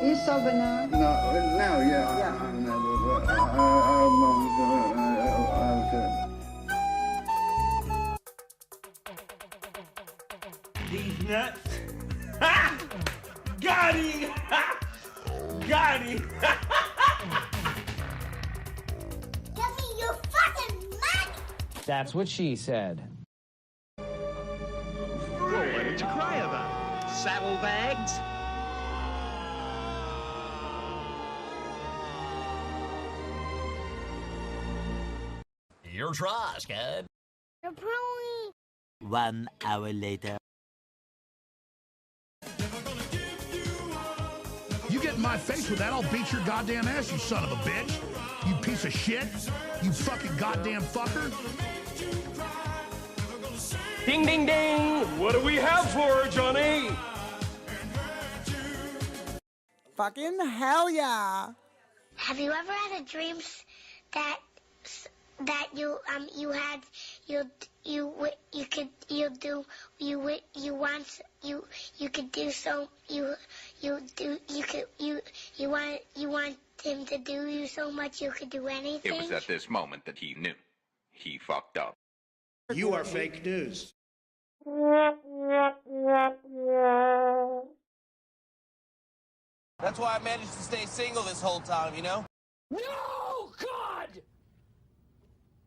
You sober now? No, now, yeah. Yeah. I'm never. These nuts. Ha! Got him! Ha! Got him! Give me your fucking money! That's what she said. Well, what did you cry about? Saddlebags? Your trash, kid. Pepperoni! 1 hour later. You get in my face with that, I'll beat your goddamn ass, you son of a bitch. You piece of shit. You fucking goddamn fucker. Ding, ding, ding! What do we have for her, Johnny? Fucking hell yeah. Have you ever had a dream that you want him to do you so much you could do anything? It was at this moment that he knew. He fucked up. You are fake news. That's why I managed to stay single this whole time, you know? No, God!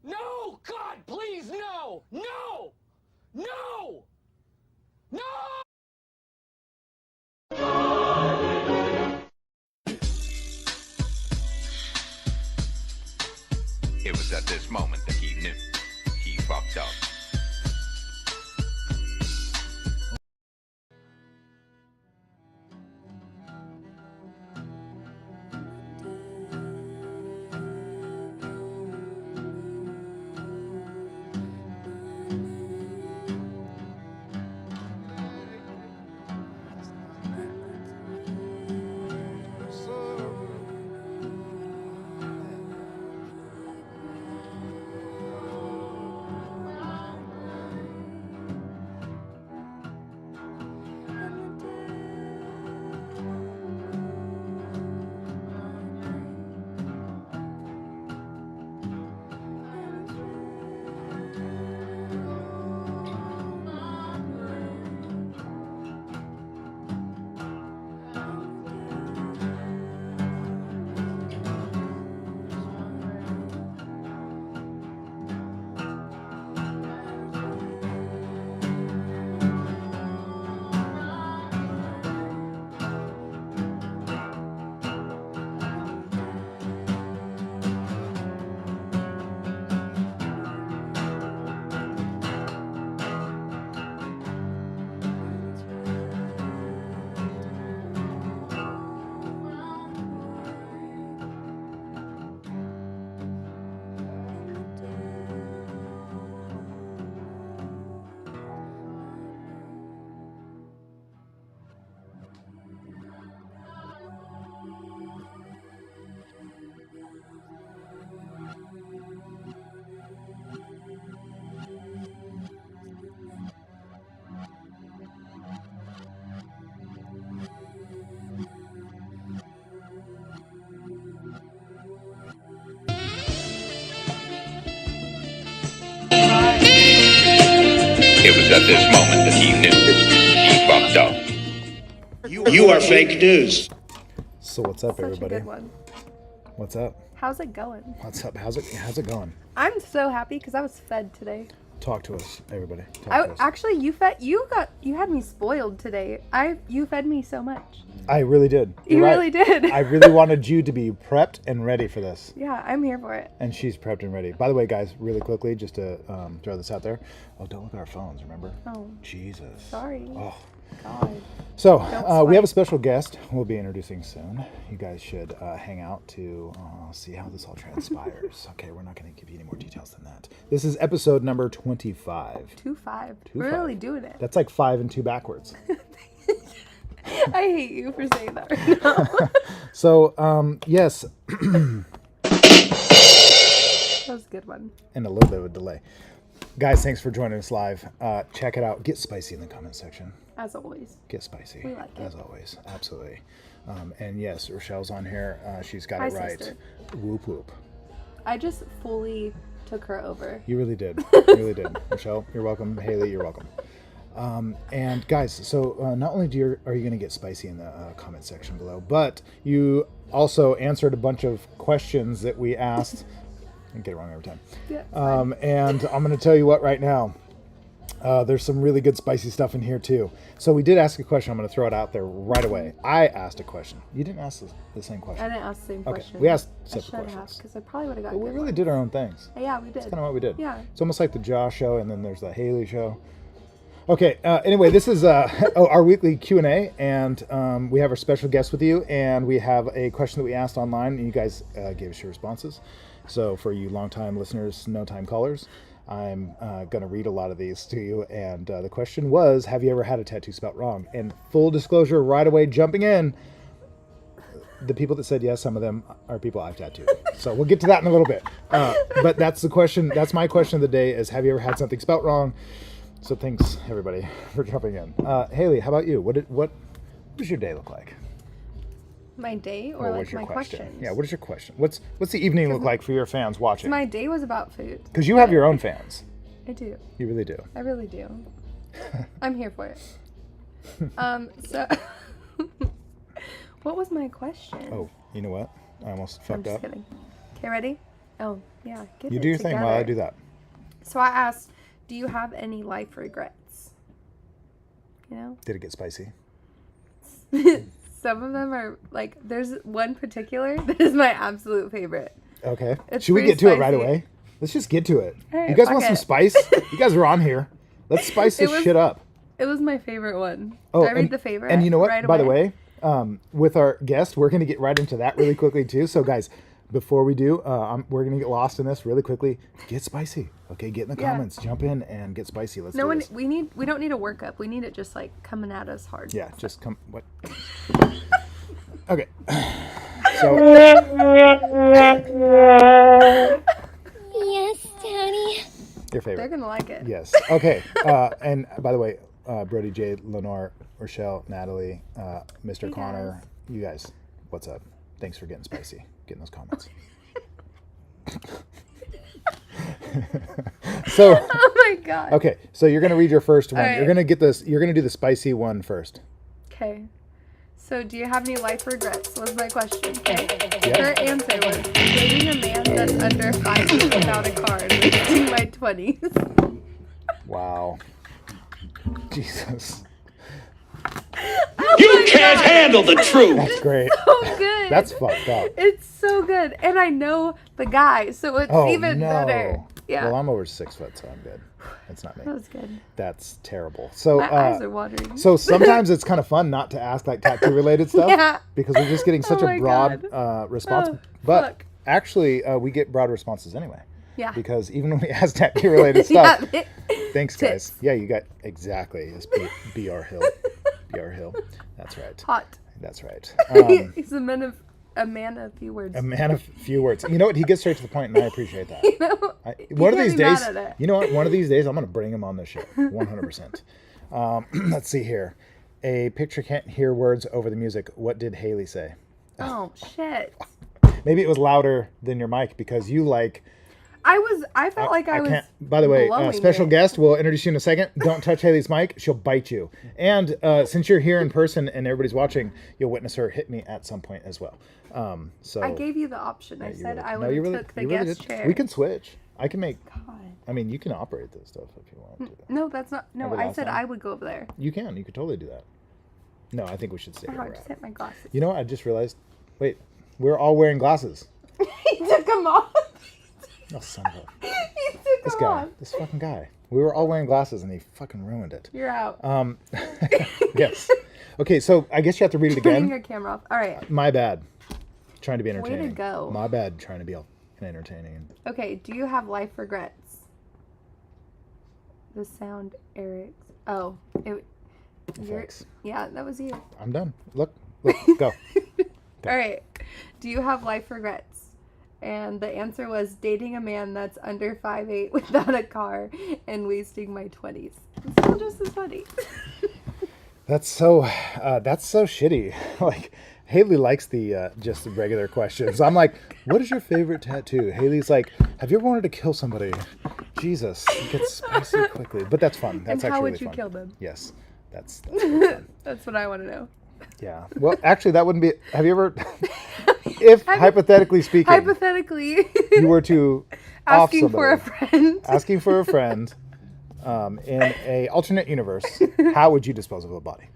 No, God, please, no! No! No! No! It was at this moment that he knew. He fucked up. It was at this moment that he knew. He fucked up. You are fake news. So what's up, Such everybody? a good one. What's up? How's it going? What's up? How's it going? I'm so happy because I was fed today. Talk to us, everybody. Talk to us. Actually, you had me spoiled today. You fed me so much. I really did. You really did. I really wanted you to be prepped and ready for this. Yeah, I'm here for it. And she's prepped and ready. By the way, guys, really quickly, just to throw this out there. Oh, don't look at our phones, remember? Oh. Jesus. Sorry. Oh. God. So, we have a special guest we'll be introducing soon. You guys should hang out to see how this all transpires. Okay, we're not going to give you any more details than that. This is episode number 25. 25. We're really doing it. That's like 5 and 2 backwards. I hate you for saying that right now. So, yes. That was a good one. And a little bit of a delay. Guys, thanks for joining us live. Check it out. Get spicy in the comment section. As always. Get spicy. We like it. As always. Absolutely. And yes, Rochelle's on here. She's got Hi, it right. sister. Whoop whoop. I just fully took her over. You really did. You really did. Rochelle, you're welcome. Haley, you're welcome. And guys, so not only are you going to get spicy in the comment section below, but you also answered a bunch of questions that we asked. I get it wrong every time. Yeah, and I'm going to tell you what right now. There's some really good spicy stuff in here too. So we did ask a question. I'm going to throw it out there right away. I asked a question. You didn't ask the same question. I didn't ask the same question. Okay, we asked I separate questions. because I probably would have got. But we really did our own things. Yeah, we did. That's kind of what we did. Yeah. It's almost like the Josh show, and then there's the Haley show. Okay. Anyway, this is our weekly Q&A, and we have our special guest with you, and we have a question that we asked online, and you guys gave us your responses. So for you longtime listeners, no-time callers, I'm going to read a lot of these to you. And the question was, have you ever had a tattoo spelled wrong? And full disclosure, right away, jumping in, the people that said yes, some of them are people I've tattooed. So we'll get to that in a little bit. But that's the question. That's my question of the day is, have you ever had something spelled wrong? So thanks, everybody, for jumping in. Haley, how about you? What does your day look like? My day or like my questions? Yeah, what is your question? What's the evening look like for your fans watching? My day was about food. Because you have your own fans. I do. You really do. I really do. I'm here for it. So what was my question? Oh, you know what? I almost fucked up. I'm just kidding. Okay, ready? Oh, yeah. Get You it do your together. thing while I do that. So I asked, do you have any life regrets? You know? Did it get spicy? Some of them are like, there's one particular that is my absolute favorite. Okay. It's Should we pretty get to it right spicy. away? Let's just get to it. All right, you guys fuck want some it. spice? You guys are on here. Let's spice this shit up. It was my favorite one. Oh, Did I read the favorite? And you know what? Right By the away? way, with our guest, we're going to get right into that really quickly too. So guys, before we do, we're going to get lost in this really quickly. Get spicy. Okay, get in the comments. Jump in and get spicy. Let's do this. We don't need a workup. We need it just like coming at us hard. Yeah, just come. What? Okay. So. Yes, Daddy. Your favorite. They're gonna like it. Yes. Okay. And by the way, Brody, Jade, Lenore, Rochelle, Natalie, Mr. Hey, Connor, guys. you guys, what's up? Thanks for getting spicy. Getting those comments. So. Oh my god. Okay, so you're gonna read your first one. All right. You're gonna get this. You're gonna do the spicy one first. Okay. So, do you have any life regrets? Was my question. Okay. Yeah. Her answer was dating a man that's under 5 feet without a car and wasting my 20s. Wow. Jesus. You can't handle the truth. That's great. So good. That's fucked up. It's so good, and I know the guy, so it's even better. Yeah. Well, I'm over 6 foot, so I'm good. That's not me. That was good. That's terrible. So My eyes are watering. So sometimes it's kind of fun not to ask like tattoo related stuff. Yeah. Because we're just getting such Oh a my broad God. response. Oh, but fuck. actually, we get broad responses anyway. Yeah. Because even when we ask tattoo related stuff. Yeah. Thanks, guys. Yeah, you got exactly. It's BR Hill. BR Hill. That's right. Hot. That's right. He's a man of few words. A man of few words. You know what? He gets straight to the point, and I appreciate that. You know, One of can't these be mad days, at it. you know what? One of these days, I'm going to bring him on the show. 100%. Let's see here. A picture can't hear words over the music. What did Haley say? Oh shit. Maybe it was louder than your mic because you like. I felt like I was. Can't. By the way, blowing special it. guest. We'll introduce you in a second. Don't touch Haley's mic. She'll bite you. And since you're here in person and everybody's watching, you'll witness her hit me at some point as well. So I gave you the option. I said I would no, you have really, took the you really guest did. chair. We can switch. I can make. God. I mean, you can operate this stuff if you want to. No, that's not. No, Remember I last said time? I would go over there. You can. You could totally do that. No, I think we should stay Oh, where I we're just at. hit my glasses. You know what? I just realized. Wait, we're all wearing glasses. He took them off. Oh, son of a. He took This them guy. off. This fucking guy. We were all wearing glasses and he fucking ruined it. You're out. Yes. Okay, so I guess you have to read it Turning again. your camera off. All right. My bad. Trying to be Way to entertaining. go. My bad. Trying to be entertaining. Okay. Do you have life regrets? The sound, Eric's. Oh, you're, Thanks. yeah, that was you. I'm done. Look, go. All right. Do you have life regrets? And the answer was dating a man that's under 5'8" without a car and wasting my 20s. It's still just as funny. That's so shitty. Like, Haley likes the just the regular questions. I'm like, what is your favorite tattoo? Haley's like, have you ever wanted to kill somebody? Jesus, it gets spicy quickly. But that's fun. That's and actually how would really you fun. kill them? Yes, that's really fun. That's what I want to know. Yeah. Well, actually, that wouldn't be. Have you ever, if hypothetically speaking, you were to asking for a friend, in a alternate universe, how would you dispose of a body?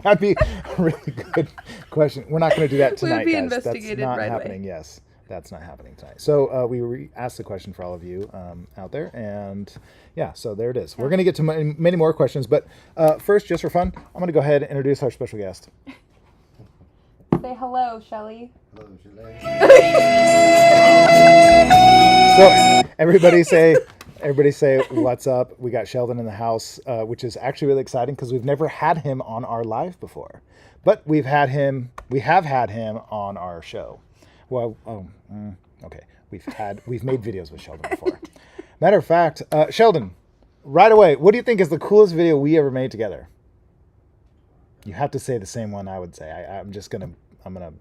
That'd be a really good question. We're not going to do that tonight, be guys. investigated That's not right happening. away. Yes, that's not happening tonight. So we asked the question for all of you out there, and yeah, so there it is. We're going to get to many more questions, but first, just for fun, I'm going to go ahead and introduce our special guest. Say hello, Shelly. Hello, Shelly. So everybody say what's up. We got Sheldon in the house, which is actually really exciting because we've never had him on our live before, but we have had him on our show. Well, okay, we've made videos with Sheldon before. Matter of fact, Sheldon, right away, what do you think is the coolest video we ever made together? You have to say the same one I would say. I'm gonna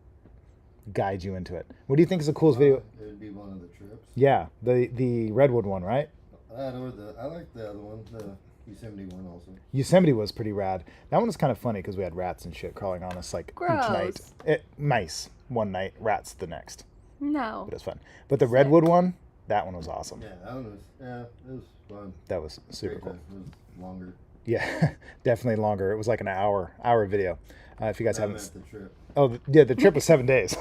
guide you into it. What do you think is the coolest video? It would be one of the trips. Yeah, the Redwood one, right? I like the other one, the Yosemite one also. Yosemite was pretty rad. That one was kind of funny because we had rats and shit crawling on us like Gross. each night. Mice one night, rats the next. No. But it was fun. But the Redwood one, that one was awesome. Yeah, that one was. Yeah, it was fun. That was super cool. It was longer. Yeah, definitely longer. It was like an hour video. If you guys haven't. The trip. Oh, yeah, the trip was 7 days.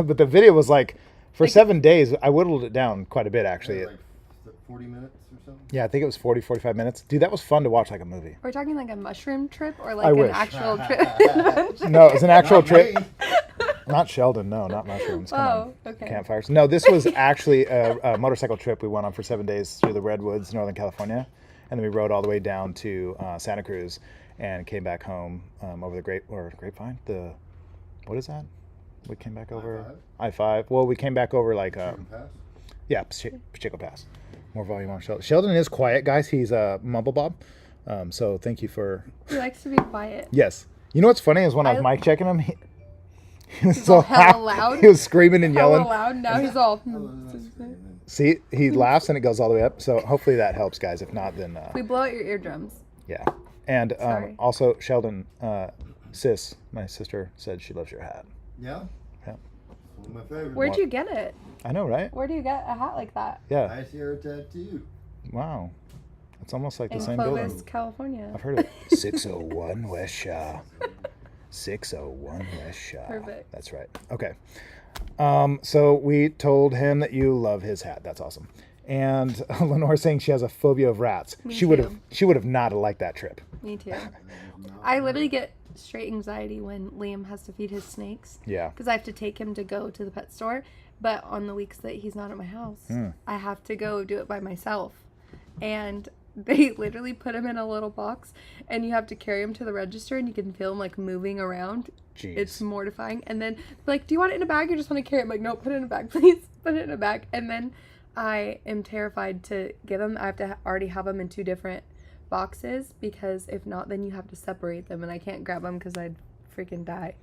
But the video was like, for 7 days, I whittled it down quite a bit, actually. Yeah, like 40 minutes or something? Yeah, I think it was 45 minutes. Dude, that was fun to watch like a movie. We're talking like a mushroom trip or like I an wish. actual trip? No, it was an actual Not trip. me. Not Sheldon, no, not mushrooms. Come on. Okay. Campfires. No, this was actually a motorcycle trip we went on for 7 days through the Redwoods, Northern California. And then we rode all the way down to Santa Cruz and came back home over the Grapevine. What is that? We came back over I-5. Well, we came back over like yeah, Pacheco Pass. More volume on Sheldon. Sheldon is quiet, guys. He's a mumble bob. So thank you for. He likes to be quiet. Yes. You know what's funny is when I was mic checking him, he was so hella loud. He was screaming and yelling. Hella loud. Now he's all. See, he laughs and it goes all the way up. So hopefully that helps, guys. If not, then we blow out your eardrums. Yeah. And also, Sheldon, Sis, my sister, said she loves your hat. Yeah? Yeah. One of my favorites. Where'd you get it? I know, right? Where do you get a hat like that? Yeah. I see her tattoo. Wow. It's almost like the in same Clovis, building. California. I've heard of it. 601 West Shaw. 601 West Shaw. Perfect. That's right. Okay. So we told him that you love his hat. That's awesome. And Lenore's saying she has a phobia of rats. She would have not liked that trip. Me too. I literally get straight anxiety when Liam has to feed his snakes. Yeah. Because I have to take him to go to the pet store. But on the weeks that he's not at my house, I have to go do it by myself. And they literally put him in a little box and you have to carry him to the register and you can feel him like moving around. Jeez. It's mortifying. And then like, do you want it in a bag or just want to carry it? I'm like, no, put it in a bag, please. Put it in a bag. And then I am terrified to get them. I have to already have them in 2 different boxes because if not, then you have to separate them and I can't grab them because I'd freaking die.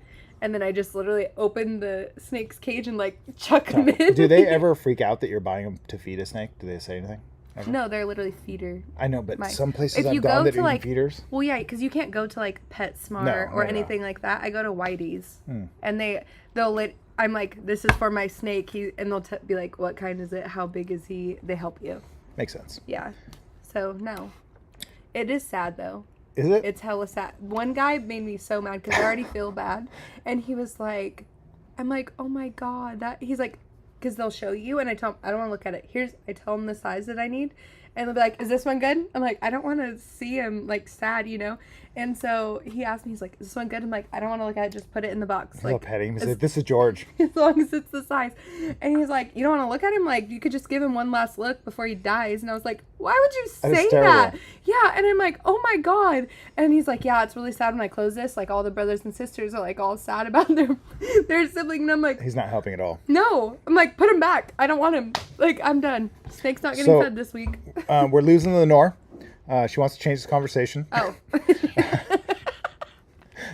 And then I just literally open the snake's cage and like chuck them in. Do they ever freak out that you're buying them to feed a snake? Do they say anything? Ever? No, they're literally feeder. I know, but some places if I've you gone go that to are like feeders. Well, yeah, because you can't go to like PetSmart or anything like that. I go to Whitey's, and I'm like, this is for my snake. And they'll be like, what kind is it? How big is he? They help you. Makes sense. Yeah. So no, it is sad though. Is it? It's hella sad. One guy made me so mad because I already feel bad, and he was like, I'm like, oh my god, that he's like. Because they'll show you, and I tell them, I don't want to look at it. I tell them the size that I need, And they'll be like, is this one good? I'm like, I don't want to see him, like, sad, you know? And so he asked me, he's like, is this one good? I'm like, I don't want to look at it, just put it in the box. Like, petting him. He's like, this is George. As long as it's the size. And he's like, you don't want to look at him? Like, you could just give him one last look before he dies. And I was like, why would you say that? Yeah. And I'm like, oh my God. And he's like, yeah, it's really sad when I close this. Like, all the brothers and sisters are, like, all sad about their sibling. And I'm like, he's not helping at all. No. I'm like, put him back. I don't want him. Like, I'm done. Snake's not getting fed this week. We're losing Lenore. She wants to change the conversation. Oh.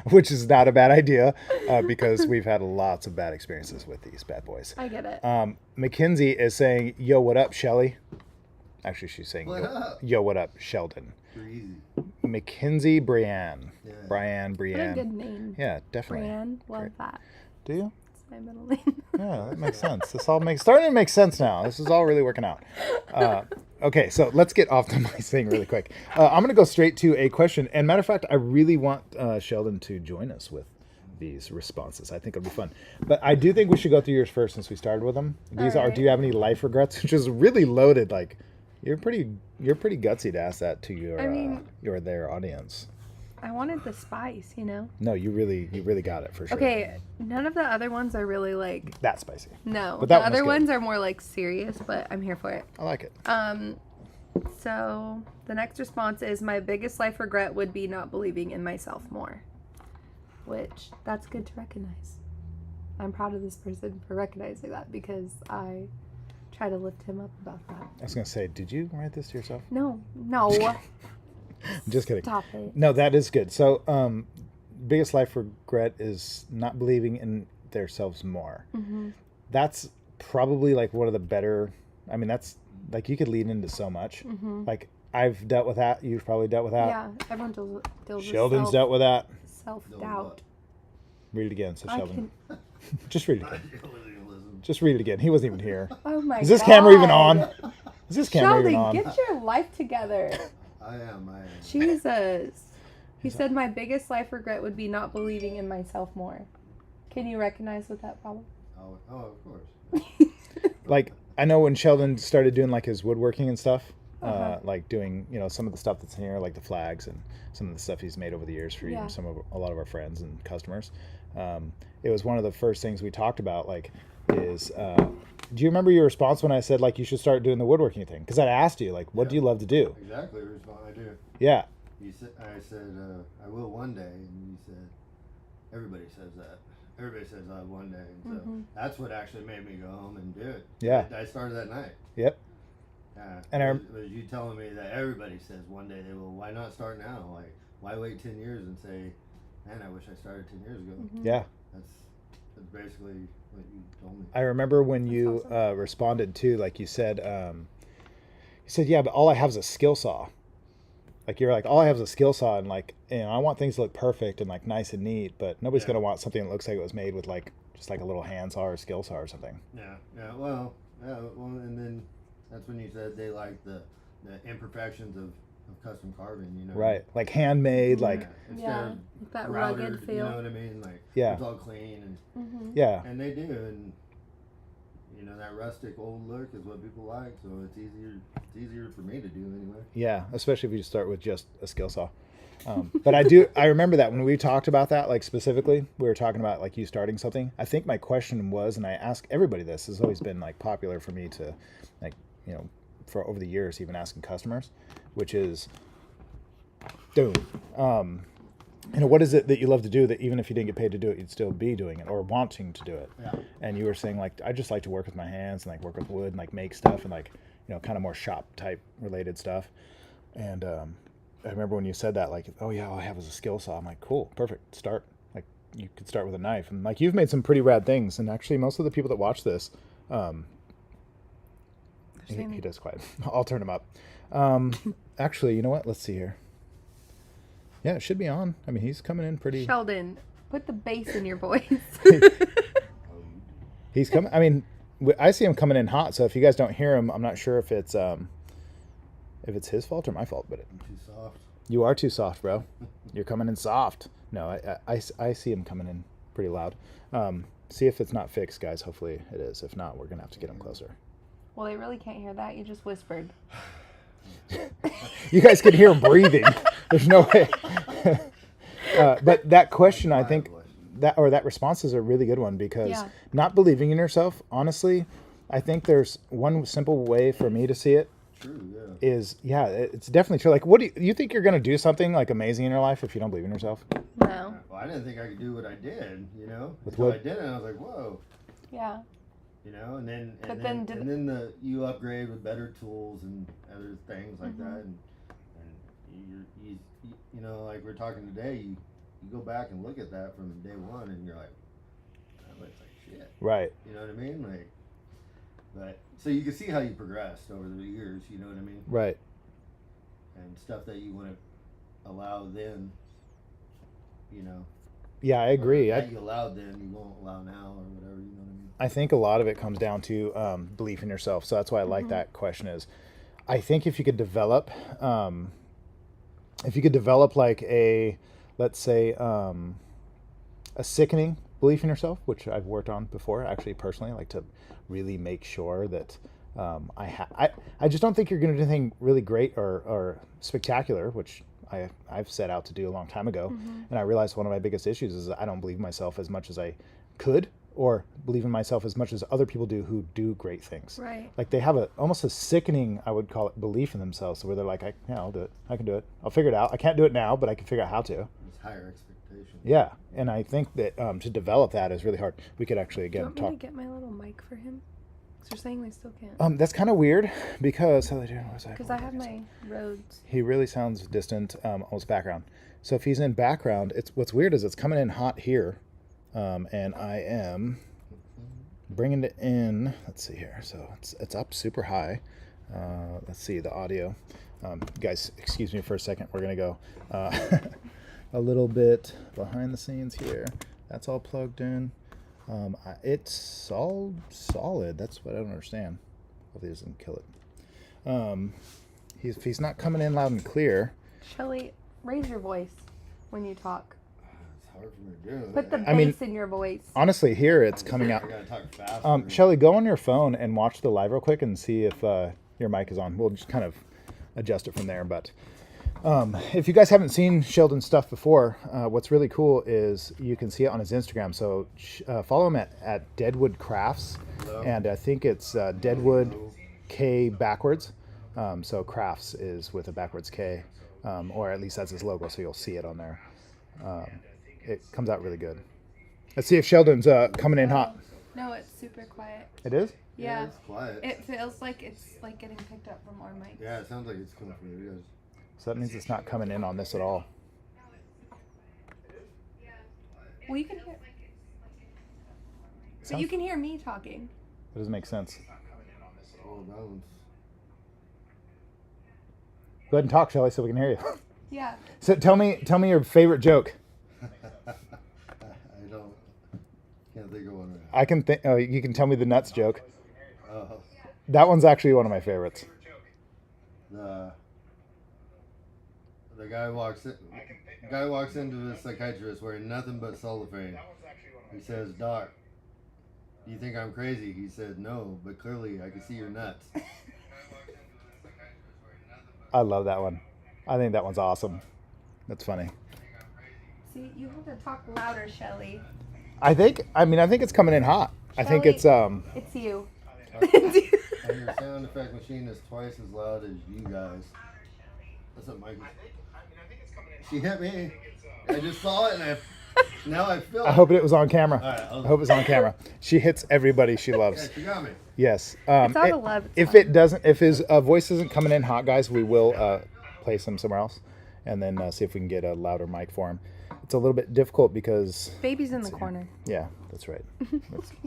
Which is not a bad idea because we've had lots of bad experiences with these bad boys. I get it. Mackenzie is saying, yo, what up, Shelly? Actually, she's saying, yo, what up, Sheldon? Mackenzie Brienne. Yeah. Brienne. What a good name. Yeah, definitely. Brienne, love that. Do you? It's my middle name. Yeah, that makes sense. This all starting to make sense now. This is all really working out. Okay, so let's get off to my thing really quick. I'm going to go straight to a question. And matter of fact, I really want Sheldon to join us with these responses. I think it'll be fun. But I do think we should go through yours first since we started with them. These are, do you have any life regrets? Which is really loaded. Like, you're pretty gutsy to ask that to your their audience. I wanted the spice, you know? No, you really got it for sure. Okay, none of the other ones are really like that spicy. No, but the other ones are more like serious, but I'm here for it. I like it. So the next response is, my biggest life regret would be not believing in myself more. Which, that's good to recognize. I'm proud of this person for recognizing that because I try to lift him up about that. I was gonna say, did you write this to yourself? No. Just kidding. Stop it. No, that is good. So, biggest life regret is not believing in themselves more. Mm-hmm. That's probably like one of the better. I mean, that's like you could lead into so much. Mm-hmm. Like I've dealt with that. You've probably dealt with that. Yeah, everyone deals with Sheldon's dealt with that. Self-doubt. Read it again, so Sheldon. Just read it again. Just read it again. He wasn't even here. Oh my God. Is this camera even on? Is this camera even on? Sheldon, get your life together. I am. Jesus. He said my biggest life regret would be not believing in myself more. Can you recognize with that problem? Oh, of course. Like, I know when Sheldon started doing like his woodworking and stuff, like doing, some of the stuff that's in here, like the flags and some of the stuff he's made over the years for even a lot of our friends and customers. It was one of the first things we talked about, like, is do you remember your response when I said like you should start doing the woodworking thing? Because I asked you like, what do you love to do? Exactly, respond. I do. Yeah. I said I will one day, and you said everybody says that. Everybody says I one day, and so that's what actually made me go home and do it. Yeah. I started that night. Yep. And it was you telling me that everybody says one day they will. Why not start now? Like, why wait 10 years and say, man, I wish I started 10 years ago. Yeah. That's basically what you told me. I remember when you responded too, like you said, yeah, but all I have is a skill saw. Like you're like, all I have is a skill saw, and like, I want things to look perfect and like nice and neat, but nobody's gonna want something that looks like it was made with like just like a little hand saw or skill saw or something. Well, and then that's when you said they like the imperfections of custom carving, Right, like handmade, like that routed, rugged feel. You know what I mean? Like it's all clean and and they do, and that rustic old look is what people like, so it's easier for me to do anyway. Yeah, especially if you start with just a skill saw. But I remember that when we talked about that, like specifically, we were talking about like you starting something. I think my question was, and I ask everybody this, has always been like popular for me to like, for over the years, even asking customers, which is, what is it that you love to do that even if you didn't get paid to do it, you'd still be doing it or wanting to do it? Yeah. And you were saying like, I just like to work with my hands and like work with wood and like make stuff and like, kind of more shop type related stuff. And I remember when you said that, like, oh yeah, all I have is a skill saw. I'm like, cool, perfect. Start. Like you could start with a knife, and like you've made some pretty rad things. And actually, most of the people that watch this, he does quiet. I'll turn him up. Actually, you know what? Let's see here. Yeah, it should be on. I mean, he's coming in pretty. Sheldon, put the bass in your voice. He's coming. I mean, I see him coming in hot. So if you guys don't hear him, I'm not sure if it's his fault or my fault. But I'm too soft. You are too soft, bro. You're coming in soft. No, I see him coming in pretty loud. See if it's not fixed, guys. Hopefully it is. If not, we're gonna have to get him closer. Well, they really can't hear that. You just whispered. You guys can hear him breathing. There's no way. But that question, I think, that response is a really good one, because not believing in yourself, honestly, I think there's one simple way for me to see it. True, yeah. It's definitely true. Like, what do you think you're going to do something like amazing in your life if you don't believe in yourself? No. Well, I didn't think I could do what I did, you know? Until I did it, I was like, whoa. Yeah. You know, and then you upgrade with better tools and other things like that, and you know, like we're talking today, you go back and look at that from day one, and you're like, that looks like shit. Right. You know what I mean? Like, but so you can see how you progressed over the years. You know what I mean? Right. And stuff that you want to allow then, you know. Yeah, I agree. That you allowed then, you won't allow now, or whatever. You know what I mean? I think a lot of it comes down to belief in yourself. So that's why I like that question. Is I think if you could develop like a, let's say, a sickening belief in yourself, which I've worked on before, actually personally, like to really make sure that I just don't think you're going to do anything really great or spectacular, which I've set out to do a long time ago. And I realized one of my biggest issues is that I don't believe myself as much as I could, or believe in myself as much as other people do who do great things. Right. Like they have almost a sickening, I would call it, belief in themselves, where they're like, I'll do it. I can do it. I'll figure it out. I can't do it now, but I can figure out how to. It's higher expectations. Yeah. And I think that to develop that is really hard. We could actually, again, talk. Do you want me to get my little mic for him? Because you're saying they still can't. That's kind of weird, because because I have my Rhodes. He really sounds distant, almost background. So if he's in background, what's weird is it's coming in hot here, and I am bringing it in. Let's see here. So it's up super high. Let's see the audio. Guys, excuse me for a second. We're gonna go a little bit behind the scenes here. That's all plugged in. It's all solid. That's what I don't understand. Hopefully he doesn't kill it. If he's not coming in loud and clear. Shelly, raise your voice when you talk. It's hard for me to do. Put the bass in your voice. Honestly, here it's coming out. I gotta talk fast. Shelly, go on your phone and watch the live real quick and see if your mic is on. We'll just kind of adjust it from there. But if you guys haven't seen Sheldon's stuff before, what's really cool is you can see it on his Instagram. So follow him at Deadwood Crafts. Hello. And I think it's Deadwood K backwards. So Crafts is with a backwards K, or at least that's his logo, so you'll see it on there. It comes out really good. Let's see if Sheldon's coming in hot. No, it's super quiet. It is? Yeah. It's quiet. It feels like it's like getting picked up from our mics. Yeah, it sounds like it's coming from you guys. So that means it's not coming in on this at all. Well, you can hear. But you can hear me talking. That doesn't make sense. Oh, balance. Go ahead and talk, Shelly, so we can hear you. Yeah. So tell me your favorite joke. Can't think of one right now. I can think. Oh, you can tell me the nuts joke. Oh. That one's actually one of my favorites. The guy walks into the psychiatrist wearing nothing but cellophane. He says, "Doc, do you think I'm crazy?" He said, "No, but clearly I can see your nuts." I love that one. I think that one's awesome. That's funny. See, you have to talk louder, Shelly. I think it's coming in hot. Shelly, I think it's It's you. And your sound effect machine is twice as loud as you guys. That's what Mike. She hit me. I just saw it, and now I feel it. I hope it was on camera. All right, I hope it's on camera. She hits everybody she loves. Yeah, she got me. Yes. It's out of love. If it doesn't, if his voice isn't coming in hot, guys, we will place him somewhere else, and then see if we can get a louder mic for him. It's a little bit difficult because baby's in the corner. Yeah, that's right.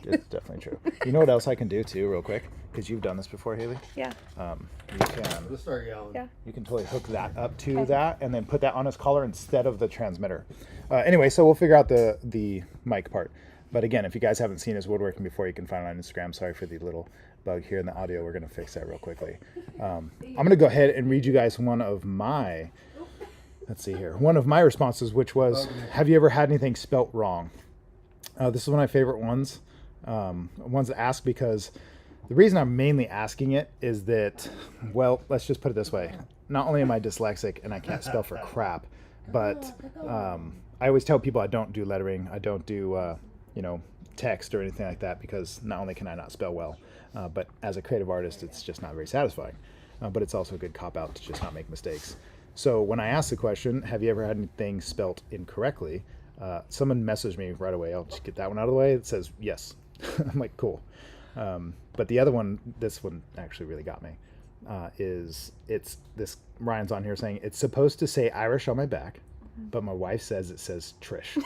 It's definitely true. You know what else I can do too, real quick, because you've done this before, Haley. Yeah. You can. Let's start yelling. Yeah. You can totally hook that up to that, and then put that on his collar instead of the transmitter. Anyway, so we'll figure out the mic part. But again, if you guys haven't seen his woodworking before, you can find it on Instagram. Sorry for the little bug here in the audio. We're going to fix that real quickly. I'm going to go ahead and read you guys one of my. Let's see here. One of my responses, which was, have you ever had anything spelt wrong? This is one of my favorite ones. Ones to ask because The reason I'm mainly asking it is that, well, let's just put it this way. Not only am I dyslexic and I can't spell for crap, but I always tell people I don't do lettering. I don't do, text or anything like that because not only can I not spell well, but as a creative artist, it's just not very satisfying. But it's also a good cop-out to just not make mistakes. So when I ask the question, have you ever had anything spelt incorrectly? Someone messaged me right away. I'll just get that one out of the way. It says yes. I'm like, cool. But the other one, this one actually really got me, is it's this, Ryan's on here saying, it's supposed to say Irish on my back, but my wife says it says Trish.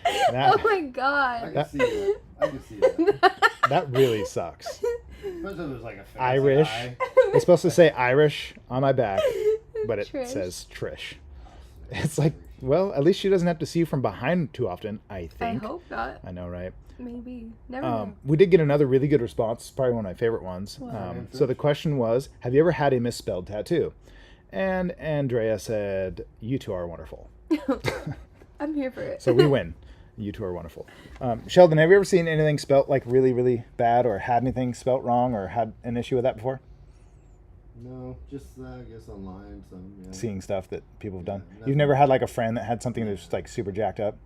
Oh my God. I can see that. That really sucks. Especially if there's like a fancy Irish. eye. It's supposed to say Irish on my back, but it Trish. says Trish. It's like, well, at least she doesn't have to see you from behind too often, I think. I hope not. I know, right? Maybe. Never know. We did get another really good response, probably one of my favorite ones. So the question was, have you ever had a misspelled tattoo? And Andrea said, you two are wonderful. I'm here for it. So we win. You two are wonderful. Sheldon, have you ever seen anything spelt like really, really bad or had anything spelt wrong or had an issue with that before? No, just I guess online some. Yeah. Seeing stuff that people have done. Yeah, You've never had like a friend that had something that's like super jacked up?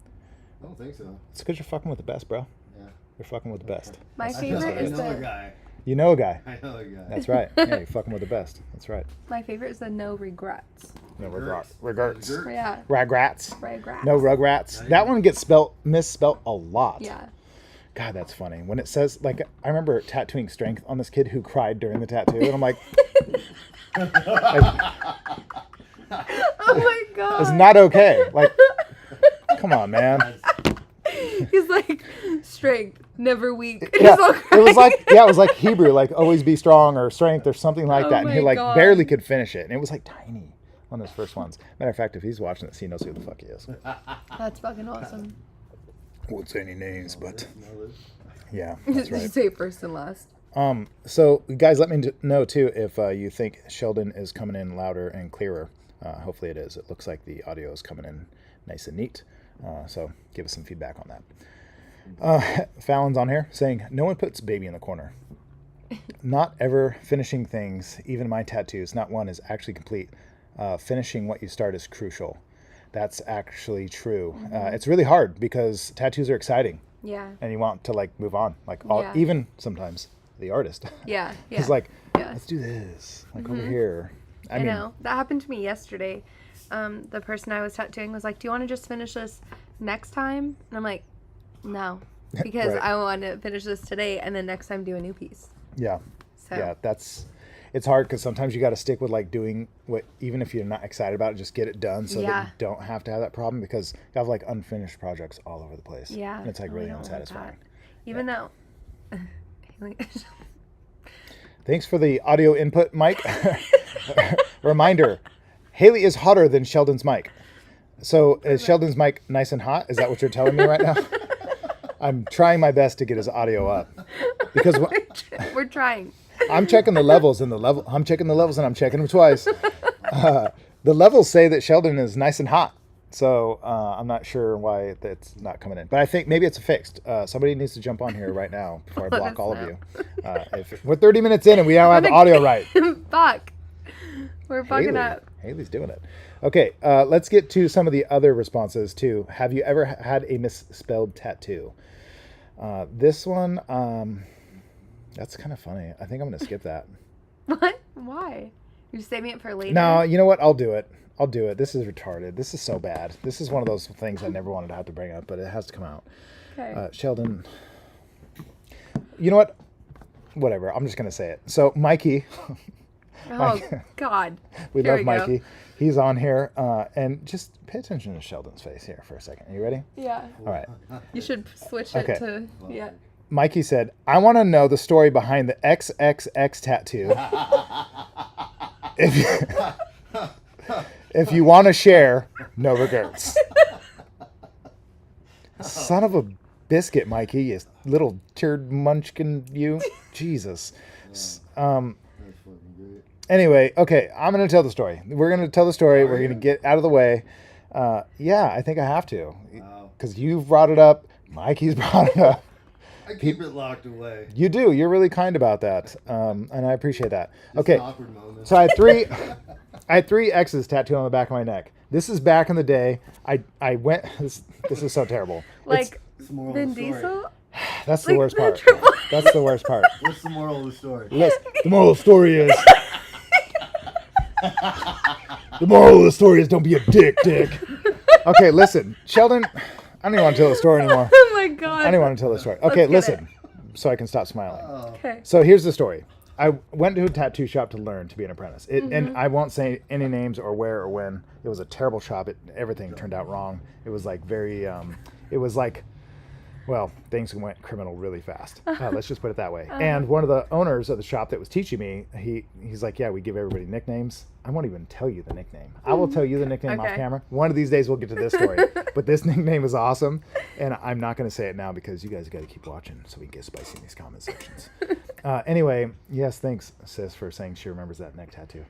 I don't think so. It's because you're fucking with the best, bro. Yeah. You're fucking with the best. My favorite is I know a the guy. You know a guy. I know a guy. That's right. Yeah, you're fucking with the best. That's right. my favorite is the no regrets. No regrets. Yeah. Ragrats. Regrets. No rugrats. That one gets misspelt a lot. Yeah. God, that's funny. When it says, like, I remember tattooing strength on this kid who cried during the tattoo, and I'm like, Oh my God. it's not okay. Like, come on, man. He's like, strength, never weak. Yeah, it was like Hebrew, like always be strong or strength or something like that. And he like God. barely could finish it. And it was like tiny. One of those first ones. Matter of fact, if he's watching this, he knows who the fuck he is. That's fucking awesome. Won't say any names, but yeah, that's Just right. say first and last. So guys, let me know too if you think Sheldon is coming in louder and clearer. Hopefully it is. It looks like the audio is coming in nice and neat. So give us some feedback on that. Fallon's on here saying, no one puts baby in the corner. Not ever finishing things, even my tattoos, not one is actually complete. Finishing what you start is crucial. That's actually true. It's really hard because tattoos are exciting. Yeah. And you want to like move on, like even sometimes the artist. Yeah. He's like, let's do this, like over here. I know. That happened to me yesterday. The person I was tattooing was like, do you want to just finish this next time? And I'm like, no, because Right. I want to finish this today and then next time do a new piece. Yeah. So. Yeah, it's hard because sometimes you got to stick with like doing what, even if you're not excited about it, just get it done so that you don't have to have that problem because you have like unfinished projects all over the place. Yeah. And it's like really unsatisfying. Even though. Thanks for the audio input, Mike. Reminder, Haley is hotter than Sheldon's mic. So is Sheldon's mic nice and hot? Is that what you're telling me right now? I'm trying my best to get his audio up because we're trying. I'm checking the levels and I'm checking the levels and I'm checking them twice. The levels say that Sheldon is nice and hot. So I'm not sure why that's not coming in, but I think maybe it's fixed. Somebody needs to jump on here right now before I block all of you. We're 30 minutes in and we now have the audio right. Fuck. We're fucking up. Haley's doing it. Okay, let's get to some of the other responses too. Have you ever had a misspelled tattoo? This one, that's kind of funny. I think I'm going to skip that. What? Why? You're saving it for later? No, you know what? I'll do it. This is retarded. This is so bad. This is one of those things I never wanted to have to bring up, but it has to come out. Okay. Sheldon, you know what? Whatever. I'm just going to say it. So, Mikey. Oh, God. We love Mikey. He's on here. And just pay attention to Sheldon's face here for a second. Are you ready? Yeah. All right. You should switch it to, yeah. Mikey said, I want to know the story behind the XXX tattoo. If you want to share, no regrets. Son of a biscuit, Mikey, you little turd munchkin, you. Jesus. Anyway, okay, I'm going to tell the story. We're going to tell the story. We're going to get out of the way. Yeah, I think I have to. Because you've brought it up. Mikey's brought it up. I keep it locked away. You do. You're really kind about that, and I appreciate that. Okay, an awkward moment. So I had three X's tattooed on the back of my neck. This is back in the day. I went. This is so terrible. Like Vin Diesel. That's the worst part. That's the worst part. What's the moral of the story? Yes, the moral of the story is. The moral of the story is don't be a dick. Okay, listen, Sheldon. I don't even want to tell the story anymore. Oh my god. I don't even want to tell the story. Okay, listen, so I can stop smiling. Okay. So here's the story. I went to a tattoo shop to learn to be an apprentice. And I won't say any names or where or when. It was a terrible shop. Everything turned out wrong. It was like very, well, things went criminal really fast. Let's just put it that way. And one of the owners of the shop that was teaching me, he's like, yeah, we give everybody nicknames. I won't even tell you the nickname. I will tell you the nickname off camera. One of these days we'll get to this story. But this nickname is awesome. And I'm not going to say it now because you guys got to keep watching so we can get spicy in these comment sections. Anyway, yes, thanks, sis, for saying she remembers that neck tattoo.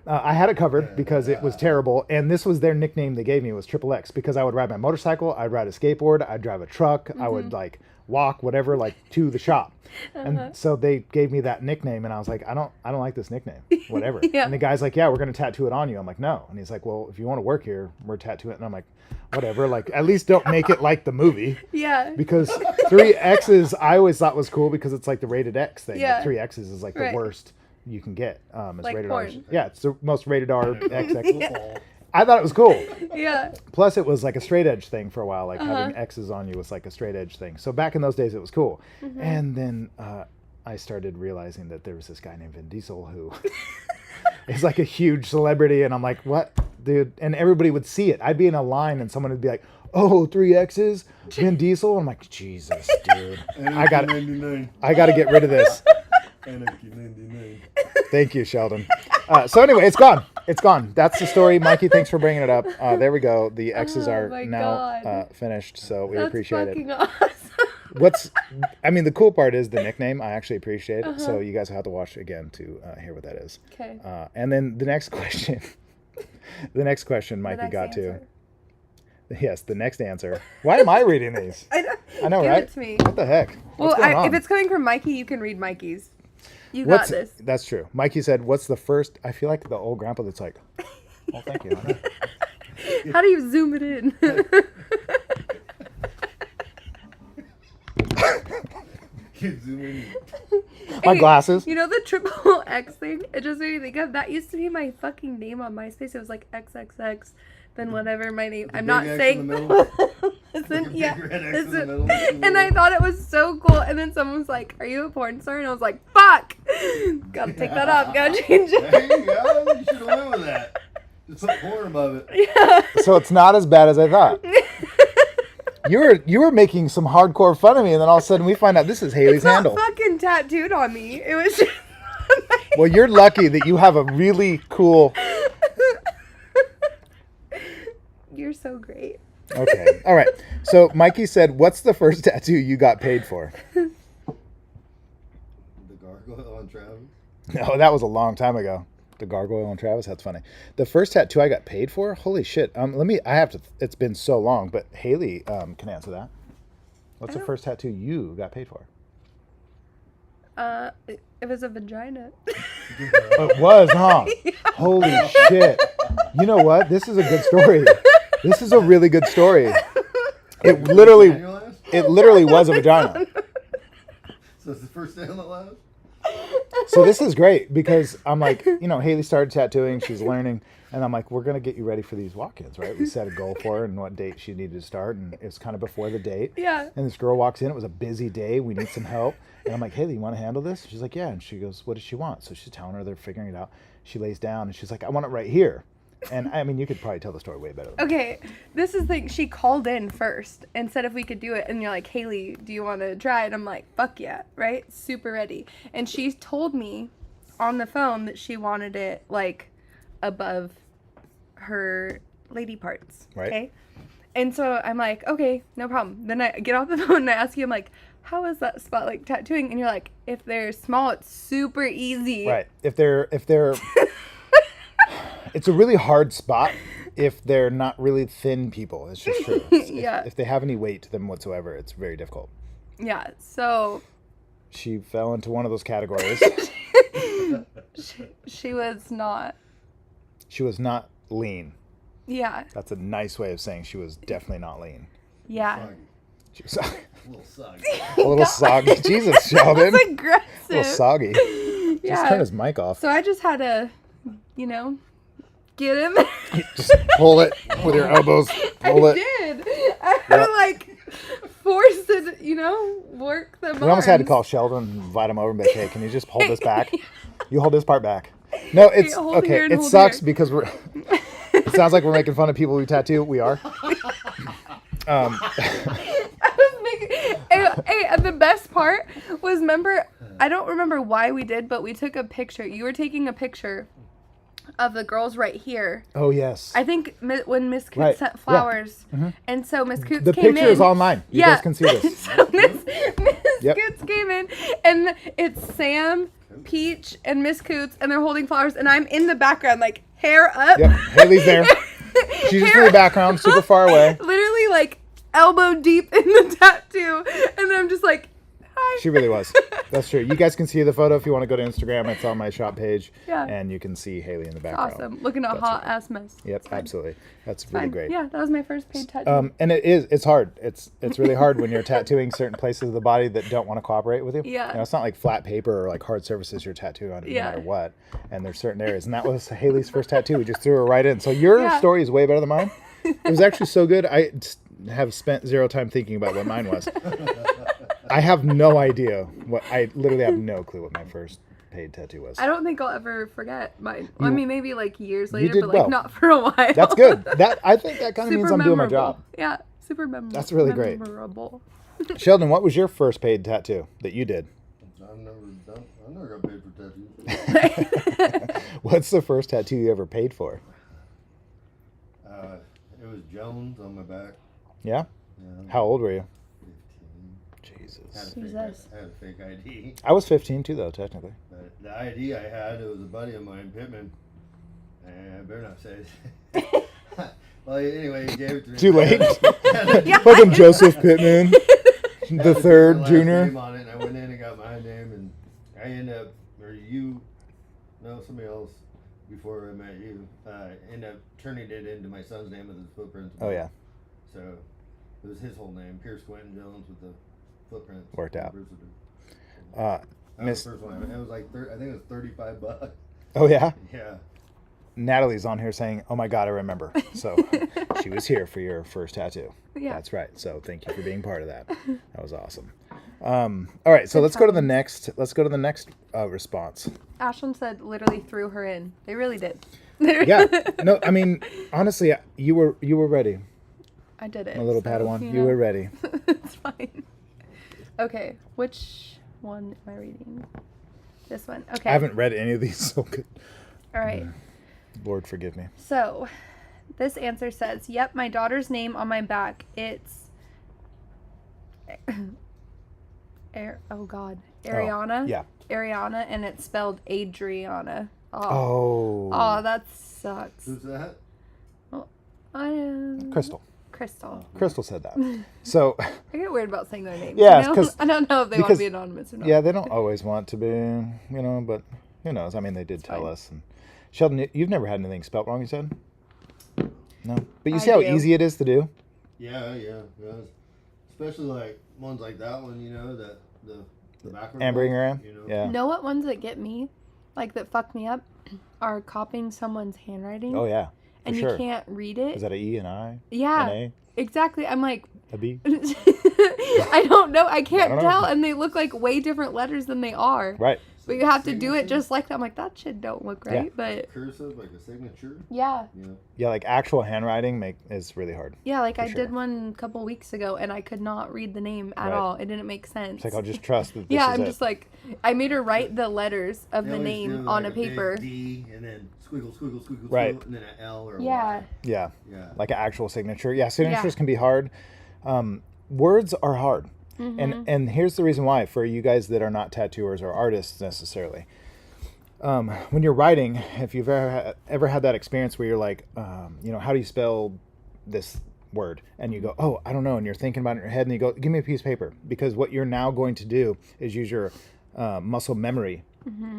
I had it covered because it was terrible. And this was their nickname they gave me, was Triple X, because I would ride my motorcycle, I'd ride a skateboard, I'd drive a truck, I would like walk, whatever, like to the shop. And so they gave me that nickname and I was like, I don't like this nickname, whatever. And the guy's like, yeah, we're going to tattoo it on you. I'm like, no. And he's like, well, if you want to work here, we're tattooing it. And I'm like, whatever, like at least don't make it like the movie. Yeah. Because 3 X's I always thought was cool because it's like the rated X thing. Yeah. Like 3 X's is like the worst you can get. It's like rated porn. R. Yeah, it's the most rated R XX. I thought it was cool. Yeah. Plus, it was like a straight edge thing for a while. Like having X's on you was like a straight edge thing. So back in those days, it was cool. And then I started realizing that there was this guy named Vin Diesel who is like a huge celebrity. And I'm like, what, dude? And everybody would see it. I'd be in a line and someone would be like, oh, 3 X's, Vin Diesel. I'm like, Jesus, dude. I got to get rid of this. Thank you, Sheldon. So anyway, it's gone. It's gone. That's the story. Mikey, thanks for bringing it up. There we go. The X's are now finished, so we appreciate it. Awesome. The cool part is the nickname. I actually appreciate it. So you guys will have to watch it again to hear what that is. Okay. And then the next question, Mikey got to. Yes, the next answer. Why am I reading these? I know, Give right? it to me. What the heck? What's going on? If it's coming from Mikey, you can read Mikey's. You got this. That's true. Mikey said, what's the first? I feel like the old grandpa that's like, oh, thank you. How do you zoom it in? My glasses. You know the triple X thing? It just made me think of that. Used to be my fucking name on MySpace. It was like XXX. Then whatever my name. I'm not saying. Listen, yeah. Listen. And I thought it was so cool. And then someone was like, "Are you a porn star?" And I was like, "Fuck, gotta take that off. Gotta change it." There you go. You should have went with that. Just put porn above it. Yeah. So it's not as bad as I thought. You were making some hardcore fun of me, and then all of a sudden we find out this is Haley's handle. It's not fucking tattooed on me. It was just. Well, you're lucky that you have a really cool. You're so great. Okay. All right. So Mikey said, what's the first tattoo you got paid for? The gargoyle on Travis? No, that was a long time ago. The gargoyle on Travis? That's funny. The first tattoo I got paid for? Holy shit. It's been so long, but Haley can answer that. What's the first tattoo you got paid for? It was a vagina. It was, huh? Yeah. Holy shit. You know what? This is a good story. This is a really good story. It literally was a vagina. So it's the first day on the last? So this is great because I'm like, Haley started tattooing. She's learning. And I'm like, we're going to get you ready for these walk-ins, right? We set a goal for her and what date she needed to start. And it was kind of before the date. Yeah. And this girl walks in. It was a busy day. We need some help. And I'm like, Haley, you want to handle this? She's like, yeah. And she goes, what does she want? So she's telling her they're figuring it out. She lays down and she's like, I want it right here. And I mean, you could probably tell the story way better. Okay, this is the she called in first and said if we could do it. And you're like, Haley, do you want to try it? I'm like, fuck yeah, right? Super ready. And she told me on the phone that she wanted it like above her lady parts. Right. Okay. And so I'm like, okay, no problem. Then I get off the phone and I ask you, I'm like, how is that spot like tattooing? And you're like, if they're small, it's super easy. Right. If they're it's a really hard spot if they're not really thin people. It's just true. Yeah. If they have any weight to them whatsoever, it's very difficult. Yeah, so she fell into one of those categories. she was not. She was not lean. Yeah. That's a nice way of saying she was definitely not lean. Yeah. She was soggy. A little soggy. A little soggy. Jesus, Sheldon. That's aggressive. A little soggy. Yeah. Just turn his mic off. So I just had to, get him. Just pull it with your elbows. Pull it. Did. I had to force it, work the arms. We almost had to call Sheldon and invite him over and be like, hey, can you just hold this back? You hold this part back. No, it's okay. It sucks because it sounds like we're making fun of people who tattoo. We are. And the best part was, I don't remember why we did, but we took a picture. You were taking a picture of the girls right here. Oh, yes. I think when Miss Coots sent flowers. Yeah. Mm-hmm. And so Miss Coots came in. The picture is online. You guys can see this. So Miss Coots came in, and it's Sam, Peach, and Miss Coots, and they're holding flowers, and I'm in the background, hair up. Yep, Haley's there. She's just in the background, super far away. Literally, elbow deep in the tattoo, and I'm just hi. She really was. That's true. You guys can see the photo if you want to go to Instagram. It's on my shop page. Yeah. And you can see Haley in the background. Awesome. Looking at a hot ass mess. Yep, absolutely. That's really great. Yeah, that was my first paid tattoo. And it's hard. It's really hard when you're tattooing certain places of the body that don't want to cooperate with you. Yeah. It's not like flat paper or hard surfaces you're tattooing on no matter what. And there's certain areas. And that was Haley's first tattoo. We just threw her right in. So your story is way better than mine. It was actually so good. I have spent zero time thinking about what mine was. I have no idea I literally have no clue what my first paid tattoo was. I don't think I'll ever forget mine. I mean, maybe years later, but not for a while. That's good. I think that kind of means I'm doing my job. Yeah, super memorable. That's really great. Memorable. Sheldon, what was your first paid tattoo that you did? I've never got paid for tattoos. What's the first tattoo you ever paid for? It was Jones on my back. Yeah? How old were you? 15. Jesus. I had a fake ID. I was 15 too, though, technically. The ID I had, it was a buddy of mine, Pittman. And I better not say it. Well, anyway, he gave it to me. Too late. Fucking Joseph Pittman, the third junior. Name on it, and I went in and got my name, and I ended up, somebody else before I met you, ended up turning it into my son's name with his footprints. Oh, yeah. So it was his whole name, Pierce Quentin Jones, with the footprints. Worked out. That was the first one. It was I think it was $35. Oh, yeah? Yeah. Natalie's on here saying, oh my God, I remember. So she was here for your first tattoo. Yeah. That's right. So thank you for being part of that. That was awesome. All right. So let's go to the next response. Ashlyn said literally threw her in. They really did. Yeah. No, I mean, honestly, you were ready. I did it. My little Padawan, you were ready. It's fine. Okay. Which one am I reading? This one. Okay. I haven't read any of these, so good. All right. Lord forgive me. So, this answer says, yep, my daughter's name on my back. It's Ariana. Yeah. Ariana, and it's spelled Adriana. Oh, that sucks. Who's that? Well, Crystal. Crystal said that. So I get weird about saying their names. Yeah, because I don't know if they want to be anonymous or not. Yeah, they don't always want to be, but who knows? I mean, they did tell us. And Sheldon, you've never had anything spelled wrong, you said? No, but you see how easy it is to do. Yeah. Especially ones like that one, that the backwards. Ambering around. Yeah. You know what ones that get me, that fuck me up, are copying someone's handwriting. Oh yeah. And you can't read it. Is that an E, an I? Yeah. An A? Exactly. I'm like. A B? I don't know. I can't tell. And they look like way different letters than they are. Right. But you have to do it just like that. I'm like, that shit don't look right. Yeah. But cursive, like a signature. Yeah. Yeah, actual handwriting is really hard. Yeah, I did one a couple weeks ago, and I could not read the name at all. It didn't make sense. It's I'll just trust that. Yeah, I'm just I made her write the letters of the name on a paper. D and then squiggle, right. And then an L or a Y. Yeah. Like an actual signature. Yeah, signatures can be hard. Words are hard. Mm-hmm. And here's the reason why, for you guys that are not tattooers or artists necessarily. When you're writing, if you've ever had that experience where you're like, how do you spell this word, and you go, oh, I don't know, and you're thinking about it in your head, and you go, give me a piece of paper, because what you're now going to do is use your muscle memory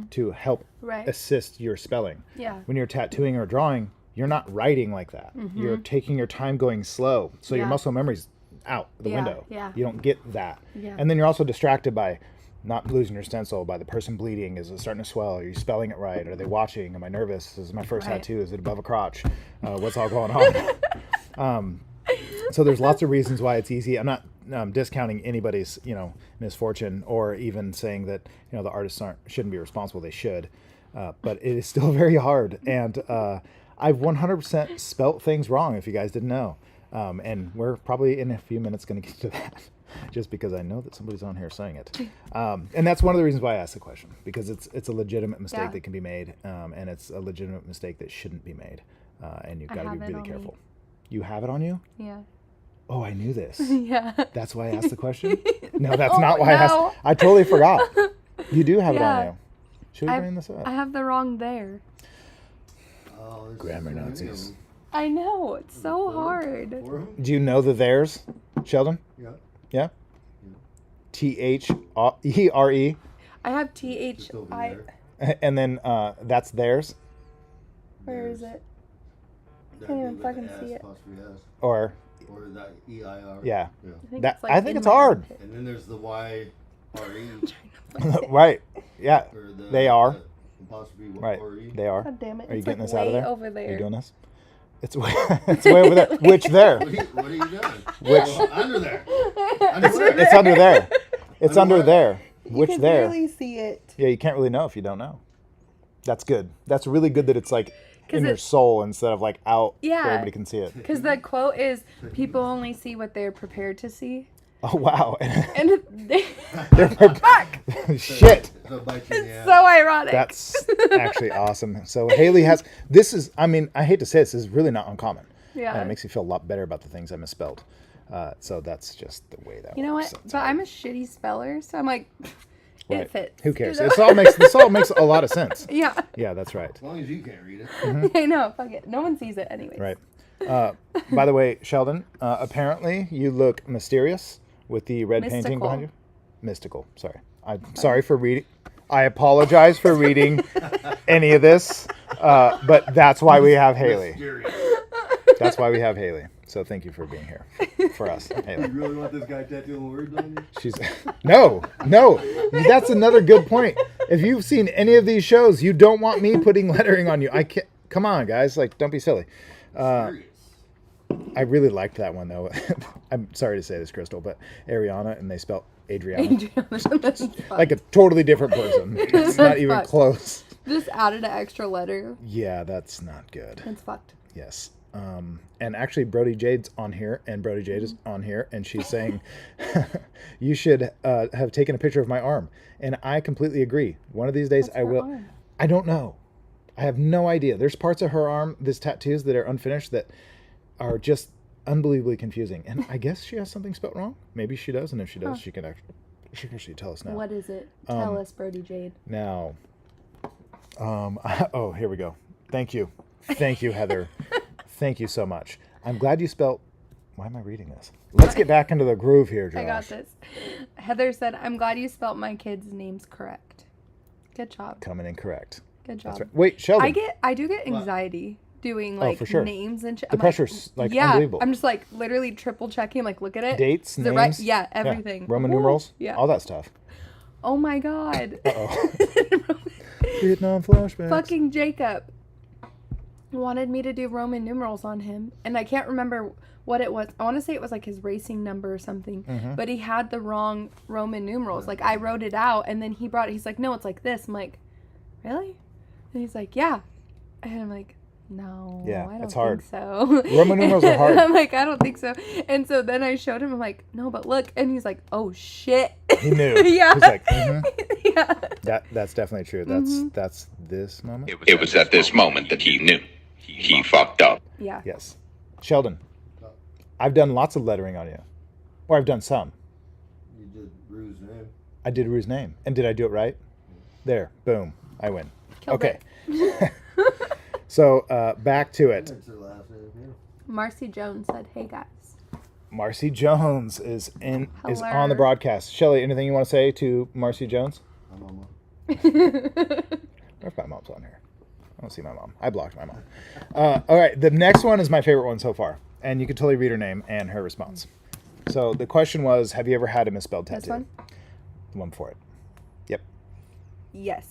to help assist your spelling. Yeah. When you're tattooing or drawing, you're not writing like that. You're taking your time going slow, so your muscle memory's out the window. Yeah. You don't get that. Yeah. And then you're also distracted by not losing your stencil, by the person bleeding. Is it starting to swell? Are you spelling it right? Are they watching? Am I nervous? This is my first tattoo. Is it above a crotch? What's all going on? So there's lots of reasons why it's easy. I'm not discounting anybody's, misfortune, or even saying that, the artists shouldn't be responsible. They should. But it is still very hard. And I've 100% spelt things wrong, if you guys didn't know. And we're probably in a few minutes going to get to that, just because I know that somebody's on here saying it. And that's one of the reasons why I asked the question, because it's a legitimate mistake that can be made, and it's a legitimate mistake that shouldn't be made. And you've got to be really careful. You have it on you? Yeah. Oh, I knew this. Yeah. That's why I asked the question? No, that's not why I asked. I totally forgot. You do have it on you. Should we bring this up? I have the wrong there. Oh, Grammar Nazis. I know. It's so hard. Do you know the theirs, Sheldon? Yeah. Yeah? T-H-E-R-E. I have T-H-I. And then that's theirs? Where is it? I can't even fucking see it. Or that E-I-R. Yeah. I think it's hard. And then there's the Y-R-E. Right. Yeah. They are. Apostrophe right. R-E. They are. God damn it. Are you it's getting like this out of there? Over there. Are you doing this? It's way over there. Which there? What are you doing? Which? Under there. It's under there. It's under there. Which you can there? Really see it. Yeah, you can't really know if you don't know. That's good. That's really good that it's like in your soul instead of like out where everybody can see it. Because the quote is, people only see what they're prepared to see. Oh, wow. And they're fuck. Shit. It's so ironic. That's actually awesome. So Haley has, this is, I mean, I hate to say this is really not uncommon. Yeah. It makes me feel a lot better about the things I misspelled. So that's just the way that works. You know what? But I'm a shitty speller, so I'm like, it fits. Who cares? This all makes a lot of sense. Yeah. Yeah, that's right. As long as you can't read it. I know. Fuck it. No one sees it anyways. Right. By the way, Sheldon, apparently you look mysterious with the red painting behind you. Mystical. Sorry. I'm sorry for reading. I apologize for reading any of this, but that's why we have Haley. That's why we have Haley. So thank you for being here for us, Haley. You really want this guy tattooing words on you? She's no. That's another good point. If you've seen any of these shows, you don't want me putting lettering on you. I can't. Come on, guys. Like, don't be silly. I really liked that one though. I'm sorry to say this, Crystal, but Ariana, and they spelled Adriana. Like a totally different person. It's not even close. Just added an extra letter. Yeah, that's not good. It's fucked. Yes. And actually, Brody Jade's on here, and Brody Jade is on here, and she's saying, you should have taken a picture of my arm. And I completely agree. One of these days What's I will. Arm? I don't know. I have no idea. There's parts of her arm, these tattoos that are unfinished that are just unbelievably confusing. And I guess she has something spelled wrong. Maybe she does, and if she does, she can actually tell us now. What is it? Tell us, Brody Jade. Now, oh, here we go. Thank you, Heather. Thank you so much. I'm glad you spelled. Why am I reading this? Let's get back into the groove here, Josh. I got this. Heather said, "I'm glad you spelled my kids' names correct. Good job. Coming in correct. Good job. That's right. Wait, Sheldon. I do get anxiety doing like for sure. names and shit. The pressure's like unbelievable. I'm just like literally triple checking. Like, look at it. Dates, Is names. it right? Yeah, everything. Yeah. Roman numerals. Yeah. All that stuff. Oh my god. Uh-oh. Vietnam flashbacks. Fucking Jacob wanted me to do Roman numerals on him, and I can't remember what it was. I want to say it was like his racing number or something, but he had the wrong Roman numerals. Like, I wrote it out, and then he brought it. He's like, no, it's like this. I'm like, really? And he's like, yeah. And I'm like, no, yeah, I don't it's hard. think so. Roman numerals are hard. I'm like, I don't think so. And so then I showed him. I'm like, no, but look. And he's like, oh shit. He knew. Yeah. He's like, yeah. That's definitely true. That's this moment. It was at this moment that he knew. He fucked up. Yeah. Yes. Sheldon, I've done lots of lettering on you. Or I've done some. You did Rue's name. I did Rue's name. And did I do it right? There. Boom. I win. Killed okay. So, back to it. That's her last name, Marcy Jones said, "Hey guys." Marcy Jones is on the Hello. broadcast. Shelly, anything you want to say to Marcy Jones? I'm on What if my mom's on here? I don't see my mom. I blocked my mom. All right, the next one is my favorite one so far, and you can totally read her name and her response. So the question was, have you ever had a misspelled tattoo? This one? The one for it. Yep. Yes.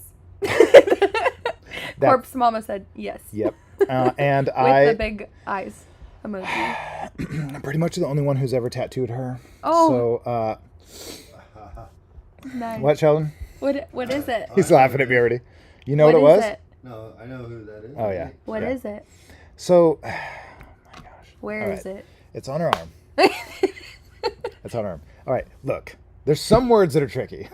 Corpse Mama said yes. Yep. And With the big eyes emoji. I'm pretty much the only one who's ever tattooed her. Oh. So, Nice. what, Sheldon? What is it? He's laughing at me already. You know what it was? It? No, I know who that is. Oh, yeah. What is it? So, oh my gosh. Where is it? It's on her arm. It's on her arm. All right, look. There's some words that are tricky.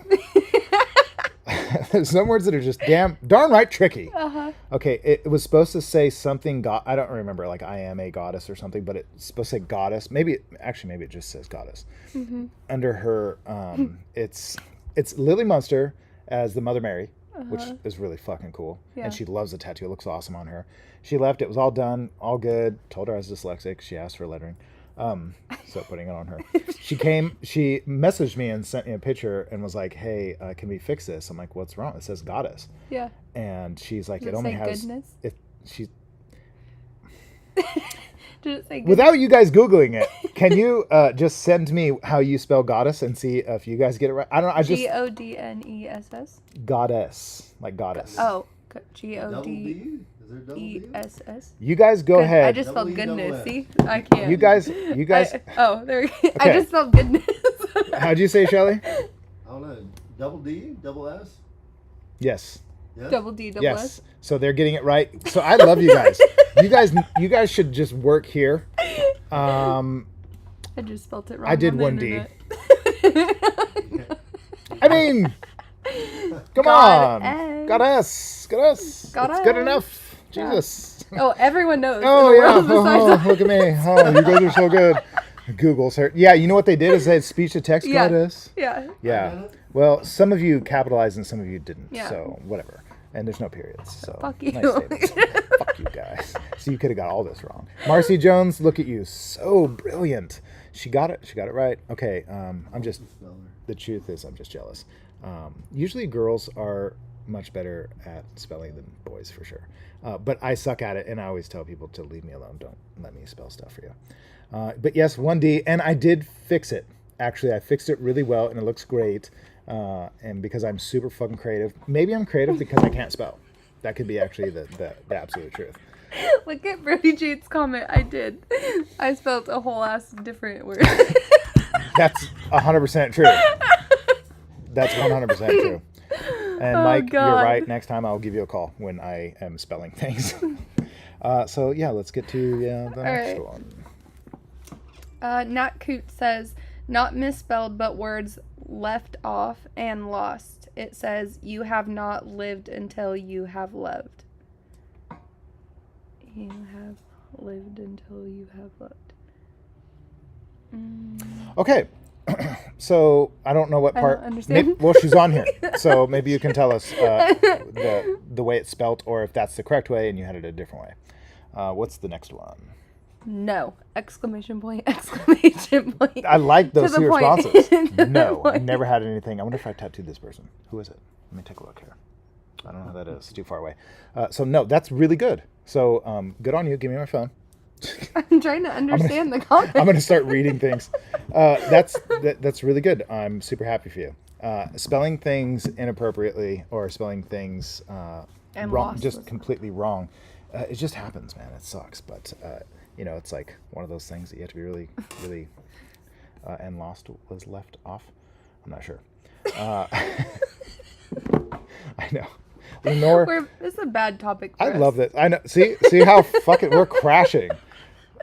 There's some words that are just darn right tricky. Uh-huh. Okay, it was supposed to say something, I don't remember, like I am a goddess or something, but it's supposed to say goddess. Maybe it just says goddess. Mm-hmm. Under her, it's Lily Munster as the Mother Mary, which is really fucking cool. Yeah. And she loves the tattoo. It looks awesome on her. She left. It was all done, all good. Told her I was dyslexic. She asked for lettering. So putting it on her. She messaged me and sent me a picture and was like, hey, can we fix this? I'm like, what's wrong? It says goddess. Yeah. And she's like, Does it only has goodness? She's Did it say goodness? without you guys Googling it, can you just send me how you spell goddess and see if you guys get it right? I don't know. I just Godness. Goddess, like goddess. Oh, Double D? Is there double D? GODESS. You guys go ahead. I just spelled goodness. See, I can't. You guys. There we go. Okay. I just spelled goodness. How'd you say, Shelly? I don't know. Double D? Double S? Yes. Yes? Double D, double Yes. S. So they're getting it right. So I love you guys. You guys should just work here. I just spelled it wrong. I did on the 1D. internet. I mean, come on. Goddess. It's good enough. Jesus. Oh, everyone knows. Oh, in the yeah. world besides us. Look at me. Oh, you guys are so good. Google's her. Yeah, you know what they did is they had speech to text Yeah. goddess. Yeah. Yeah. Well, some of you capitalized and some of you didn't. Yeah. So, whatever. And there's no periods. So, Fuck you. Nice statements. Fuck you guys. So you could have got all this wrong. Marcy Jones, look at you. So brilliant. She got it. She got it right. Okay. The truth is I'm just jealous. Usually girls are much better at spelling than boys for sure. But I suck at it, and I always tell people to leave me alone. Don't let me spell stuff for you. But yes, 1D, and I did fix it. Actually, I fixed it really well, and it looks great. And because I'm super fucking creative. Maybe I'm creative because I can't spell. That could be actually the absolute truth. Look at Brody Jade's comment. I did. I spelled a whole ass different word. That's 100% true. That's 100% true. And Mike, God. you're right. Next time I'll give you a call when I am spelling things. So yeah, let's get to the next one. Nat Coot says, not misspelled, but words left off and lost. It says, you have not lived until you have loved. You have lived until you have loved. Okay. So I don't know what part. I don't understand. Well, she's on here, so maybe you can tell us the way it's spelt, or if that's the correct way and you had it a different way. What's the next one? No! Exclamation point! Exclamation point! I like those two point. responses. No, I never had anything. I wonder if I tattooed this person. Who is it? Let me take a look here. I don't know who that is. It's too far away. So no, that's really good. So good on you. Give me my phone. I'm trying to understand the comment. I'm going to start reading things. That's really good. I'm super happy for you. Spelling things inappropriately or spelling things wrong, just completely wrong. It just happens, man. It sucks. But, it's like one of those things that you have to be really, really, and lost was left off. I'm not sure. I know. Lenore, this is a bad topic for I us. love that. I know. See how fucking we're crashing.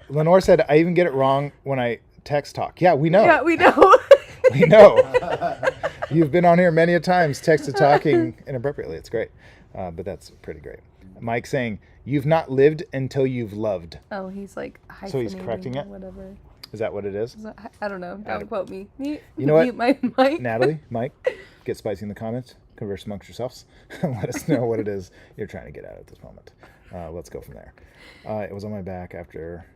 Lenore said, I even get it wrong when I text talk. Yeah, we know. Yeah, we know. We know. You've been on here many a times text to talking inappropriately. It's great. But that's pretty great. Mike saying, you've not lived until you've loved. Oh, he's like hyphenating. So he's correcting it? Whatever. Is that what it is? I don't know. Don't quote me. You know what? Mute my mic. Natalie, Mike, get spicy in the comments. Converse amongst yourselves. Let us know what it is you're trying to get at this moment. Let's go from there. It was on my back after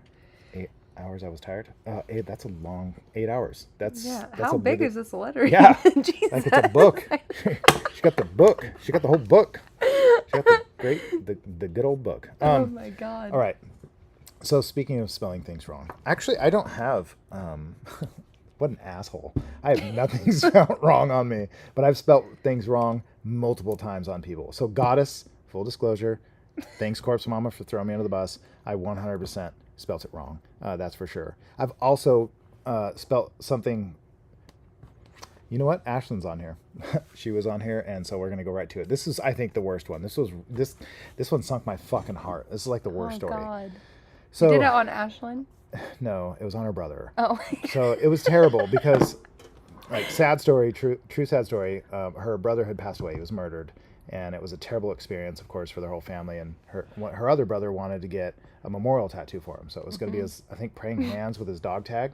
8 hours I was tired. That's a long 8 hours. That's How big is this letter? Yeah, like it's a book. She got the book. She got the whole book. She got the good old book. Oh my god. All right. So speaking of spelling things wrong, actually I don't have. What an asshole! I have nothing spelled wrong on me, but I've spelt things wrong multiple times on people. So goddess, full disclosure, thanks Corpse Mama for throwing me under the bus. I 100% spelt it wrong. That's for sure. I've also spelt something. You know what? Ashlyn's on here. She was on here, and so we're gonna go right to it. This is, I think, the worst one. This one sunk my fucking heart. This is like the worst story. God. So you did it on Ashlyn? No, it was on her brother. Oh. So it was terrible because, like, sad story, true sad story. Her brother had passed away. He was murdered, and it was a terrible experience, of course, for their whole family. And her other brother wanted to get a memorial tattoo for him, so it was going to be his, I think, praying hands with his dog tag.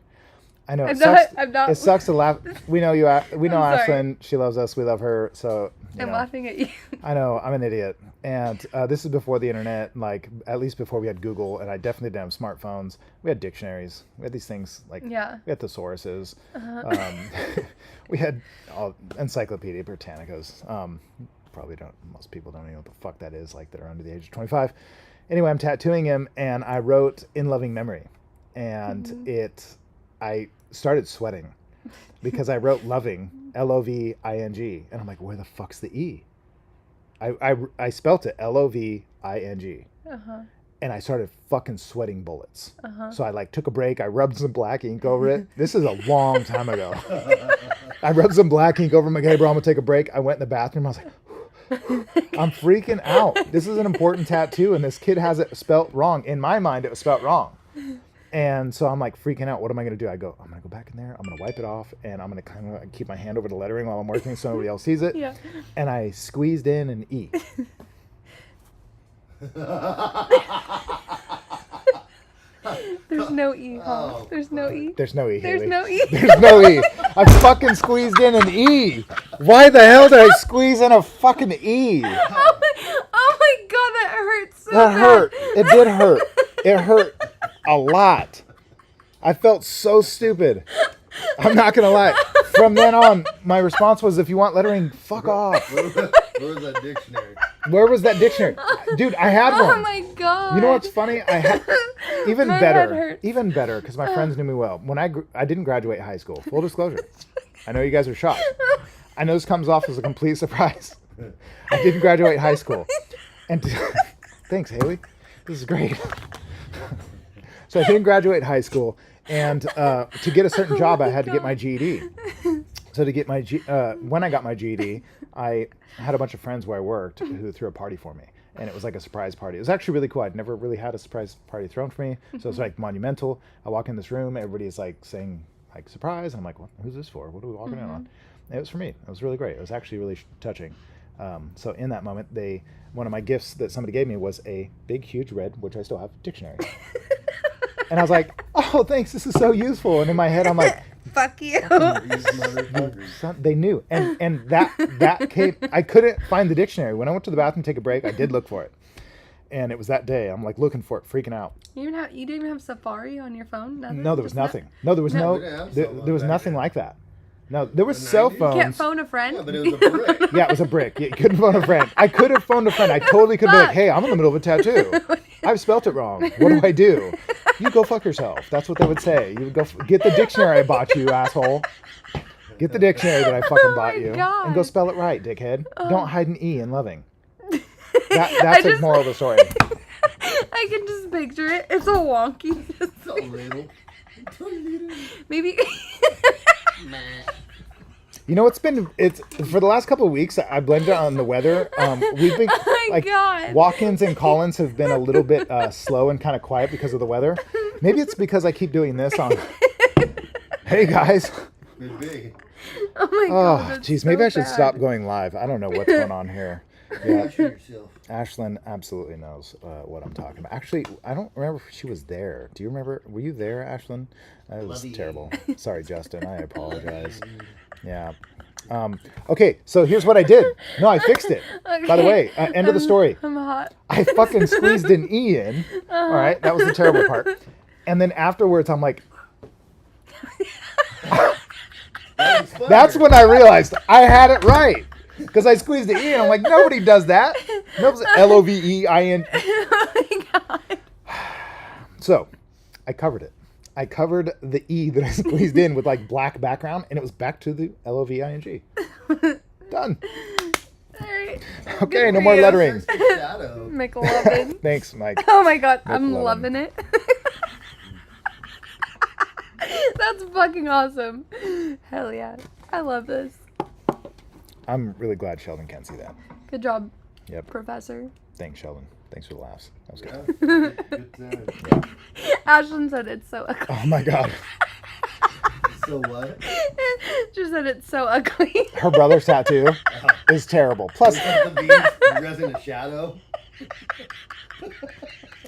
I know it sucks to laugh. We know you. We know Ashlyn. She loves us. We love her. So I'm laughing at you. I know. I'm an idiot. And this is before the internet. Like, at least before we had Google, and I definitely didn't have smartphones. We had dictionaries. We had these things like we had thesauruses. We had Encyclopedia Britannicas. Probably don't. Most people don't even know what the fuck that is. Like, that are under the age of 25. Anyway, I'm tattooing him, and I wrote "In Loving Memory," and I started sweating because I wrote loving, Loving, and I'm like, where the fuck's the E? I spelt it Loving, and I started fucking sweating bullets. So I took a break. I rubbed some black ink over it. This is a long time ago. I rubbed some black ink over my, hey bro, I'm gonna take a break. I went in the bathroom. I was like, I'm freaking out. This is an important tattoo, and this kid has it spelt wrong. In my mind, it was spelt wrong. And so I'm like freaking out. What am I going to do? I'm going to go back in there. I'm going to wipe it off, and I'm going to kind of keep my hand over the lettering while I'm working so nobody else sees it. Yeah. And I squeezed in an E. There's no E, huh? Oh, There's no E? There's no E, There's Haley. no E? There's no E. I fucking squeezed in an E. Why the hell did I squeeze in a fucking E? Oh my god, that hurts so That bad. hurt. It did hurt. It hurt a lot. I felt so stupid. I'm not going to lie. From then on, my response was, if you want lettering, fuck off. Where was that dictionary? Where was that dictionary? Dude, I had one. Oh my god. You know what's funny? I had even My head better, hurts. because my friends knew me well. When I didn't graduate high school. Full disclosure. I know you guys are shocked. I know this comes off as a complete surprise. I didn't graduate high school. And thanks, Haley. This is great. So I didn't graduate high school, and to get a certain job, I had to get my GED. So to get my when I got my GED, I had a bunch of friends where I worked who threw a party for me, and it was like a surprise party. It was actually really cool. I'd never really had a surprise party thrown for me, so it's like monumental. I walk in this room, everybody's like saying like surprise, and I'm like, what, who's this for? What are we walking in on? And it was for me. It was really great. It was actually really touching. So in that moment, one of my gifts that somebody gave me was a big, huge red, which I still have, dictionary. And I was like, oh, thanks. This is so useful. And in my head, I'm like, fuck you. They knew. And that came, I couldn't find the dictionary. When I went to the bathroom to take a break, I did look for it. And it was that day. I'm like looking for it, freaking out. You didn't even have Safari on your phone? Nothing? No, there was nothing. No, there was there was nothing like that. No, there was cell phones. You can't phone a friend? Yeah, but it was a brick. Yeah, it was a brick. You couldn't phone a friend. I could have phoned a friend. I totally could have been like, hey, I'm in the middle of a tattoo. I've spelt it wrong. What do I do? You go fuck yourself. That's what they would say. You would go get the dictionary I bought you, asshole. Get the dictionary that I fucking bought you. God. And go spell it right, dickhead. Don't hide an E in loving. That's the moral of the story. I can just picture it. It's so wonky. Maybe... You know, it's for the last couple of weeks, I blamed it on the weather. We've been, walk-ins and call-ins have been a little bit slow and kind of quiet because of the weather. Maybe it's because I keep doing this on, hey guys. Could be. Oh my god. Oh, jeez, maybe I should stop going live. I don't know what's going on here. Yeah. Ashlyn absolutely knows what I'm talking about. Actually, I don't remember if she was there. Do you remember? Were you there, Ashlyn? That was terrible. Sorry, Justin. I apologize. Yeah. Okay, so here's what I did. No, I fixed it. Okay. By the way, end of the story. I'm hot. I fucking squeezed an E in. All right, that was the terrible part. And then afterwards, I'm like, that's when I realized I had it right. Because I squeezed the E and I'm like, nobody does that. Nobody's L-O-V-E-I-N. Oh my God. So I covered it. I covered the E that I squeezed in with like black background, and it was back to the L-O-V-I-N-G. Done. All right. Okay, no more lettering. McLovin. Thanks, Mike. Oh my God, I'm loving it. That's fucking awesome. Hell yeah. I love this. I'm really glad Sheldon can't see that. Good job, Yep. Professor. Thanks, Sheldon. Thanks for the laughs. That was good. Good Ashlyn said it's so ugly. Oh my God. So what? She said it's so ugly. Her brother's tattoo is terrible. Plus, the beast resin a shadow.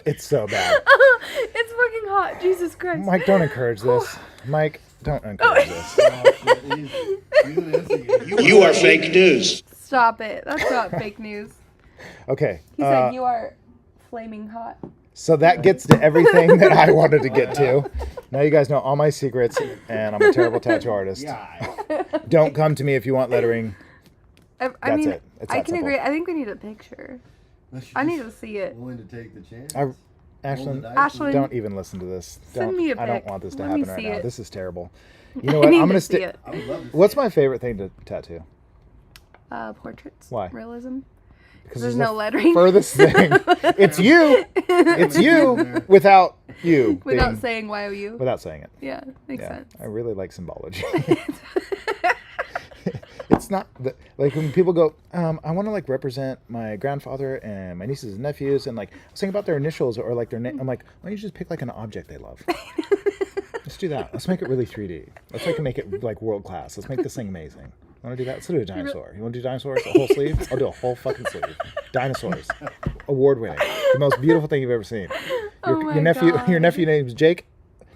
it's so bad. It's fucking hot. Jesus Christ. Mike, don't encourage this. Mike, don't encourage this. You are fake news. Stop it. That's not fake news. Okay. He said you are flaming hot. So that gets to everything that I wanted to get to. Now you guys know all my secrets, and I'm a terrible tattoo artist. Don't come to me if you want lettering. I mean, It's I that can simple. agree. I think we need a picture. I need to see it. Willing to take the chance. Ashlyn, don't even listen to this. Send me a I don't pic. want this to Let me happen right see now. it. This is terrible. You know what? I'm gonna see stick. it. What's my favorite thing to tattoo? Portraits. Why? Realism. Because there's no lettering. Furthest thing. It's you. It's you without you. Without saying YOU. Without saying it. Yeah, makes sense. I really like symbology. It's not like when people go, I want to like represent my grandfather and my nieces and nephews, and like I was thinking about their initials or like their name. I'm like, why don't you just pick like an object they love? Let's do that. Let's make it really 3D. Let's make it like world class. Let's make this thing amazing. Want to do that? Let's do a dinosaur. You want to do dinosaurs? A whole sleeve? I'll do a whole fucking sleeve. Dinosaurs. Award winning. The most beautiful thing you've ever seen. Your nephew name's Jake.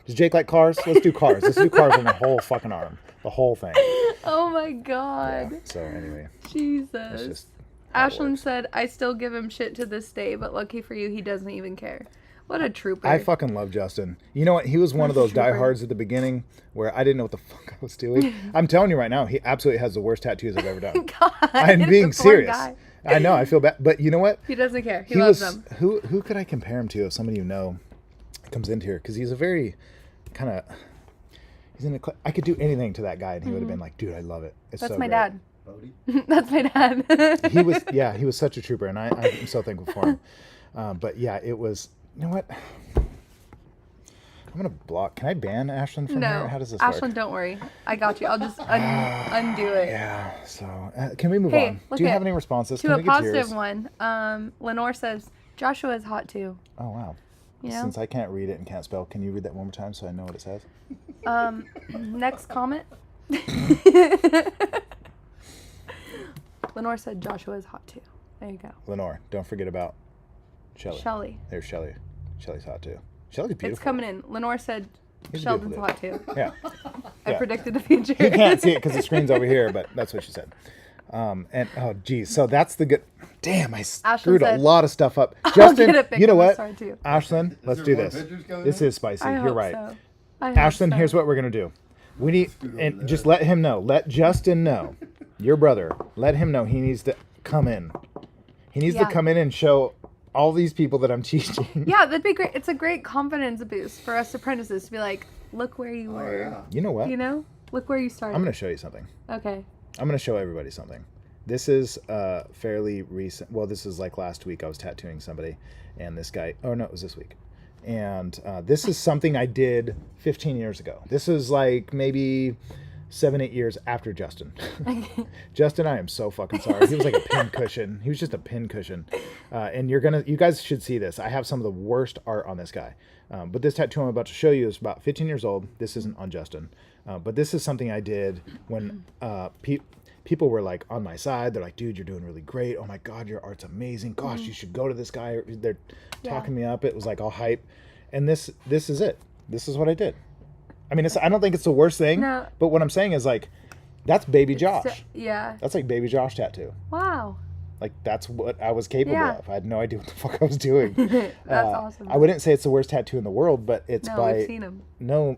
Does Jake like cars? Let's do cars. Let's do cars on the whole fucking arm. The whole thing. Oh my God. Yeah, so anyway. Jesus. Ashlyn said, I still give him shit to this day, but lucky for you, he doesn't even care. What a trooper. I fucking love Justin. You know what? He was one of those diehards at the beginning where I didn't know what the fuck I was doing. I'm telling you right now, he absolutely has the worst tattoos I've ever done. God, I'm being serious. Guy. I know. I feel bad. But you know what? He doesn't care. He loves them. Who could I compare him to if somebody you know comes into here? Because he's a very kind of... I could do anything to that guy and he would have been like, dude, I love it. It's That's so my great. dad. That's my dad. He was such a trooper, and I'm so thankful for him. But yeah, it was... You know what? I'm gonna block. Can I ban Ashlyn from here? How does this work? Ashlyn, don't worry. I got you. I'll just undo it. Yeah. So can we move on? Do you have any responses? To Can a we get positive yours? one. Lenore says Joshua is hot too. Oh wow. You know? Since I can't read it and can't spell, can you read that one more time so I know what it says? Next comment. Lenore said Joshua is hot too. There you go. Lenore, don't forget about Shelly. Shelly. There's Shelly. Shelly's hot too. Shelly's beautiful. It's coming in. Lenore said He's Sheldon's hot too. Yeah. I predicted the future. You can't see it because the screen's over here, but that's what she said. And oh geez, so that's the good. Damn, I screwed a lot of stuff up. Justin, you know what? Ashlyn, let's do this. This is spicy. You're right. So. Ashlyn, here's what we're gonna do. We need and just let him know. Let Justin know. Your brother. Let him know he needs to come in. He needs to come in and show all these people that I'm teaching. Yeah, that'd be great. It's a great confidence boost for us apprentices to be like, look where you were. Yeah. You know what? You know? Look where you started. I'm going to show you something. Okay. I'm going to show everybody something. This is fairly recent. Well, this is like last week I was tattooing somebody. And this guy... Oh, no, it was this week. And this is something I did 15 years ago. This is like maybe 7-8 years after Justin. Justin, I am so fucking sorry. He was like a pin cushion. He was just a pin cushion. And you guys should see this. I have some of the worst art on this guy. But this tattoo I'm about to show you is about 15 years old. This isn't on Justin. But this is something I did when people were like on my side. They're like, dude, you're doing really great. Oh my God, your art's amazing. Gosh, you should go to this guy. They're talking me up. It was like all hype. And this is it. This is what I did. I mean, I don't think it's the worst thing, but what I'm saying is like, that's baby Josh. Yeah. That's like baby Josh tattoo. Wow. Like, that's what I was capable Yeah. of. I had no idea what the fuck I was doing. That's awesome. I wouldn't say it's the worst tattoo in the world, but it's No, by... we've seen them. No.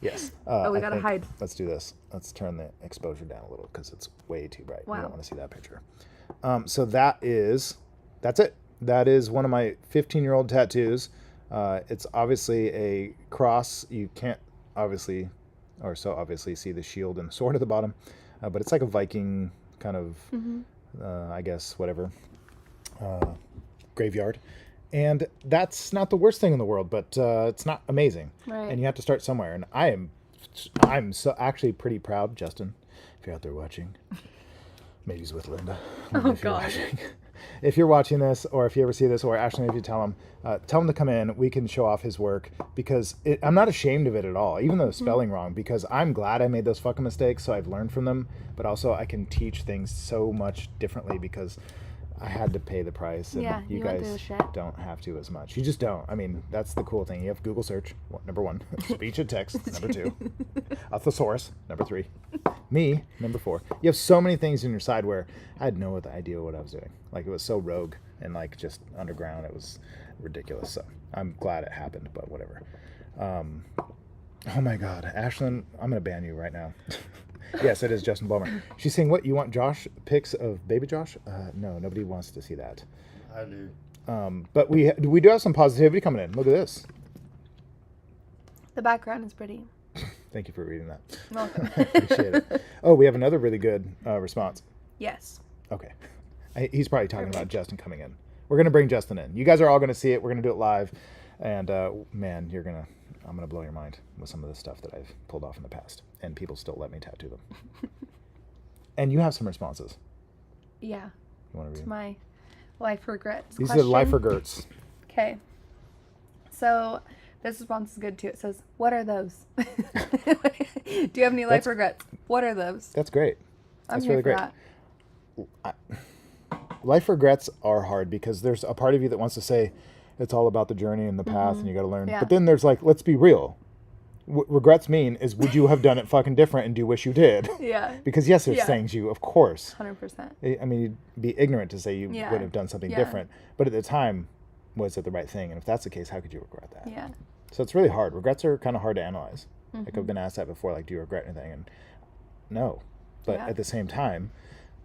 Yes. Oh, we gotta hide. Let's do this. Let's turn the exposure down a little because it's way too bright. Wow. We don't want to see that picture. So that's it. That is one of my 15-year-old tattoos. It's obviously a cross. You can't obviously see the shield and the sword at the bottom, but it's like a Viking kind of, I guess, whatever, graveyard. And that's not the worst thing in the world, but it's not amazing. Right. And you have to start somewhere. And I'm so actually pretty proud, Justin, if you're out there watching. Maybe he's with Linda. Oh, God. If you're watching this, or if you ever see this, or Ashley, if you tell him to come in, we can show off his work, because I'm not ashamed of it at all, even though it's spelling wrong, because I'm glad I made those fucking mistakes, so I've learned from them, but also I can teach things so much differently because I had to pay the price, and you guys don't have to as much. You just don't. I mean, that's the cool thing. You have Google search, number 1. Speech and text, number 2. A thesaurus, number 3. Me, number 4. You have so many things in your side where I had no idea what I was doing. Like, it was so rogue and like just underground. It was ridiculous. So I'm glad it happened, but whatever. Oh my God, Ashlyn, I'm gonna ban you right now. Yes, it is Justin Bulmer. She's saying, what, you want Josh pics of baby Josh? No, nobody wants to see that. I do. But we do have some positivity coming in. Look at this. The background is pretty. Thank you for reading that. Welcome. Appreciate it. Oh, we have another really good response. Yes. Okay. He's probably talking about Justin coming in. We're going to bring Justin in. You guys are all going to see it. We're going to do it live. And, man, I'm going to blow your mind with some of the stuff that I've pulled off in the past. And people still let me tattoo them. And you have some responses. Yeah. You want to read It's them? my life regrets. These are life regrets. Okay. So this response is good too. It says, what are those? Do you have any life regrets? What are those? That's great. That's really great. Life regrets are hard because there's a part of you that wants to say it's all about the journey and the path and you got to learn. Yeah. But then there's like, let's be real. What regrets mean is, would you have done it fucking different, and do you wish you did? Yeah. Because yes, there's things you, of course. 100%. I mean, you'd be ignorant to say you would have done something different. But at the time, was it the right thing? And if that's the case, how could you regret that? Yeah. So it's really hard. Regrets are kind of hard to analyze. Like, I've been asked that before, like, do you regret anything? And no. But at the same time,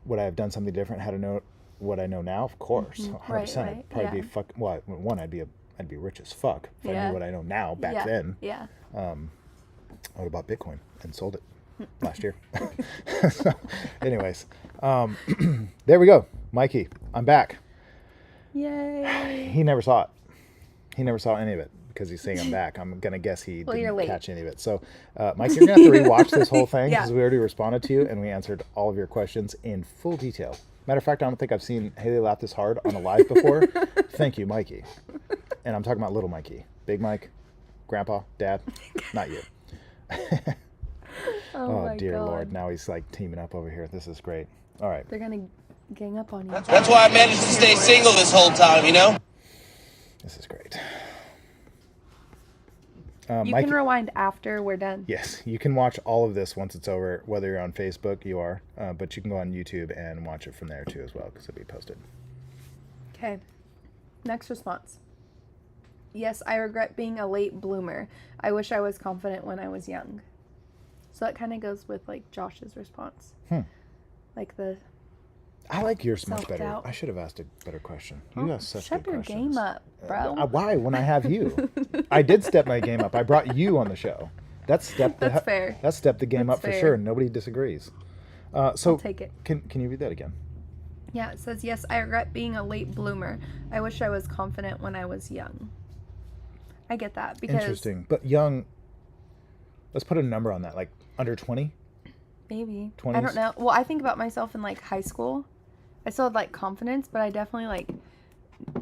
would I have done something different? How to know what I know now? Of course. 100%. Right. I'd probably be one, I'd be rich as fuck if I knew what I know now back then. Yeah. I would have bought Bitcoin and sold it last year. So, anyways, there we go. Mikey, I'm back. Yay. He never saw it. He never saw any of it because he's saying I'm back. I'm going to guess he Well, didn't catch any of it. So, Mike, you're going to have to rewatch this whole thing because Yeah. we already responded to you and we answered all of your questions in full detail. Matter of fact, I don't think I've seen Haley laugh this hard on a live before. Thank you, Mikey. And I'm talking about little Mikey. Big Mike, Grandpa, Dad, not you. Oh my dear God. Lord, now he's like teaming up over here. This is great. All right. They're going to gang up on you. That's why I managed to stay single this whole time, you know? This is great. You Mike, can rewind after we're done. yes, you can watch all of this once it's over, whether you're on Facebook, you are, but you can go on YouTube and watch it from there too as well because it'll be posted. Okay. Next response. Yes, I regret being a late bloomer. I wish I was confident when I was young. So that kind of goes with like Josh's response. Like the I like yours much better. self-doubt. I should have asked a better question. You asked such Step good your questions. game up, bro. Why when I have you? I did step my game up. I brought you on the show. That's fair. That stepped the game That's up for fair. sure. Nobody disagrees. So I'll take it. Can you read that again? Yeah, it says, yes, I regret being a late bloomer. I wish I was confident when I was young. I get that because... Interesting. But young, let's put a number on that, like under 20? Maybe. 20s? I don't know. Well, I think about myself in like high school. I still had like confidence, but I definitely like,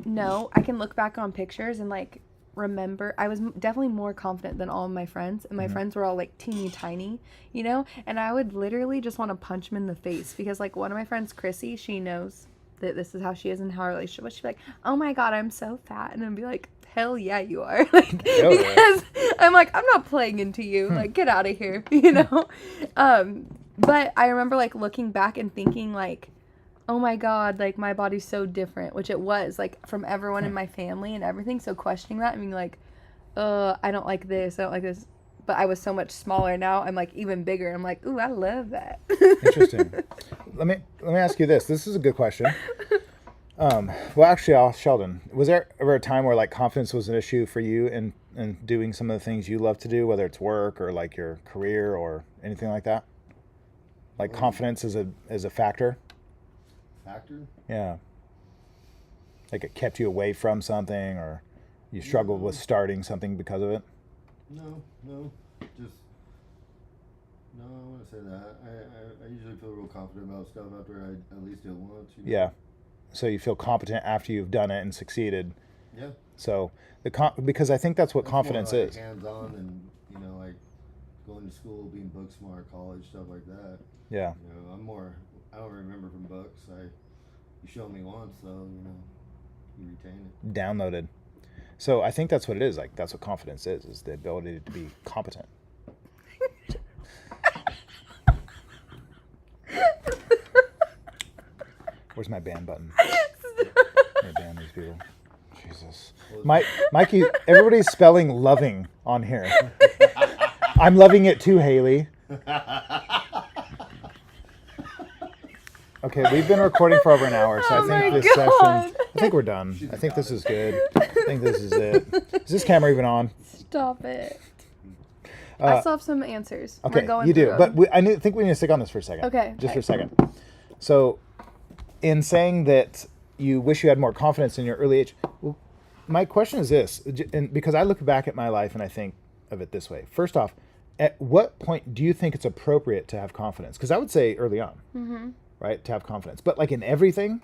no, I can look back on pictures and like remember. I was definitely more confident than all of my friends, and my friends were all like teeny tiny, you know? And I would literally just want to punch them in the face because like one of my friends, Chrissy, she knows that this is how she is in our relationship. But she'd be like, oh my God, I'm so fat. And I'd be like, hell yeah, you are. Like, because I'm like, I'm not playing into you. Like, get out of here, you know? But I remember like looking back and thinking like, oh my God, like my body's so different, which it was like from everyone in my family and everything. So questioning that and being like, I don't like this. I don't like this. But I was so much smaller. Now I'm like even bigger. I'm like, ooh, I love that. Interesting. Let me ask you this. This is a good question. Well, actually, Sheldon, was there ever a time where like confidence was an issue for you in doing some of the things you love to do, whether it's work or like your career or anything like that? Like confidence is a factor? Factor? Yeah. Like it kept you away from something, or you struggled with starting something because of it? No, just no. I wouldn't say that. I usually feel real confident about stuff after I at least do it once. You know? Yeah. So you feel competent after you've done it and succeeded. Yeah. So because I think that's what confidence more like is. Hands-on and like going to school, being book smart, college, stuff like that. Yeah. I don't remember from books. You show me once, so you retain it. Downloaded. So I think that's what it is. Like that's what confidence is the ability to be competent. Where's my ban button? I'm gonna ban these people. Jesus. Mikey, everybody's spelling loving on here. I'm loving it too, Haley. Okay, we've been recording for over an hour, so I think this session, I think we're done. I think this is good. I think this is it. Is this camera even on? Stop it. I still have some answers. Okay, We're going you do. through But them. I think we need to stick on this for a second. Okay. Just for a second. So, in saying that you wish you had more confidence in your early age, well, my question is this, and because I look back at my life and I think of it this way. First off, at what point do you think it's appropriate to have confidence? Because I would say early on. Mm-hmm. Right, to have confidence, but like in everything.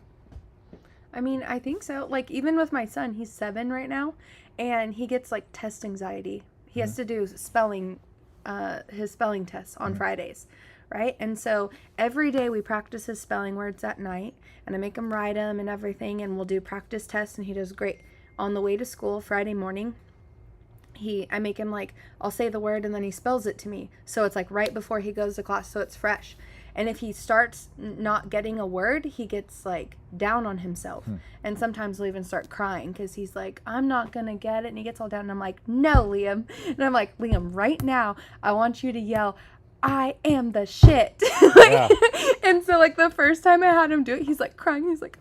I mean, I think so. Like even with my son, he's 7 right now, and he gets like test anxiety. He has to do his spelling tests on Fridays, right? And so every day we practice his spelling words at night, and I make him write them and everything, and we'll do practice tests, and he does great. On the way to school Friday morning, I make him like, I'll say the word and then he spells it to me, so it's like right before he goes to class, so it's fresh. And if he starts not getting a word, he gets like down on himself. And sometimes he'll even start crying because he's like, I'm not going to get it. And he gets all down. And I'm like, no, Liam. And I'm like, Liam, right now, I want you to yell, I am the shit. And so like the first time I had him do it, he's like crying. He's like,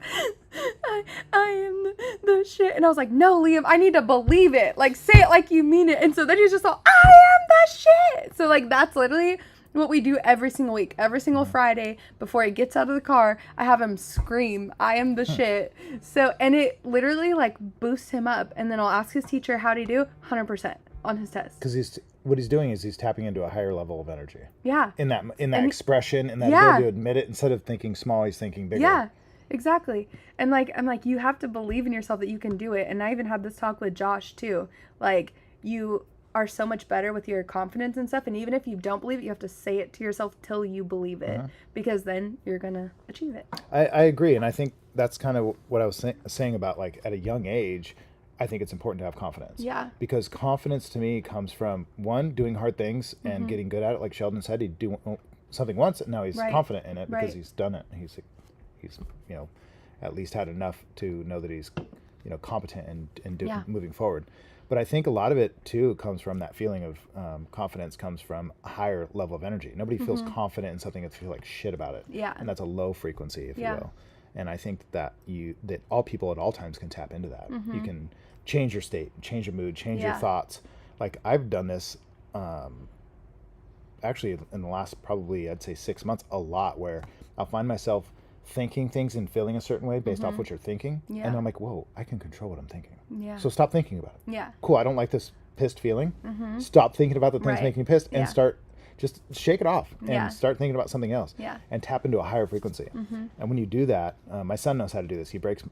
I am the shit. And I was like, no, Liam, I need to believe it. Like say it like you mean it. And so then he's just all, I am the shit. So like that's literally what we do every single week. Every single Friday before he gets out of the car, I have him scream, I am the shit. So, and it literally like boosts him up. And then I'll ask his teacher, how'd he do? 100% on his test. Because what he's doing is he's tapping into a higher level of energy. Yeah. In that expression, in that ability to admit it, instead of thinking small, he's thinking bigger. Yeah, exactly. And like, I'm like, you have to believe in yourself that you can do it. And I even had this talk with Josh too. Like you are so much better with your confidence and stuff, and even if you don't believe it, you have to say it to yourself till you believe it, because then you're gonna achieve it. I agree, and I think that's kind of what I was saying about like at a young age, I think it's important to have confidence. Yeah. Because confidence to me comes from one, doing hard things and getting good at it. Like Sheldon said, he'd do something once, and now he's confident in it because he's done it. He's at least had enough to know that he's competent and moving forward. But I think a lot of it, too, comes from that feeling of confidence comes from a higher level of energy. Nobody feels confident in something that feels like shit about it. Yeah. And that's a low frequency, if you will. And I think that all people at all times can tap into that. You can change your state, change your mood, change your thoughts. Like, I've done this actually in the last probably, I'd say 6 months, a lot, where I'll find myself thinking things and feeling a certain way based off what you're thinking. Yeah. And I'm like, whoa, I can control what I'm thinking. Yeah. So stop thinking about it. Yeah. Cool, I don't like this pissed feeling. Stop thinking about the things making me pissed and start, just shake it off and start thinking about something else. Yeah. And tap into a higher frequency. And when you do that, my son knows how to do this. He breaks,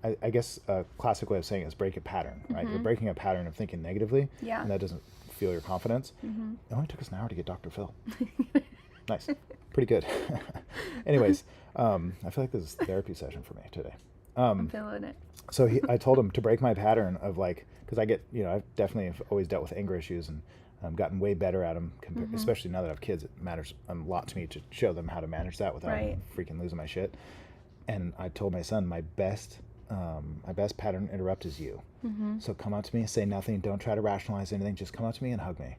I guess a classic way of saying it is break a pattern, right? You're breaking a pattern of thinking negatively. Yeah. And that doesn't fuel your confidence. It only took us an hour to get Dr. Phil. Nice. Pretty good. Anyways, I feel like this is a therapy session for me today. I'm feeling it. So I told him to break my pattern of like, because I get, I've definitely have always dealt with anger issues and gotten way better at them, especially now that I have kids. It matters a lot to me to show them how to manage that without freaking losing my shit. And I told my son, my best pattern interrupt is you. So come up to me and say nothing. Don't try to rationalize anything. Just come up to me and hug me.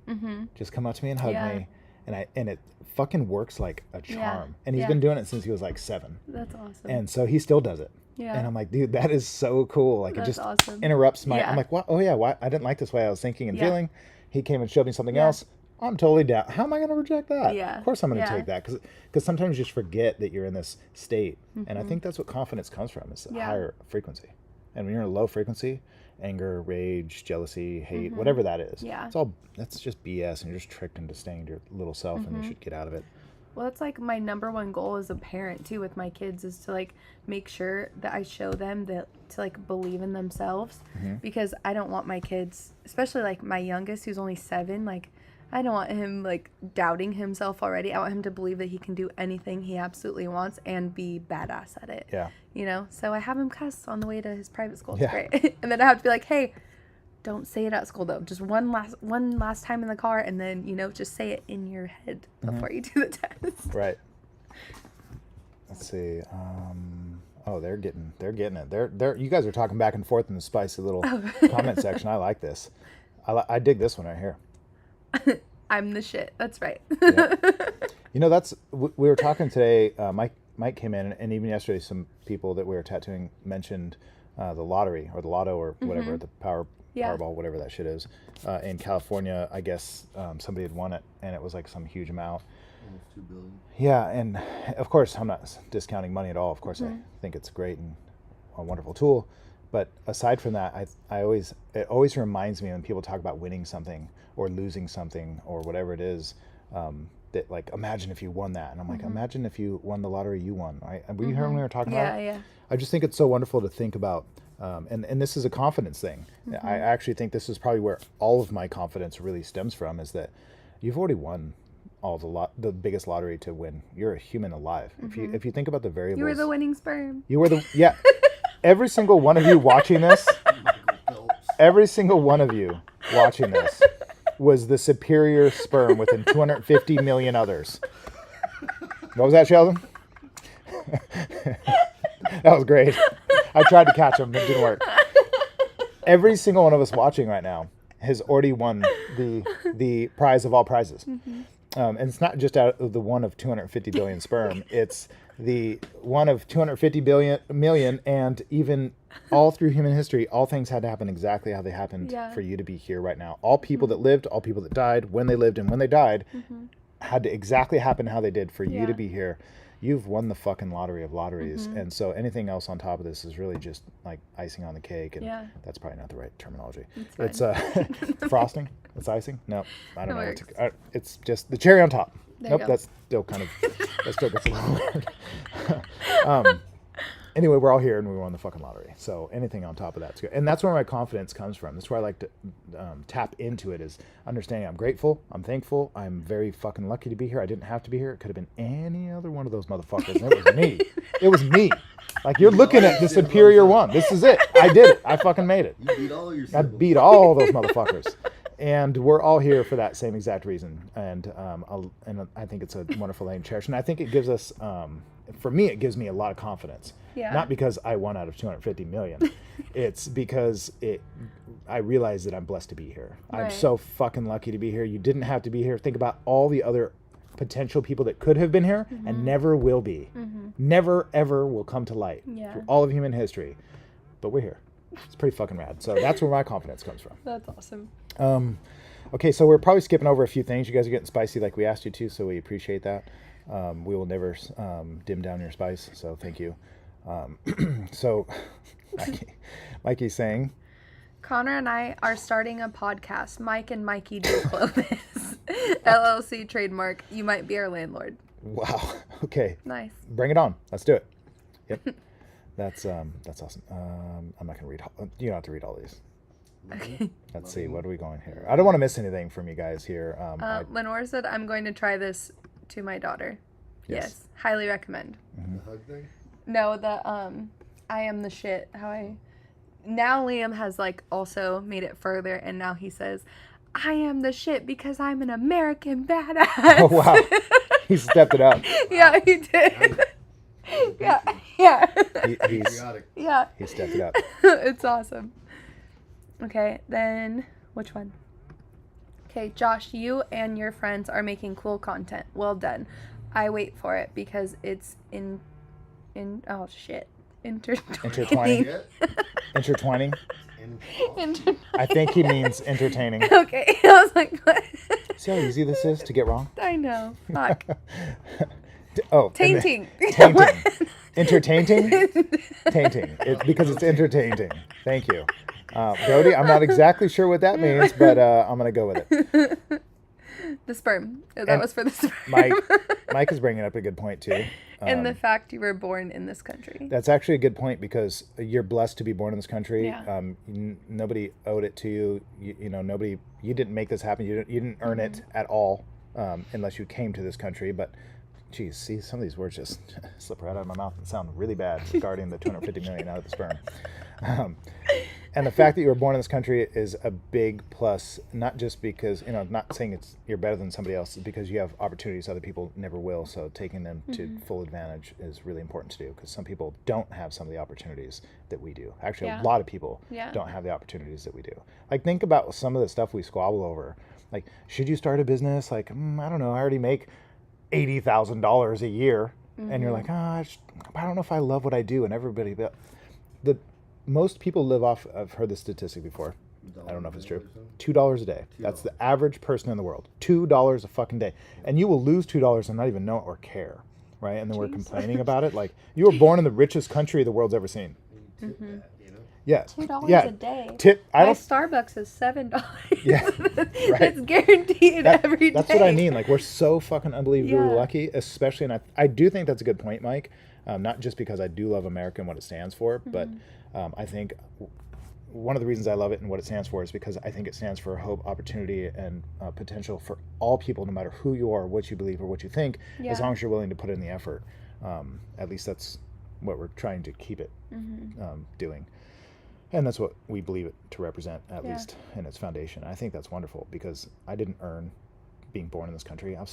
Just come up to me and hug me. And it fucking works like a charm. And he's been doing it since he was like 7. That's awesome. And so he still does it. Yeah. And I'm like, dude, that is so cool. Like, That's it just awesome. interrupts my. I'm like, what? Oh yeah, why? I didn't like this way I was thinking and feeling. He came and showed me something else. I'm totally down. How am I going to reject that? Yeah. Of course I'm going to take that, because sometimes you just forget that you're in this state. And I think that's what confidence comes from, is a higher frequency. And when you're in a low frequency, anger, rage, jealousy, hate, whatever that is, that's just BS, and you're just tricked into staying your little self, and you should get out of it. Well, that's like my number one goal as a parent too with my kids, is to like make sure that I show them that to like believe in themselves, because I don't want my kids, especially like my youngest who's only 7, like I don't want him like doubting himself already. I want him to believe that he can do anything he absolutely wants and be badass at it. Yeah. You know, so I have him cuss on the way to his private school. It's great. And then I have to be like, hey, don't say it at school though. Just one last time in the car, and then, you know, just say it in your head before you do the test. Right. Let's see. Oh, they're getting it. They're you guys are talking back and forth in the spicy little comment section. I like this. I dig this one right here. I'm the shit. That's right. You know, we were talking today. Mike came in, and even yesterday, some people that we were tattooing mentioned the lottery or the lotto or whatever, the Powerball, whatever that shit is. In California, I guess somebody had won it, and it was like some huge amount. Almost $2 billion. Yeah, and of course, I'm not discounting money at all. Of course, I think it's great and a wonderful tool. But aside from that, it always reminds me when people talk about winning something or losing something or whatever it is, that like, imagine if you won that. And I'm like, imagine if you won the lottery you won. Right? Were you hearing when we were talking about it? Yeah. I just think it's so wonderful to think about. And this is a confidence thing. I actually think this is probably where all of my confidence really stems from, is that you've already won the biggest lottery to win. You're a human alive. If you think about the variables. You were the winning sperm. You were every single one of you watching this, was the superior sperm within 250 million others. What was that, Sheldon? That was great. I tried to catch him, but it didn't work. Every single one of us watching right now has already won the prize of all prizes. And it's not just out of the one of 250 billion sperm. It's the one of 250 million, and even all through human history, all things had to happen exactly how they happened for you to be here right now. All people that lived, all people that died, when they lived and when they died, had to exactly happen how they did for you to be here. You've won the fucking lottery of lotteries. And so anything else on top of this is really just like icing on the cake. And that's probably not the right terminology. It's frosting. It's icing. No, I don't know. It's just the cherry on top. That's still kind of, that still gets a little weird. Anyway, we're all here and we won the fucking lottery. So anything on top of that's good. And that's where my confidence comes from. That's where I like to tap into it, is understanding I'm grateful, I'm thankful, I'm very fucking lucky to be here. I didn't have to be here. It could have been any other one of those motherfuckers. And it was me. It was me. Like, you're looking at the superior one. This is it. I did it. I fucking made it. You beat all your siblings. I beat all those motherfuckers. And we're all here for that same exact reason. And I think it's a wonderful thing to cherish. And I think it gives us, for me, it gives me a lot of confidence. Yeah. Not because I won out of 250 million. It's because I realize that I'm blessed to be here. Right. I'm so fucking lucky to be here. You didn't have to be here. Think about all the other potential people that could have been here and never will be. Never, ever will come to light through all of human history. But we're here. It's pretty fucking rad. So that's where my confidence comes from. That's awesome. Okay, so we're probably skipping over a few things. You guys are getting spicy like we asked you to, so we appreciate that. We will never dim down your spice, so thank you. So Mikey's saying, Connor and I are starting a podcast. Mike and Mikey do Clovis. LLC trademark. You might be our landlord. Wow. Okay. Nice. Bring it on. Let's do it. Yep. That's awesome. I'm not gonna read. You don't have to read all these. Okay. Let's see. What are we going here? I don't want to miss anything from you guys here. Lenore said, "I'm going to try this to my daughter." Yes. Highly recommend. The hug thing? No, I am the shit. Now Liam has like also made it further, and now he says, "I am the shit because I'm an American badass." Oh wow, he stepped it up. Yeah, he did. Yeah. He's yeah. He stepped it up. It's awesome. Okay, then which one? Okay, Josh, you and your friends are making cool content. Well done. I wait for it because it's oh shit. Intertwining. Intertwining. I think he means entertaining. Okay. I was like, what? See how easy this is to get wrong? I know. Fuck. Tainting. Tainting. Entertaining? Tainting. Because it's entertaining. Thank you. Brody, I'm not exactly sure what that means, but I'm going to go with it. The sperm. That was for the sperm. Mike is bringing up a good point, too. And the fact you were born in this country. That's actually a good point because you're blessed to be born in this country. Yeah. Nobody owed it to you. You didn't make this happen. You didn't earn it at all unless you came to this country. But, geez, see, some of these words just slip right out of my mouth and sound really bad regarding the 250 million out of the sperm. And the fact that you were born in this country is a big plus, not just because, not saying you're better than somebody else, because you have opportunities other people never will. So taking them to full advantage is really important to do because some people don't have some of the opportunities that we do. Actually, a lot of people don't have the opportunities that we do. Like, think about some of the stuff we squabble over. Like, should you start a business? Like, I don't know. I already make $80,000 a year. And you're like, I don't know if I love what I do. And everybody, most people live off, I've heard the statistic before. I don't know if it's true. $2 a day. That's the average person in the world. $2 a fucking day. And you will lose $2 and not even know it or care. Right? And then we're complaining about it. Like, you were born in the richest country the world's ever seen. Yeah. $2 a day. Starbucks is $7. Yeah. Right. It's guaranteed every day. That's what I mean. Like, we're so fucking unbelievably lucky, especially, and I do think that's a good point, Mike. Not just because I do love America and what it stands for, but I think one of the reasons I love it and what it stands for is because I think it stands for hope, opportunity, and potential for all people, no matter who you are, what you believe, or what you think, as long as you're willing to put in the effort. At least that's what we're trying to keep it doing. And that's what we believe it to represent, at least in its foundation. I think that's wonderful because I didn't earn being born in this country. I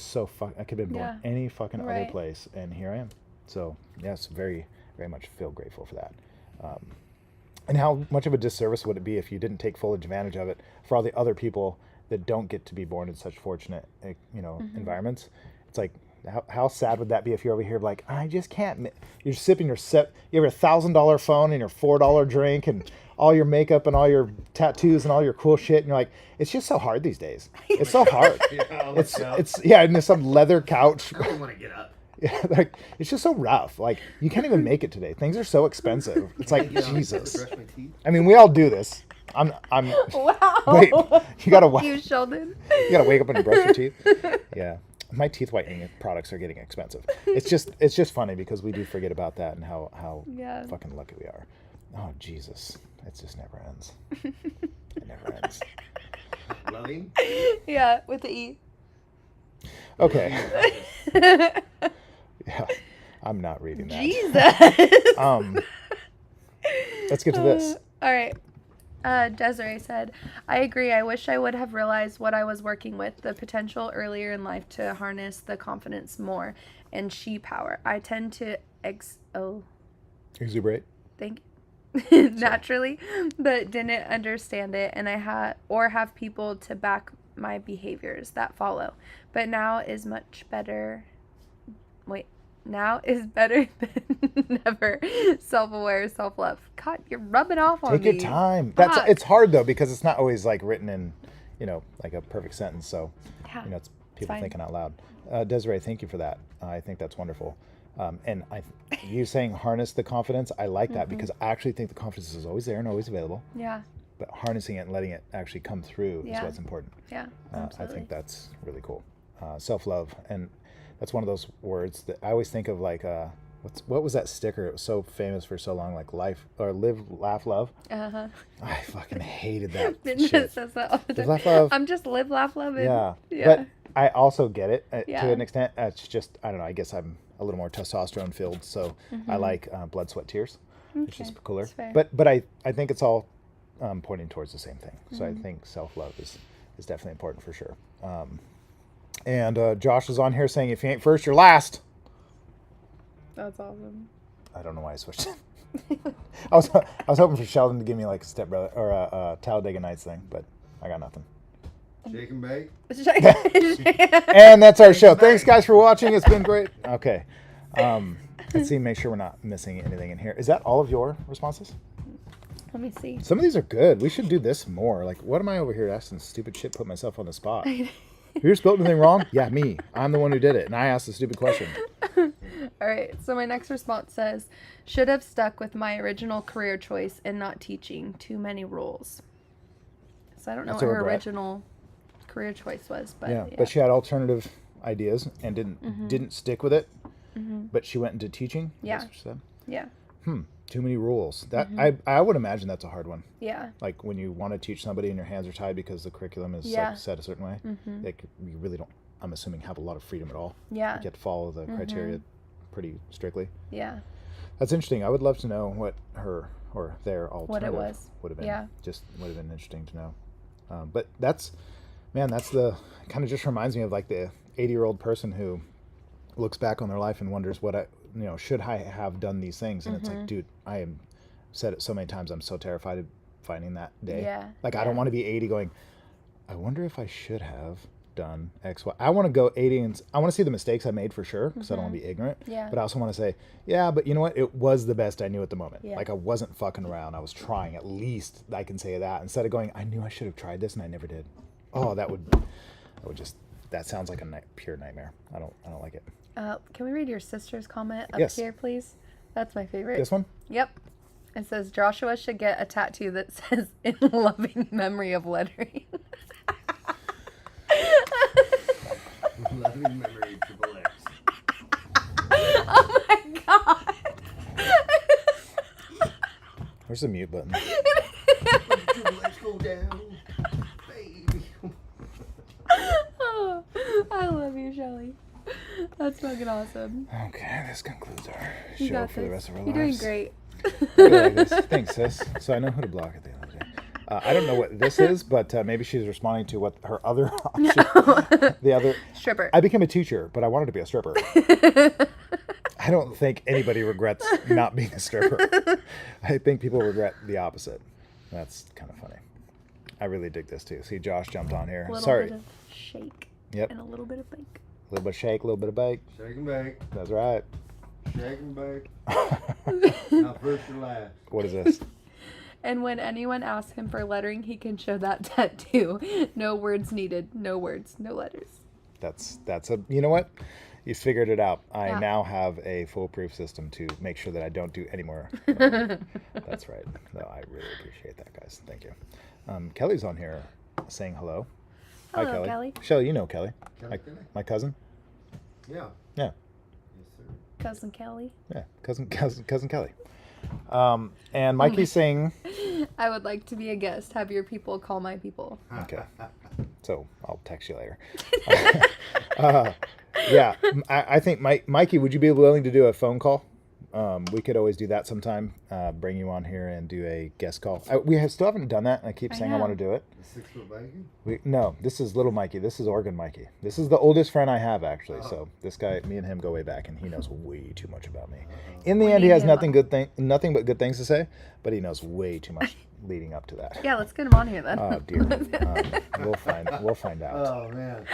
could have been born any fucking other place, and here I am. So, yes, very, very much feel grateful for that. And how much of a disservice would it be if you didn't take full advantage of it for all the other people that don't get to be born in such fortunate, environments? It's like, how sad would that be if you're over here like, I just can't. You're sipping you have a $1,000 phone and your $4 drink and all your makeup and all your tattoos and all your cool shit, and you're like, it's just so hard these days. It's so hard. And there's some leather couch. I don't want to get up. Yeah, like, it's just so rough. Like, you can't even make it today. Things are so expensive. It's like, Jesus. I mean, we all do this. I'm wow. Wait, you gotta You, Sheldon. You gotta wake up and brush your teeth. Yeah. My teeth whitening products are getting expensive. It's just funny because we do forget about that and how fucking lucky we are. Oh, Jesus. It just never ends. It never ends. Loving? Yeah, with the E. Okay. Yeah. I'm not reading that. Jesus. Let's get to this. All right. Desiree said, I agree. I wish I would have realized what I was working with, the potential earlier in life to harness the confidence more and she power. I tend to exuberate. Thank you. Naturally, but didn't understand it, and I have people to back my behaviors that follow. But now is much better. Now is better than ever. Self-aware, self-love. God, you're rubbing off on me. Take your time. It's hard though because it's not always like written in, like a perfect sentence. So, it's people thinking out loud. Desiree, thank you for that. I think that's wonderful. And you saying harness the confidence, I like that because I actually think the confidence is always there and always available. Yeah. But harnessing it and letting it actually come through is what's important. Yeah. I think that's really cool. Self-love, and that's one of those words that I always think of like what was that sticker? It was so famous for so long, like live, laugh, love. Uh-huh. I fucking hated that. It says that all the time. Live, laugh, love. I'm just live, laugh, love. Yeah. But I also get it to an extent. It's just, I don't know, I guess I'm a little more testosterone filled, so I like blood, sweat, tears, which is cooler. But I think it's all pointing towards the same thing. So I think self-love is definitely important for sure. And Josh is on here saying, if you ain't first, you're last. That's awesome. I don't know why I switched it. I was hoping for Sheldon to give me like a stepbrother or a Talladega Nights thing, but I got nothing. Shake and bake. And that's our show. Thanks, guys, for watching. It's been great. Okay. Let's see. Make sure we're not missing anything in here. Is that all of your responses? Let me see. Some of these are good. We should do this more. Like, what am I over here asking stupid shit? Put myself on the spot. You spelled anything wrong? Yeah, me. I'm the one who did it, and I asked the stupid question. All right. So my next response says, "Should have stuck with my original career choice and not teaching. Too many rules." So I don't know what her original career choice was, but yeah, but she had alternative ideas and didn't stick with it. But she went into teaching. Yeah. That's what she said. Yeah. Too many rules. That I would imagine that's a hard one. Yeah. Like when you want to teach somebody and your hands are tied because the curriculum is like set a certain way. Like you really don't. I'm assuming have a lot of freedom at all. Yeah. You have to follow the criteria pretty strictly. Yeah. That's interesting. I would love to know what her or their alternative would have been. Yeah. Just would have been interesting to know. But that's the kind of just reminds me of like the 80-year-old person who looks back on their life and wonders should I have done these things? And it's like, dude, I am said it so many times. I'm so terrified of finding that day. Yeah. Like, I don't want to be 80 going, I wonder if I should have done X, Y. I want to go 80 and I want to see the mistakes I made for sure because I don't want to be ignorant. Yeah. But I also want to say, yeah, but you know what? It was the best I knew at the moment. Yeah. Like, I wasn't fucking around. I was trying. At least I can say that instead of going, I knew I should have tried this and I never did. Oh, that sounds like a pure nightmare. I don't like it. Can we read your sister's comment up Yes. here, please? That's my favorite. This one? Yep. It says, Joshua should get a tattoo that says, "In loving memory of lettering." Loving memory, triple X. Oh my god. Where's the mute button? Triple X go down, baby. Oh, I love you, Shelly. That's fucking awesome. Okay, this concludes our show for the rest of our You're lives. doing great. Really like this. Thanks, sis. So I know who to block at the end of the day. I don't know what this is, but maybe she's responding to what her other option. The other stripper. I became a teacher, but I wanted to be a stripper. I don't think anybody regrets not being a stripper. I think people regret the opposite. That's kind of funny. I really dig this too. See, Josh jumped on here. Sorry. Bit of shake. Yep. And a little bit of bake. A little bit of shake, a little bit of bake. Shake and bake. That's right. Shake and bake. Not first or last. What is this? And when anyone asks him for lettering, he can show that tattoo. No words needed. No words. No letters. That's a, you know what? You figured it out. I now have a foolproof system to make sure that I don't do any more. That's right. No, I really appreciate that, guys. Thank you. Kelly's on here saying hello. Hello, Hi, Kelly. Shelly, you know Kelly. Kelly. My cousin? Yeah. Yeah. Yes, sir. Cousin Kelly. Yeah, cousin Kelly. And Mikey's saying, I would like to be a guest. Have your people call my people. okay. So I'll text you later. Yeah, I think, Mikey, would you be willing to do a phone call? We could always do that sometime. Bring you on here and do a guest call. Still haven't done that, and I keep saying I want to do it. The 6-foot Viking? No, this is little Mikey. This is Oregon Mikey. This is the oldest friend I have, actually. So this guy, me and him go way back, and he knows way too much about me. In the end, he has nothing but good things to say, but he knows way too much leading up to that. Yeah, let's get him on here then. Oh dear. We'll find out. Oh man.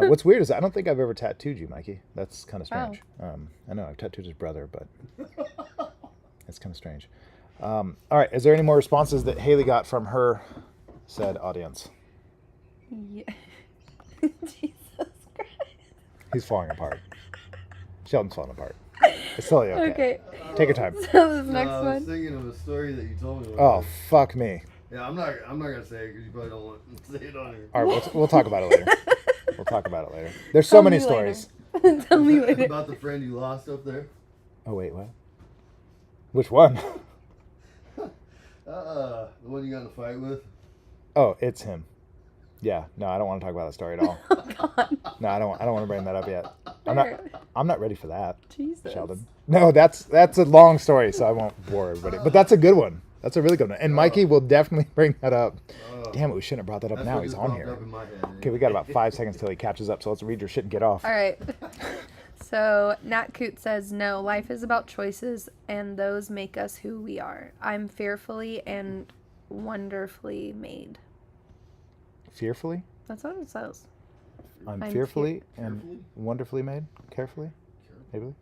What's weird is I don't think I've ever tattooed you, Mikey. That's kind of strange. I know I've tattooed his brother, but it's kind of strange. All right, is there any more responses that Haley got from her said audience? Yeah. Jesus Christ. He's falling apart. Sheldon's falling apart. It's totally okay. Okay. Take your time. So this next I one. was thinking of a story that you told me. Oh, fuck me. Yeah, I'm not gonna say it because you probably don't want to say it on here. All right, we'll talk about it later. We'll talk about it later. There's so many stories. Tell me later. About the friend you lost up there. Oh wait, what? Which one? The one you got in a fight with. Oh, it's him. Yeah, no, I don't want to talk about that story at all. Oh, God. No, I don't want to bring that up yet. I'm not ready for that. Jesus. Sheldon. No, that's a long story, so I won't bore everybody. But that's a good one. That's a really good one. And Mikey will definitely bring that up. Damn it, we shouldn't have brought that up now. He's on here. Okay, we got about 5 seconds till he catches up, so let's read your shit and get off. All right. So Nat Coot says, no, life is about choices, and those make us who we are. I'm fearfully and wonderfully made. Fearfully? That's what it says. I'm fearfully and wonderfully made? Carefully? Maybe?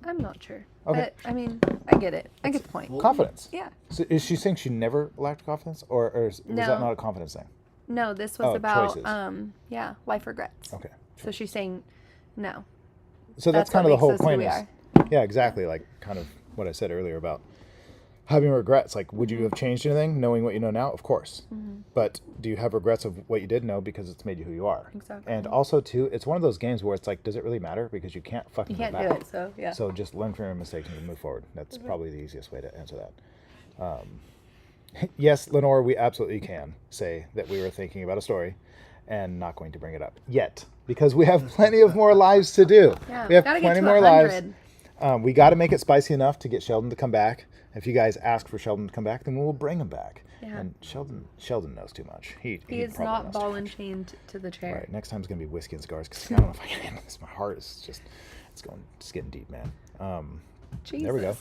I'm not sure. Okay. But, I mean, I get it. I get the point. Confidence. Yeah. So is she saying she never lacked confidence? Or was that not a confidence thing? No, this was about, choices. life regrets. Okay. So she's saying no. So that's kind of the whole point. Yeah, exactly. Like kind of what I said earlier about having regrets. Like, would you have changed anything knowing what you know now? Of course. But do you have regrets of what you did know because it's made you who you are? Exactly. And also, too, it's one of those games where it's like, does it really matter? Because you can't fucking You can't go do back. it, so yeah. So just learn from your mistakes and move forward. That's probably the easiest way to answer that. Yes, Lenore, we absolutely can say that we were thinking about a story and not going to bring it up yet because we have plenty of more lives to do. Yeah, we have gotta plenty get to more 100. lives. We got to make it spicy enough to get Sheldon to come back. If you guys ask for Sheldon to come back, then we'll bring him back. Yeah. And Sheldon knows too much. He is probably not knows too ball much. and chained to the chair. Right. Next time's gonna be whiskey and cigars because I don't know if I can handle this. My heart is just it's getting deep, man. Jesus. There we go.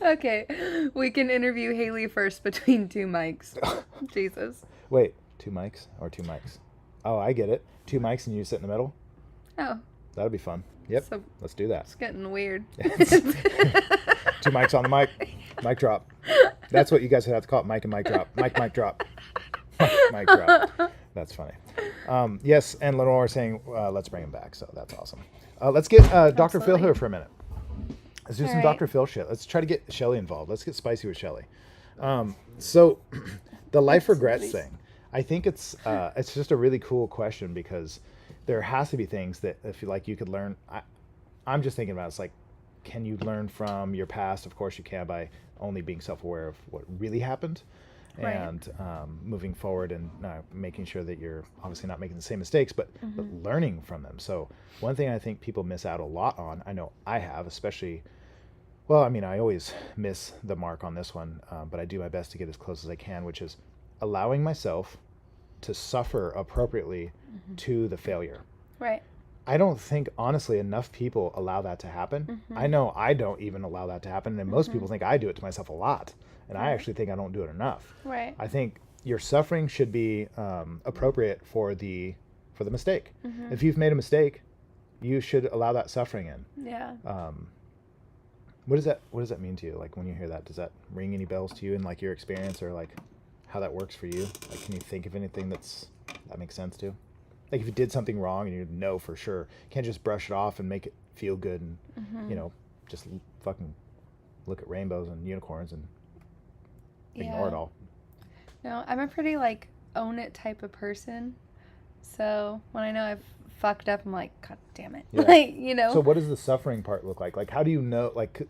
Okay, we can interview Haley first between two mics. Jesus. Wait, 2 mics or 2 mics? Oh, I get it. 2 mics and you sit in the middle. Oh. That'll be fun. Yep. So let's do that. It's getting weird. 2 mics on the mic. Mic drop. That's what you guys would have to call it. Mic and mic drop. Mic drop. Mic drop. That's funny. Yes, and Lenore saying, let's bring him back. So that's awesome. Let's get Dr. Phil here for a minute. Let's do some Dr. Phil shit. Let's try to get Shelly involved. Let's get spicy with Shelly. So the life regrets thing, I think it's just a really cool question because there has to be things that if you like you could learn. I'm just thinking about it's like, can you learn from your past? Of course you can by only being self-aware of what really happened. Right. And moving forward and making sure that you're obviously not making the same mistakes, but learning from them. So one thing I think people miss out a lot on, I know I have, especially, well, I mean, I always miss the mark on this one, but I do my best to get as close as I can, which is allowing myself to suffer appropriately to the failure. Right. I don't think, honestly, enough people allow that to happen. I know I don't even allow that to happen, and most people think I do it to myself a lot. And I actually think I don't do it enough. Right. I think your suffering should be appropriate for the mistake. If you've made a mistake, you should allow that suffering in. Yeah. What does that mean to you? Like when you hear that, does that ring any bells to you in like your experience or like how that works for you? Like can you think of anything that makes sense to you? Like if you did something wrong and you know for sure, you can't just brush it off and make it feel good and just fucking look at rainbows and unicorns and ignore it all. No, I'm a pretty like own it type of person. So when I know I've fucked up, I'm like, God damn it. Yeah. Like, So what does the suffering part look like? Like how do you know, like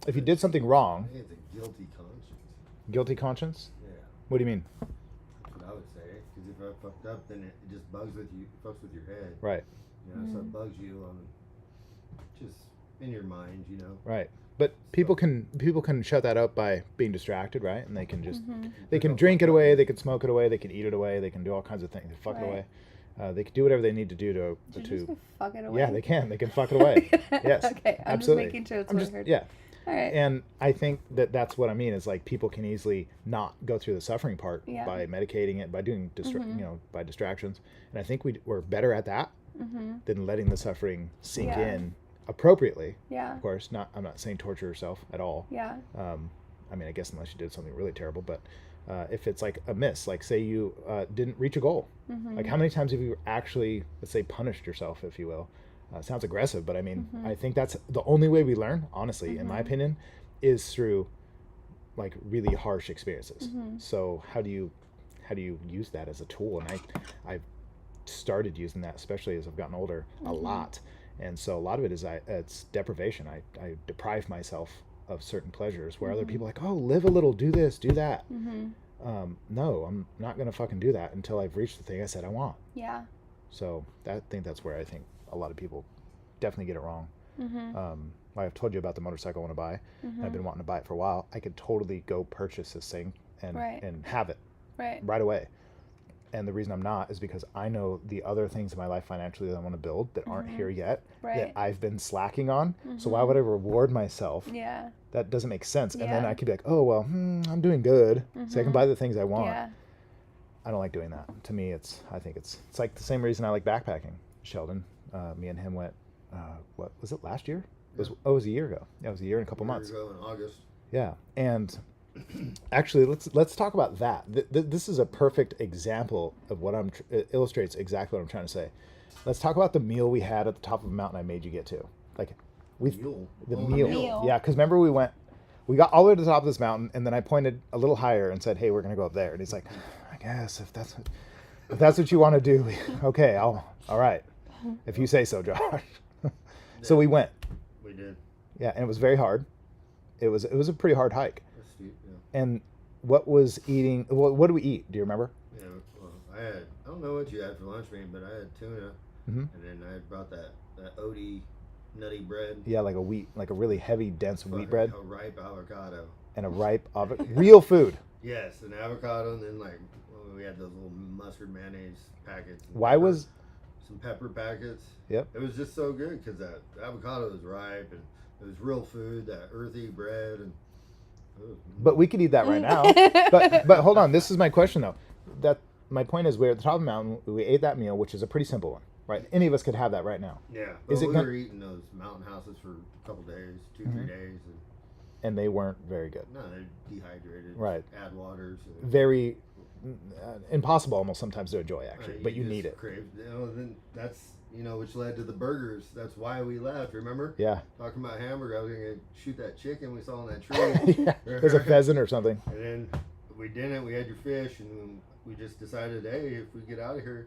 if you did something wrong? I think it's a guilty conscience. Guilty conscience? Yeah. What do you mean? That's what I would say. Because if I fucked up, then it just fucks with your head. Right. So it bugs you on just in your mind, Right. But people can shut that up by being distracted, right? And they can just they can drink it away, they can smoke it away, they can eat it away, they can do all kinds of things. They fuck it away. They can do whatever they need to do to fuck it away. Yeah, they can. They can fuck it away. Yes. Okay. I'm absolutely. just making sure it's what I heard. Yeah. All right. And I think that's what I mean is like people can easily not go through the suffering part by medicating it, by doing by distractions. And I think we're better at that than letting the suffering sink in appropriately. Yeah. Of course, I'm not saying torture yourself at all. Yeah. I mean, I guess unless you did something really terrible, but if it's like a miss, like say you didn't reach a goal, like how many times have you actually, let's say, punished yourself, if you will? Sounds aggressive, but I mean, I think that's the only way we learn, honestly, in my opinion, is through like really harsh experiences. So how do you use that as a tool? And I've started using that, especially as I've gotten older, a lot. And so a lot of it is it's deprivation. I deprive myself of certain pleasures where other people are like, oh, live a little, do this, do that. No, I'm not going to fucking do that until I've reached the thing I said I want. Yeah. So I think that's where I think a lot of people definitely get it wrong. I've told you about the motorcycle I want to buy. And I've been wanting to buy it for a while. I could totally go purchase this thing and have it right away. And the reason I'm not is because I know the other things in my life financially that I want to build that aren't here yet, that I've been slacking on. So why would I reward myself? Yeah. That doesn't make sense. And then I could be like, oh, well, I'm doing good. So I can buy the things I want. Yeah. I don't like doing that. To me, I think it's like the same reason I like backpacking. Sheldon, me and him went, what was it, last year? It was a year ago. Yeah, it was a year and a couple months. A year ago in August. Yeah. And actually, let's talk about that. This is a perfect example of what it illustrates exactly what I'm trying to say. Let's talk about the meal we had at the top of the mountain I made you get to. Like, the meal. Yeah, because remember we got all the way to the top of this mountain, and then I pointed a little higher and said, "Hey, we're gonna go up there." And he's like, "I guess if that's what you want to do, okay, all right, if you say so, Josh." So we went. We did. Yeah, and it was very hard. It was a pretty hard hike. Steep, yeah. And what was eating? What did we eat? Do you remember? Yeah, well, I don't know what you had for lunch, man, but I had tuna, and then I had brought that oaty nutty bread. Yeah, like a really heavy, dense wheat bread. A ripe avocado. And a ripe real food. Yes, an avocado, and then we had those little mustard mayonnaise packets. Some pepper packets. Yep. It was just so good because that avocado was ripe and it was real food, that earthy bread, and. But we could eat that right now. but hold on, this is my question though. That my point is, we're at the top of the mountain. We ate that meal, which is a pretty simple one, right? Any of us could have that right now. Yeah. But we were eating those mountain houses for a couple days, 2-3 days, and they weren't very good. No, they're dehydrated. Right. Add water. So. Very impossible almost sometimes to enjoy actually, but you need it. Then that's which led to the burgers. That's why we left. Remember? Yeah. Talking about hamburger, I was gonna shoot that chicken we saw on that tree. Yeah. There's a pheasant or something. And then we didn't. We had your fish, and we just decided, hey, if we get out of here,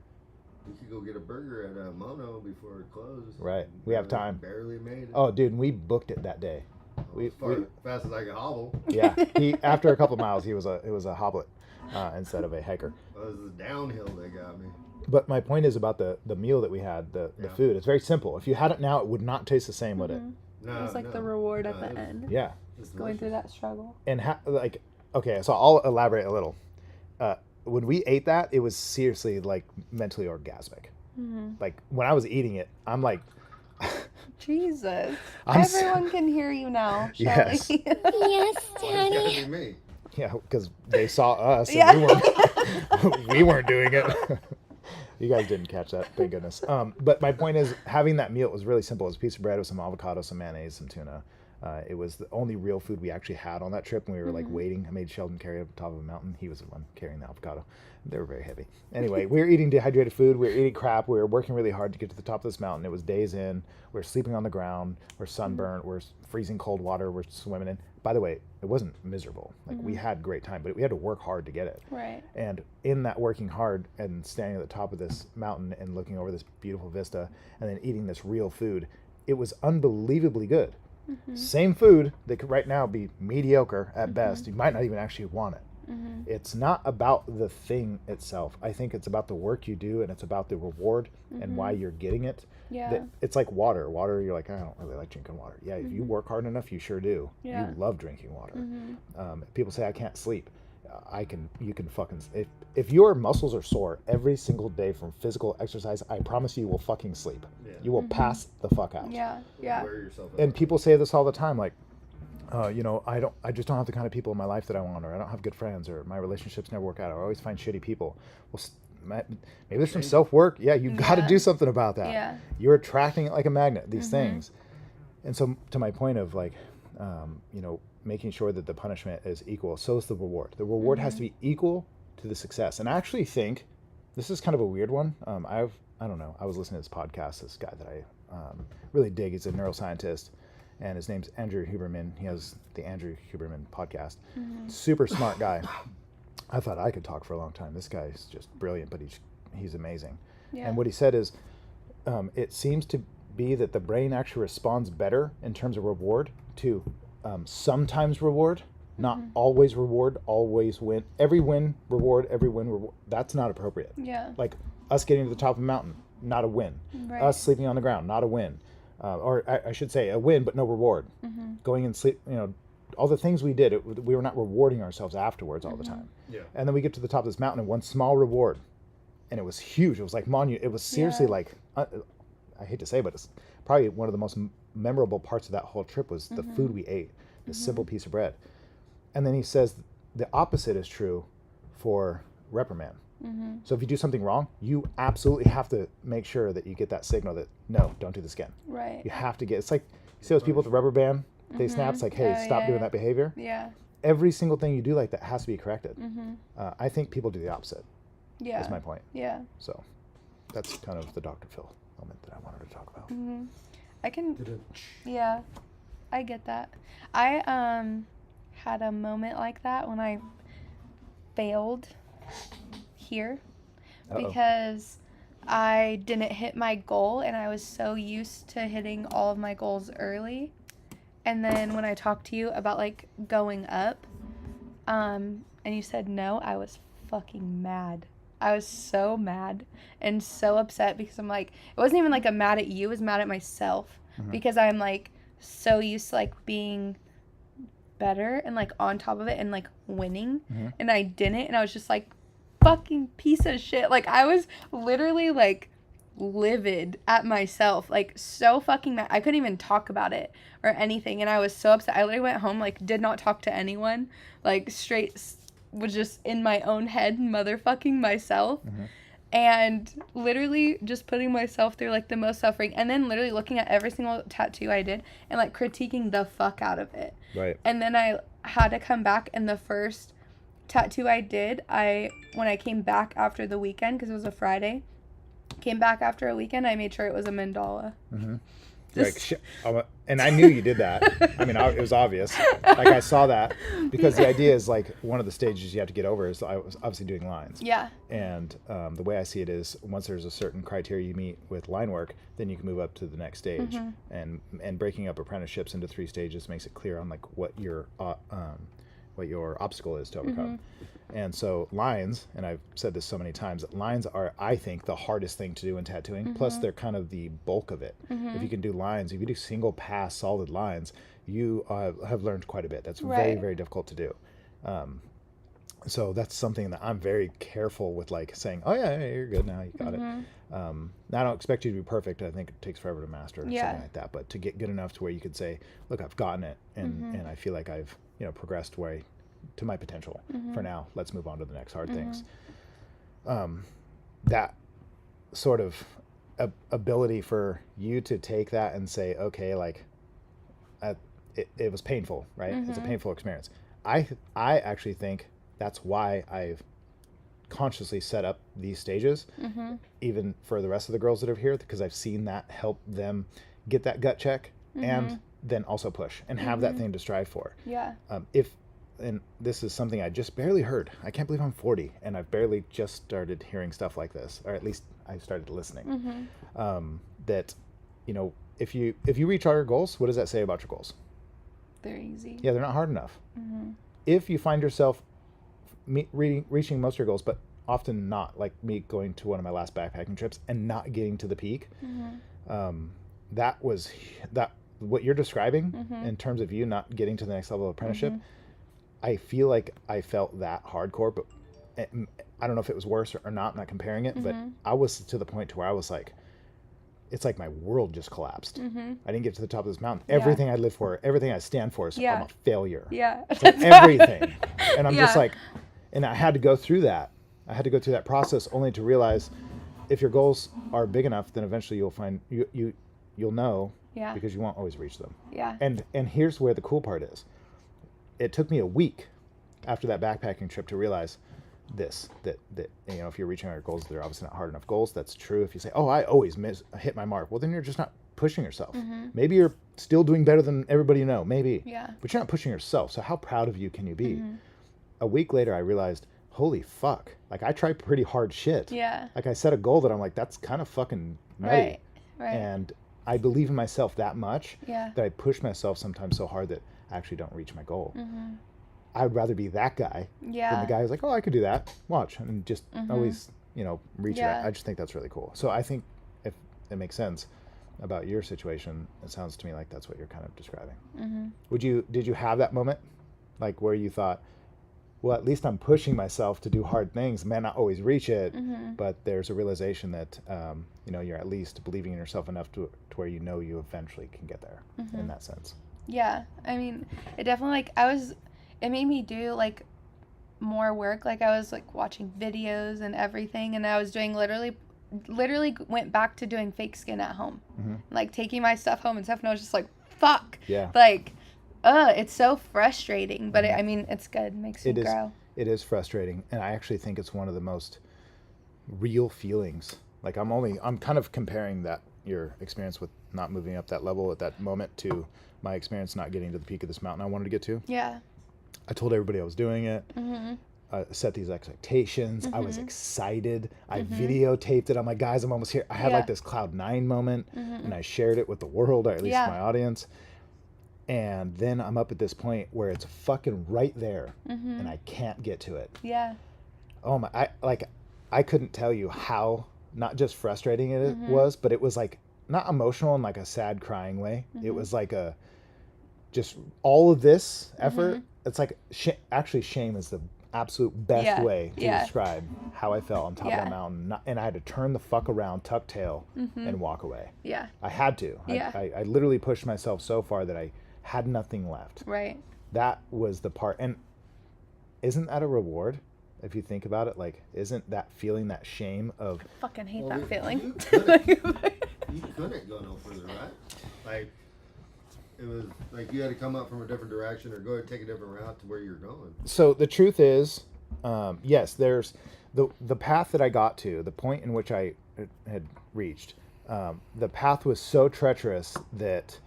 we could go get a burger at Mono before it closed. Right. We have time. Barely made it. Oh, dude, we booked it that day. Fast as I could hobble. Yeah. After a couple miles, it was a hobblet instead of a hiker. Well, it was the downhill that got me. But my point is about the meal that we had, the food. It's very simple. If you had it now, it would not taste the same, would it? No, it was like the reward at the end. Yeah. Just going through that struggle. And okay, so I'll elaborate a little. When we ate that, it was seriously like mentally orgasmic. Like when I was eating it, I'm like, Jesus. Everyone can hear you now, Shelly. Yes. Yes, Daddy. Me. Yeah, because they saw us and we weren't doing it. You guys didn't catch that, thank goodness. But my point is, having that meal was really simple. It was a piece of bread with some avocado, some mayonnaise, some tuna. It was the only real food we actually had on that trip, and we were like waiting. I made Sheldon carry up the top of a mountain. He was the one carrying the avocado. They were very heavy. Anyway, we were eating dehydrated food. We were eating crap. We were working really hard to get to the top of this mountain. It was days in. We were sleeping on the ground. We're sunburnt. We're freezing cold water. We're swimming in. By the way, it wasn't miserable. Like we had a great time, but we had to work hard to get it. Right. And in that working hard and standing at the top of this mountain and looking over this beautiful vista and then eating this real food, it was unbelievably good. Same food that could right now be mediocre at best. You might not even actually want it. It's not about the thing itself. I think it's about the work you do, and it's about the reward and why you're getting it. Yeah. It's like water. Water, you're like, I don't really like drinking water. Yeah, if you work hard enough, you sure do. Yeah. You love drinking water. People say I can't sleep. You can fucking, if your muscles are sore every single day from physical exercise, I promise you will fucking sleep. Yeah. You will pass the fuck out. Yeah. Yeah. Wear yourself out. And people say this all the time, like, I just don't have the kind of people in my life that I want, or I don't have good friends, or my relationships never work out, or I always find shitty people. Well, maybe there's some self-work. Yeah, you got to do something about that. Yeah. You're attracting it like a magnet, these things. And so to my point of like, making sure that the punishment is equal, so is the reward. The reward has to be equal to the success. And I actually think, this is kind of a weird one. I don't know, I was listening to this podcast, this guy that I really dig. He's a neuroscientist, and his name's Andrew Huberman. He has the Andrew Huberman podcast. Super smart guy. I thought I could talk for a long time. This guy is just brilliant, but he's amazing. Yeah. And what he said is, it seems to be that the brain actually responds better in terms of reward to sometimes reward, not always reward, always win. Every win, reward, every win, reward. That's not appropriate. Yeah. Like us getting to the top of the mountain, not a win. Right. Us sleeping on the ground, not a win. Or I should say a win, but no reward. Going and sleep, all the things we did, we were not rewarding ourselves afterwards all the time. Yeah. And then we get to the top of this mountain, and one small reward and it was huge. It was like it was seriously like, I hate to say, but it's probably one of the most memorable parts of that whole trip was the food we ate, the simple piece of bread. And then he says the opposite is true for reprimand. So if you do something wrong, you absolutely have to make sure that you get that signal that, no, don't do this again. Right. You have to it's like, you see those people with the rubber band, they snap, it's like, hey, stop doing that behavior. Yeah. Every single thing you do like that has to be corrected. I think people do the opposite. Yeah. That's my point. Yeah. So that's kind of the Dr. Phil moment that I wanted to talk about. I can, yeah, I get that. I had a moment like that when I failed here because I didn't hit my goal, and I was so used to hitting all of my goals early. And then when I talked to you about like going up, and you said no, I was fucking mad. I was so mad and so upset because I'm like, it wasn't even like I'm mad at you, I was mad at myself because I'm like so used to like being better and like on top of it and like winning, and I didn't, and I was just like, fucking piece of shit. Like I was literally like livid at myself, like so fucking mad. I couldn't even talk about it or anything, and I was so upset. I literally went home, like did not talk to anyone, like straight was just in my own head motherfucking myself, and literally just putting myself through like the most suffering, and then literally looking at every single tattoo I did and like critiquing the fuck out of it. Right. And then I had to come back, and the first tattoo I did, when I came back after the weekend, because it was a Friday, came back after a weekend, I made sure it was a mandala. And I knew you did that. I mean, it was obvious. Like I saw that, because the idea is like one of the stages you have to get over is I was obviously doing lines. Yeah. And the way I see it is once there's a certain criteria you meet with line work, then you can move up to the next stage. And breaking up apprenticeships into 3 stages makes it clear on like what your obstacle is to overcome. And so lines, and I've said this so many times, that lines are, I think, the hardest thing to do in tattooing. Plus they're kind of the bulk of it. If you can do lines, if you do single pass solid lines, you have learned quite a bit. That's very, very difficult to do. So that's something that I'm very careful with, like saying, oh yeah, you're good now, you got it. Now I don't expect you to be perfect. I think it takes forever to master something like that, but to get good enough to where you could say, look, I've gotten it, and I feel like I've progressed to my potential. For now, let's move on to the next hard things. That sort of ability for you to take that and say, okay, like it was painful, right? It's a painful experience. I actually think that's why I've consciously set up these stages, even for the rest of the girls that are here, because I've seen that help them get that gut check and then also push and have that thing to strive for. And this is something I just barely heard. I can't believe I'm 40 and I've barely just started hearing stuff like this, or at least I started listening. That, if you reach all your goals, what does that say about your goals? They're easy. Yeah, they're not hard enough. If you find yourself reaching most of your goals, but often not, like me going to one of my last backpacking trips and not getting to the peak, that what you're describing in terms of you not getting to the next level of apprenticeship, I feel like I felt that hardcore, but I don't know if it was worse or not. I'm not comparing it, but I was to the point to where I was like, it's like my world just collapsed. I didn't get to the top of this mountain. Everything I live for, everything I stand for is I'm a failure. It's like everything. And I'm just like, and I had to go through that. I had to go through that process only to realize if your goals are big enough, then eventually you'll find, you'll know, because you won't always reach them. And here's where the cool part is. It took me a week after that backpacking trip to realize that if you're reaching our goals, they're obviously not hard enough goals. That's true. If you say, oh, I always hit my mark, well, then you're just not pushing yourself. Maybe you're still doing better than everybody you know, maybe, but you're not pushing yourself. So how proud of you can you be? A week later, I realized, holy fuck, like I tried pretty hard shit. Like I set a goal that I'm like, that's kind of fucking nutty. And I believe in myself that much that I push myself sometimes so hard that I actually don't reach my goal. I'd rather be that guy than the guy who's like, oh, I could do that. Watch. And just always, reach it. I just think that's really cool. So I think if it makes sense about your situation, it sounds to me like that's what you're kind of describing. Did you have that moment? Like where you thought, well, at least I'm pushing myself to do hard things. May not always reach it, but there's a realization that, you're at least believing in yourself enough to where you eventually can get there in that sense. Yeah. I mean, it definitely, it made me do, like, more work. Like, I was, like, watching videos and everything, and I was doing literally went back to doing fake skin at home. Like, taking my stuff home and stuff, and I was just like, fuck. Yeah. Like, it's so frustrating, but it's good. It makes me grow. It is frustrating, and I actually think it's one of the most real feelings. Like, I'm kind of comparing that, your experience with not moving up that level at that moment, to my experience not getting to the peak of this mountain I wanted to get to. Yeah. I told everybody I was doing it. Set these expectations. I was excited. I videotaped it. I'm like, guys, I'm almost here. I had like this Cloud 9 moment, and I shared it with the world, or at least my audience. And then I'm up at this point where it's fucking right there, and I can't get to it. Yeah. Oh my! I couldn't tell you how not just frustrating it was, but it was like not emotional in like a sad crying way. It was like just all of this effort. It's like actually shame is the absolute best way to describe how I felt on top of the mountain. And I had to turn the fuck around, tuck tail, and walk away. Yeah. I had to. Yeah. I literally pushed myself so far that I had nothing left. Right. That was the part. And isn't that a reward? If you think about it, like, isn't that feeling, that shame of... I fucking hate that feeling. You couldn't go no further, right? Like, it was like you had to come up from a different direction or go take a different route to where you're going. So the truth is, yes, there's the path that I got to, the point in which I had reached. The path was so treacherous that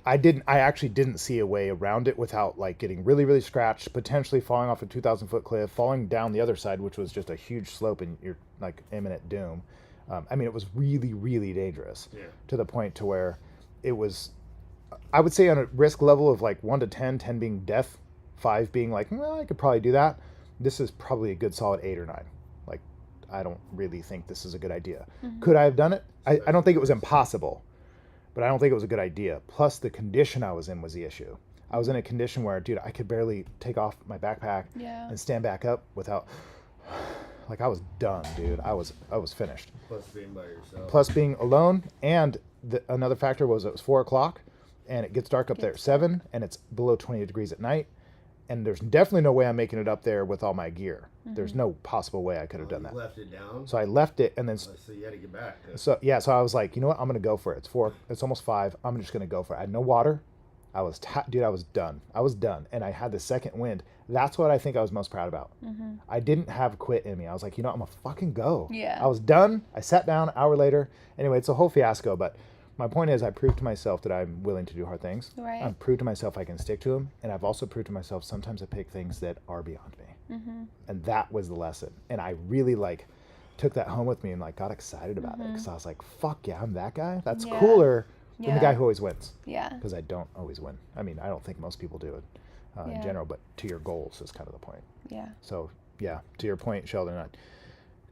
I actually didn't see a way around it without like getting really, really scratched, potentially falling off a 2,000-foot cliff, falling down the other side, which was just a huge slope and you're like imminent doom. I mean, it was really, really dangerous to the point to where it was, I would say on a risk level of like 1 to 10, 10 being death, 5 being like, well, I could probably do that. This is probably a good solid 8 or 9. Like, I don't really think this is a good idea. Could I have done it? I don't think it was impossible, but I don't think it was a good idea. Plus the condition I was in was the issue. I was in a condition where, dude, I could barely take off my backpack and stand back up without, like, I was done, dude. I was finished. Plus being by yourself. Plus being alone. And another factor was it was 4 o'clock and it gets dark up there at 7 and it's below 20 degrees at night. And there's definitely no way I'm making it up there with all my gear. There's no possible way I could have done that. Left it down. So I left it and then. So you had to get back. So yeah, so I was like, you know what? I'm gonna go for it. It's 4. It's almost 5. I'm just gonna go for it. I had no water. I was dude. I was done. And I had the second wind. That's what I think I was most proud about. I didn't have quit in me. I was like, you know, I'm gonna fucking go. Yeah. I was done. I sat down an hour later. Anyway, it's a whole fiasco, but. My point is I proved to myself that I'm willing to do hard things. Right. I've proved to myself I can stick to them. And I've also proved to myself sometimes I pick things that are beyond me. And that was the lesson. And I really like took that home with me and like got excited about it. Because I was like, fuck yeah, I'm that guy. That's cooler than the guy who always wins. Yeah. Because I don't always win. I mean, I don't think most people do it in general. But to your goals is kind of the point. Yeah. So yeah, to your point, Sheldon,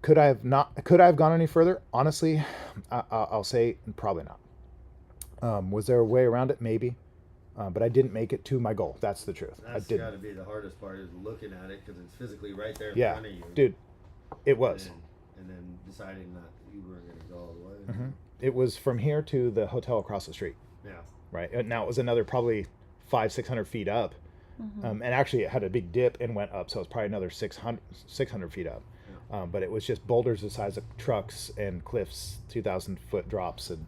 could I have gone any further? Honestly, I'll say probably not. Was there a way around it? Maybe. But I didn't make it to my goal. That's the truth. That's got to be the hardest part is looking at it because it's physically right there in front of you. Dude, it was. And then deciding that you weren't going to go all the way. It was from here to the hotel across the street. Yeah. Right. Now it was another probably 500-600 feet up. And actually it had a big dip and went up. So it was probably another 600 feet up. Yeah. But it was just boulders the size of trucks and cliffs, 2,000-foot drops and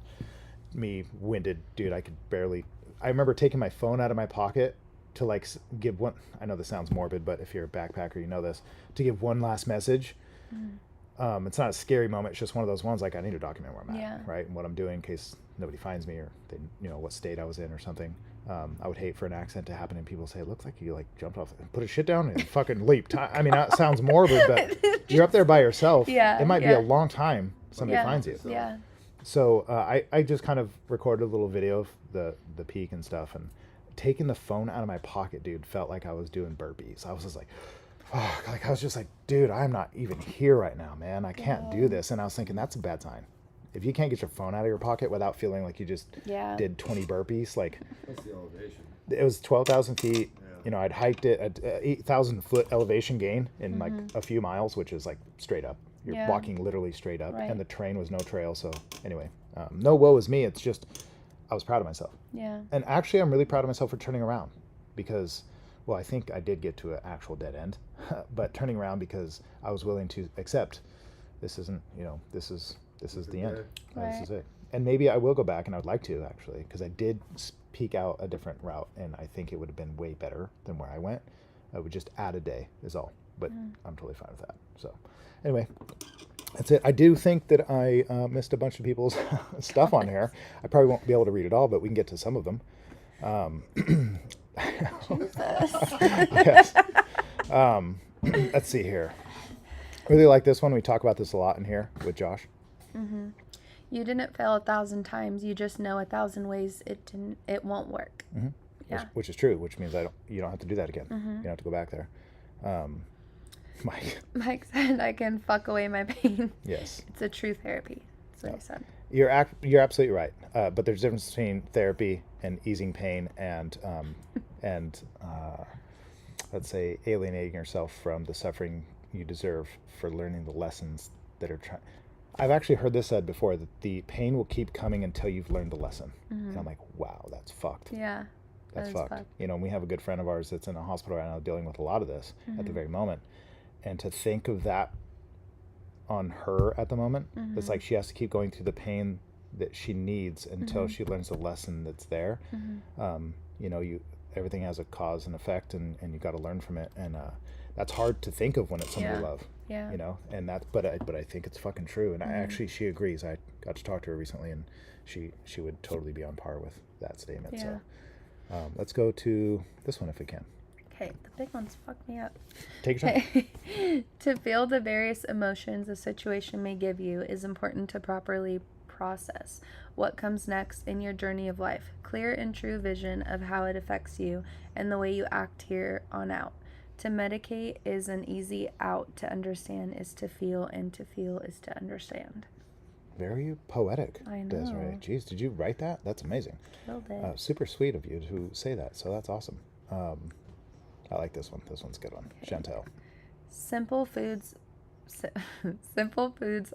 me winded, dude. I could barely. I remember taking my phone out of my pocket to like give one. I know this sounds morbid, but if you're a backpacker, you know this. To give one last message. It's not a scary moment. It's just one of those ones like I need to document where I'm at, right, and what I'm doing in case nobody finds me or they, what state I was in or something. I would hate for an accident to happen and people say, "It looks like you like jumped off, put a shit down and fucking leaped." I mean, that sounds morbid, but you're up there by yourself. Yeah, it might be a long time somebody finds you. Yeah. So I just kind of recorded a little video of the peak and stuff, and taking the phone out of my pocket, dude, felt like I was doing burpees. I was just like, oh, like I was just like, dude, I'm not even here right now, man. I can't do this. And I was thinking that's a bad sign. If you can't get your phone out of your pocket without feeling like you just did 20 burpees, like what's the elevation? It was 12,000 feet. I'd hiked it at 8,000-foot elevation gain in like a few miles, which is like straight up. You're walking literally straight up, and the terrain was no trail. So anyway, no woe is me. It's just I was proud of myself. Yeah. And actually, I'm really proud of myself for turning around because, well, I think I did get to an actual dead end, but turning around because I was willing to accept this isn't, this is the end. This is it. And maybe I will go back, and I would like to actually, because I did peek out a different route, and I think it would have been way better than where I went. I would just add a day is all, but I'm totally fine with that. So anyway, that's it. I do think that I missed a bunch of people's stuff on here. I probably won't be able to read it all, but we can get to some of them. Yes. Let's see here. I really like this one. We talk about this a lot in here with Josh. Mm-hmm. You didn't fail 1,000 times. You just know 1,000 ways it won't work. Mm-hmm. Yeah. Which is true. Which means you don't have to do that again. You don't have to go back there. Mike said, "I can fuck away my pain." Yes. It's a true therapy. That's what he said. You're absolutely right. But there's a difference between therapy and easing pain and let's say alienating yourself from the suffering you deserve for learning the lessons that are trying. I've actually heard this said before, that the pain will keep coming until you've learned the lesson. And I'm like, wow, that's fucked. Yeah. That's fucked. And we have a good friend of ours that's in a hospital right now dealing with a lot of this at the very moment. And to think of that on her at the moment, it's like she has to keep going through the pain that she needs until she learns the lesson that's there. Everything has a cause and effect, and you got to learn from it. And that's hard to think of when it's somebody you love. Yeah. And that's, but I think it's fucking true. And she agrees. I got to talk to her recently, and she would totally be on par with that statement. Yeah. So let's go to this one if we can. Okay, the big ones fuck me up. Take your time. To feel the various emotions a situation may give you is important to properly process what comes next in your journey of life. Clear and true vision of how it affects you and the way you act here on out. To medicate is an easy out. To understand is to feel, and to feel is to understand. Very poetic, I know. Desiree. Jeez, did you write that? That's amazing. Killed it. Super sweet of you to say that. So that's awesome. I like this one. This one's a good one. Okay. Chantel. Simple foods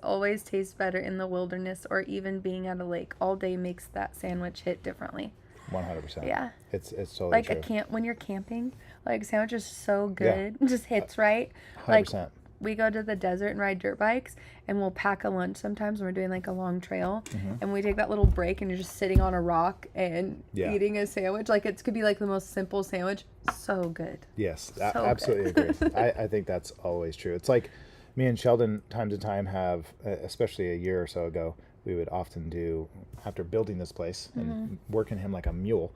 always taste better in the wilderness, or even being at a lake all day makes that sandwich hit differently. 100%. Yeah. It's totally like true. When you're camping, like sandwich is so good. It just hits right. 100%. Like we go to the desert and ride dirt bikes, and we'll pack a lunch sometimes when we're doing like a long trail, and we take that little break and you're just sitting on a rock and eating a sandwich. Like it could be like the most simple sandwich. So good. Yes, so absolutely agree. I think that's always true. It's like me and Sheldon time to time have, especially a year or so ago, we would often do, after building this place and working him like a mule,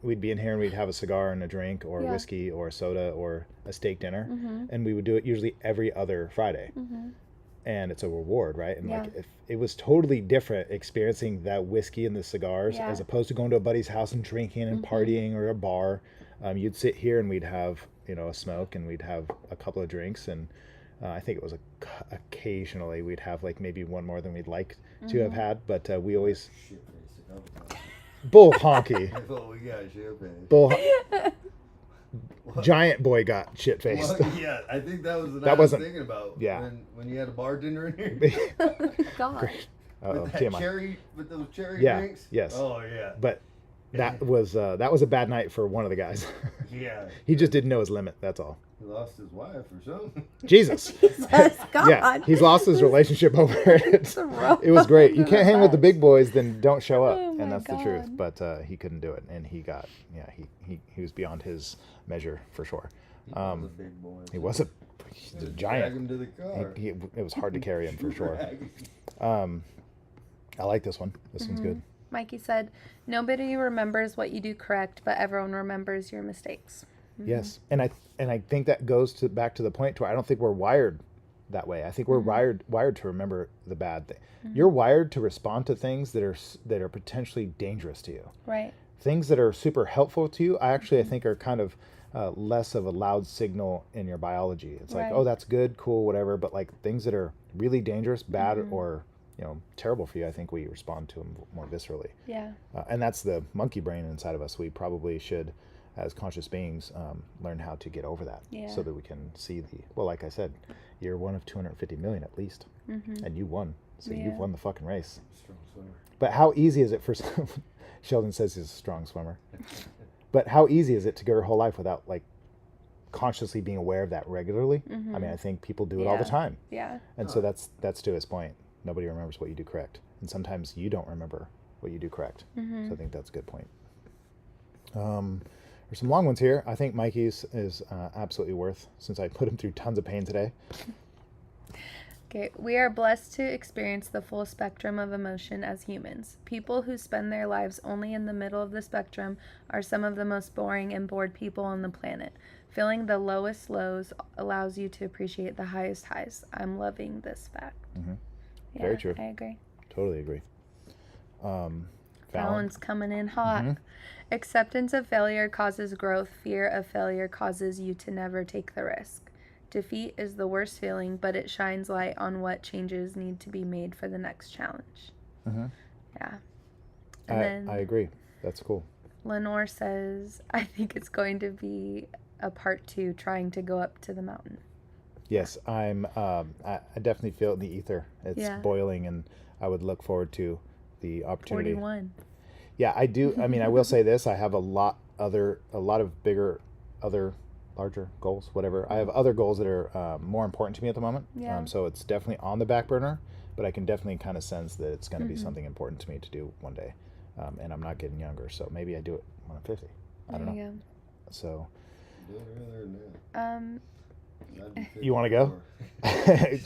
we'd be in here and we'd have a cigar and a drink or whiskey or soda or a steak dinner, and we would do it usually every other Friday. And it's a reward, right? And like if it was totally different experiencing that whiskey and the cigars as opposed to going to a buddy's house and drinking and partying or a bar. You'd sit here and we'd have a smoke and we'd have a couple of drinks, and I think it was occasionally we'd have like maybe one more than we'd like to have had, but we always bull honky. We got shit-faced. Bull. Giant boy got shit-faced. Well, yeah, I think that was what I was thinking about. Yeah. When you had a bartender in here. God. Great. With those cherry drinks. Yes. Oh yeah. But that was a bad night for one of the guys. Yeah. He just didn't know his limit. That's all. He lost his wife or something. Jesus. God. Yeah, he's lost his relationship over it. It was great. You can't hang with the big boys, then don't show up, and that's the truth. But he couldn't do it, and he was beyond his measure for sure. He was a big boy. He's a giant. Drag him to the car. It was hard to carry him for sure. I like this one. This one's good. Mikey said, "Nobody remembers what you do correct, but everyone remembers your mistakes." Yes, and I think that goes back to the point to where I don't think we're wired that way. I think we're wired to remember the bad thing. You're wired to respond to things that are potentially dangerous to you. Right. Things that are super helpful to you, I think are kind of less of a loud signal in your biology. It's like, oh, that's good, cool, whatever. But like things that are really dangerous, bad, or terrible for you, I think we respond to them more viscerally. Yeah. And that's the monkey brain inside of us. We probably should as conscious beings, learn how to get over that, so that we can see like I said, you're one of 250 million at least, and you won. So you've won the fucking race. Strong swimmer. But how easy is it for Sheldon says he's a strong swimmer. But how easy is it to go your whole life without like consciously being aware of that regularly? I mean, I think people do it all the time. Yeah. And so that's to his point. Nobody remembers what you do correct. And sometimes you don't remember what you do correct. So I think that's a good point. There's some long ones here. I think Mikey's is absolutely worth, since I put him through tons of pain today. Okay, we are blessed to experience the full spectrum of emotion as humans. People who spend their lives only in the middle of the spectrum are some of the most boring and bored people on the planet. Feeling the lowest lows allows you to appreciate the highest highs. I'm loving this fact. Yeah, very true. I agree. Totally agree. Fallon's coming in hot. Acceptance of failure causes growth. Fear of failure causes you to never take the risk. Defeat is the worst feeling, but it shines light on what changes need to be made for the next challenge. Yeah. And then I agree. That's cool. Lenore says, I think it's going to be a part 2, trying to go up to the mountain. Yes, I definitely feel it in the ether. It's boiling, and I would look forward to the opportunity. 41. Yeah, I do. I mean, I will say this. I have a lot of bigger, larger goals, whatever. I have other goals that are more important to me at the moment. Yeah. So it's definitely on the back burner, but I can definitely kind of sense that it's going to be something important to me to do one day. And I'm not getting younger, so maybe I do it when I'm 50. I don't know. Yeah. So. Do it earlier than that. You want to go?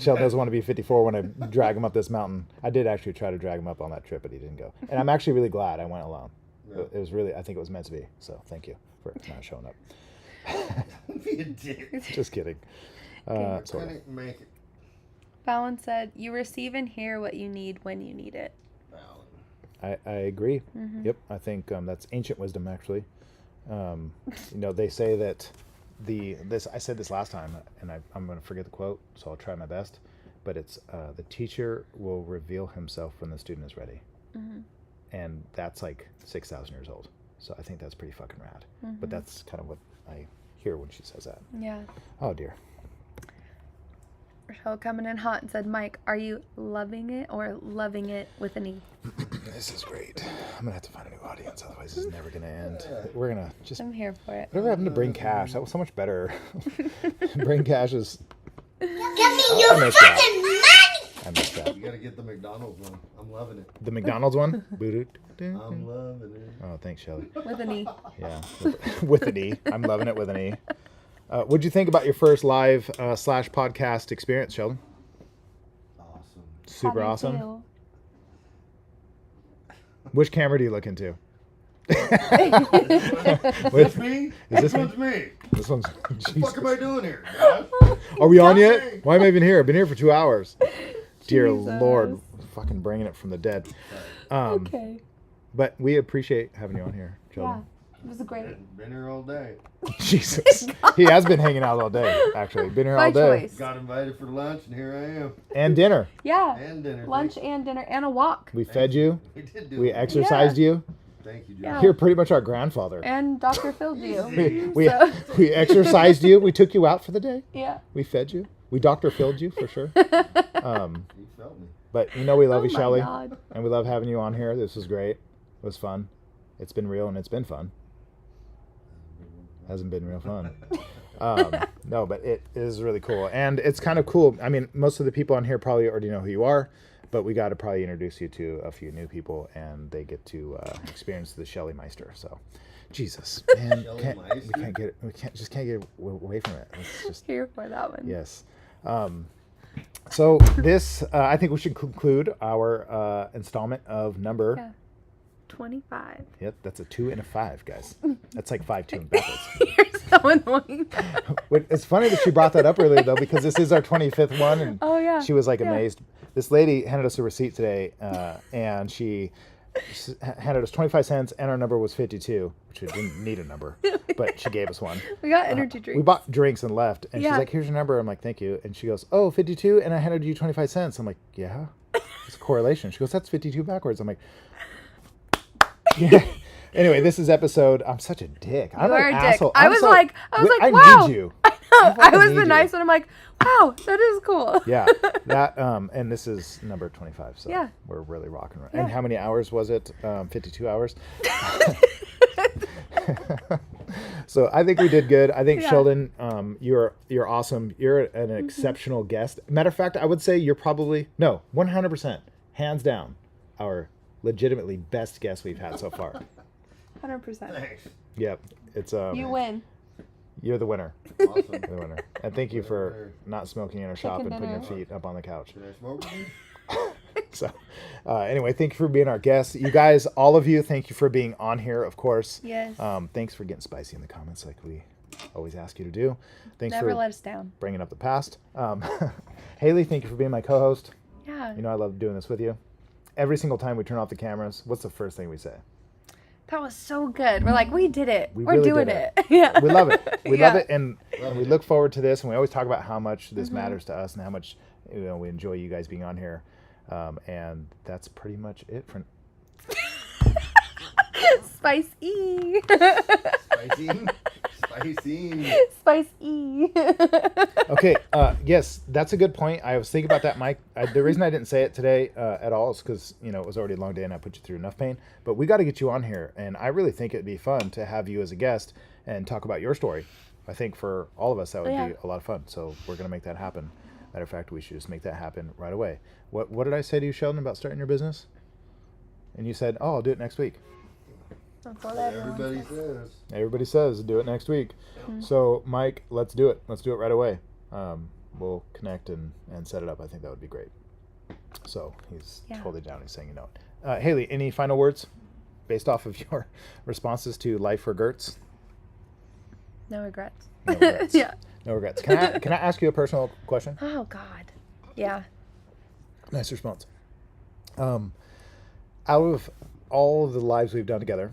Sheldon doesn't want to be 54 when I drag him up this mountain. I did actually try to drag him up on that trip, but he didn't go. And I'm actually really glad I went alone. Yeah. It was really, I think it was meant to be. So thank you for not showing up. Don't be a dick. Just kidding. Couldn't make it. Fallon said, you receive and hear what you need when you need it. I agree. Yep. I think that's ancient wisdom, actually. They say that I said this last time, and I'm going to forget the quote, so I'll try my best, but it's the teacher will reveal himself when the student is ready. And that's like 6,000 years old. So I think that's pretty fucking rad. But that's kind of what I hear when she says that. Yeah. Oh, dear. Rochelle coming in hot and said, Mike, are you loving it or loving it with an E? This is great. I'm going to have to find a new audience, otherwise this is never going to end. We're going to just... I'm here for it. Whatever happened to Bring Cash? That was so much better. Bring Cash is... Give me your fucking money! I missed that. You got to get the McDonald's one. I'm loving it. The McDonald's one? I'm loving it. Oh, thanks, Shelly. With an E. Yeah, with an E. I'm loving it with an E. What'd you think about your first live / podcast experience, Sheldon? Awesome. Super awesome. Which camera do you look into? This me? Is this one's me? This one's... What the fuck am I doing here? Are we on yet? Why am I even here? I've been here for 2 hours. Dear Jesus. Lord, fucking bringing it from the dead. Okay. But we appreciate having you on here, Sheldon. Yeah. It was great. Been here all day. Jesus. He has been hanging out all day, actually. Been here all day. Choice. Got invited for lunch, and here I am. And dinner. Yeah. And dinner. Lunch and dinner and a walk. We fed you. We did do We it. exercised you. Thank you, John. Yeah. You're pretty much our grandfather. And Dr. filled you. We exercised you. We took you out for the day. Yeah. We fed you. We Dr. filled you, for sure. You felt me. But we love you, my Shelly. God. And we love having you on here. This was great. It was fun. It's been real and it's been fun. Hasn't been real fun. No, but it is really cool. And it's kind of cool. I mean, most of the people on here probably already know who you are, but we got to probably introduce you to a few new people, and they get to experience the Shelly Meister. So, Jesus, man, we can't get away from it. It's just Here for that one. yes. So this, I think we should conclude our installment of number 25. Yep, that's a 2 and a 5, guys. That's like 5 2 and backwards. You're so annoying. It's funny that she brought that up earlier, though, because this is our 25th one, and Oh, yeah. she was like Yeah. amazed. This lady handed us a receipt today, and she handed us 25 cents, and our number was 52, which we didn't need a number, but she gave us one. We got energy drinks. We bought drinks and left, and she's Yeah. like, "Here's your number." I'm like, "Thank you," and she goes, "Oh, 52, and I handed you 25 cents." I'm like, "Yeah, it's a correlation." She goes, "That's 52 backwards." I'm like, "Yeah." Anyway, this is episode. I'm such a dick. I'm an asshole. I was like, I wow. need you. I know. I was need the you. nice one. I'm like, wow, that is cool. Yeah, that and this is number 25. So yeah, we're really rocking right. Yeah. And how many hours was it? 52 hours. So I think we did good. I think Sheldon, you're awesome. You're an exceptional guest. Matter of fact, I would say you're probably 100%, hands down, our legitimately best guest we've had so far. 100%. Thanks. Yep, it's you win. You're the winner. Awesome. You're the winner. And thank you for not smoking in our shop and putting your feet up on the couch. Should I smoke with you? So, anyway, thank you for being our guest. You guys, all of you, thank you for being on here, of course. Yes. Thanks for getting spicy in the comments like we always ask you to do. Thanks Never for let us down. Bringing up the past. Haley, thank you for being my co-host. Yeah. You know I love doing this with you. Every single time we turn off the cameras, what's the first thing we say? That was so good. We're like, we did it. We're really doing it. Yeah. We love it. We love it, and we look forward to this. And we always talk about how much this matters to us and how much we enjoy you guys being on here. And that's pretty much it for. Spicy. Spicy. Okay. Yes, that's a good point. I was thinking about that, Mike. The reason I didn't say it today at all is because it was already a long day and I put you through enough pain. But we got to get you on here, and I really think it'd be fun to have you as a guest and talk about your story. I think for all of us that would be a lot of fun. So we're gonna make that happen. Matter of fact, we should just make that happen right away. What did I say to you, Sheldon, about starting your business? And you said, "Oh, I'll do it next week." That's what Everybody says. Everybody says, do it next week. So, Mike, let's do it. Let's do it right away. We'll connect and set it up. I think that would be great. So, he's totally down. He's saying you know it. Haley, any final words based off of your responses to Life for Gertz? No regrets. No regrets. Yeah. No regrets. Can I ask you a personal question? Oh, God. Yeah. Nice response. Out of all of the lives we've done together,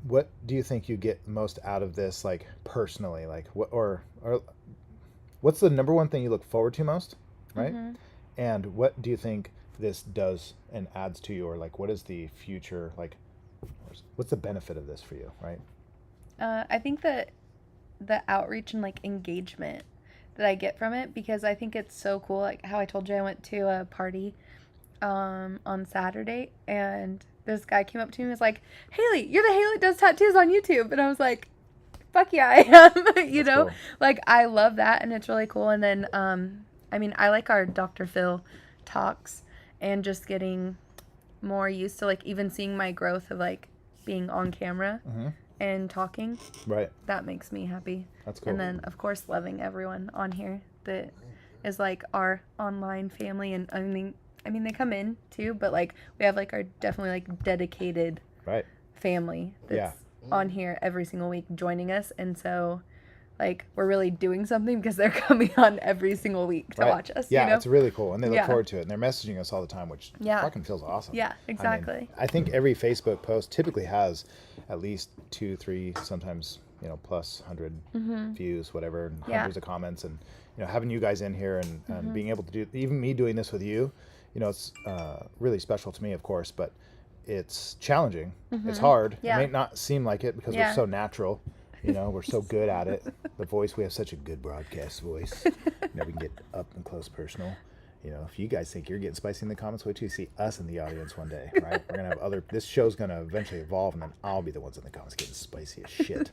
what do you think you get most out of this, like personally? Like what, or what's the number one thing you look forward to most, right? And what do you think this does and adds to you, or like what is the future, like what's the benefit of this for you, right? I think that the outreach and like engagement that I get from it, because I think it's so cool. Like how I told you, I went to a party on Saturday, and this guy came up to me and was like, "Haley, you're the Haley that does tattoos on YouTube." And I was like, fuck yeah, I am. you know, cool. Like I love that, and it's really cool. And then I mean, I like our Dr. Phil talks, and just getting more used to like even seeing my growth of like being on camera and talking. Right. That makes me happy. That's cool. And then of course loving everyone on here that is like our online family, and I mean they come in too, but like we have like our definitely like dedicated family that's on here every single week joining us, and so like we're really doing something because they're coming on every single week to watch us. Yeah, you know? It's really cool, and they look forward to it, and they're messaging us all the time, which fucking feels awesome. Yeah, exactly. I mean, I think every Facebook post typically has at least 2, 3, sometimes plus 100 views, whatever, and hundreds of comments, and having you guys in here and being able to do, even me doing this with you, it's really special to me, of course, but it's challenging. It's hard. It may not seem like it because we're so natural. We're so good at it. The voice, we have such a good broadcast voice. We can get up and close personal. If you guys think you're getting spicy in the comments, wait till you see us in the audience one day, right? We're going to have this show's going to eventually evolve, and then I'll be the ones in the comments getting spicy as shit.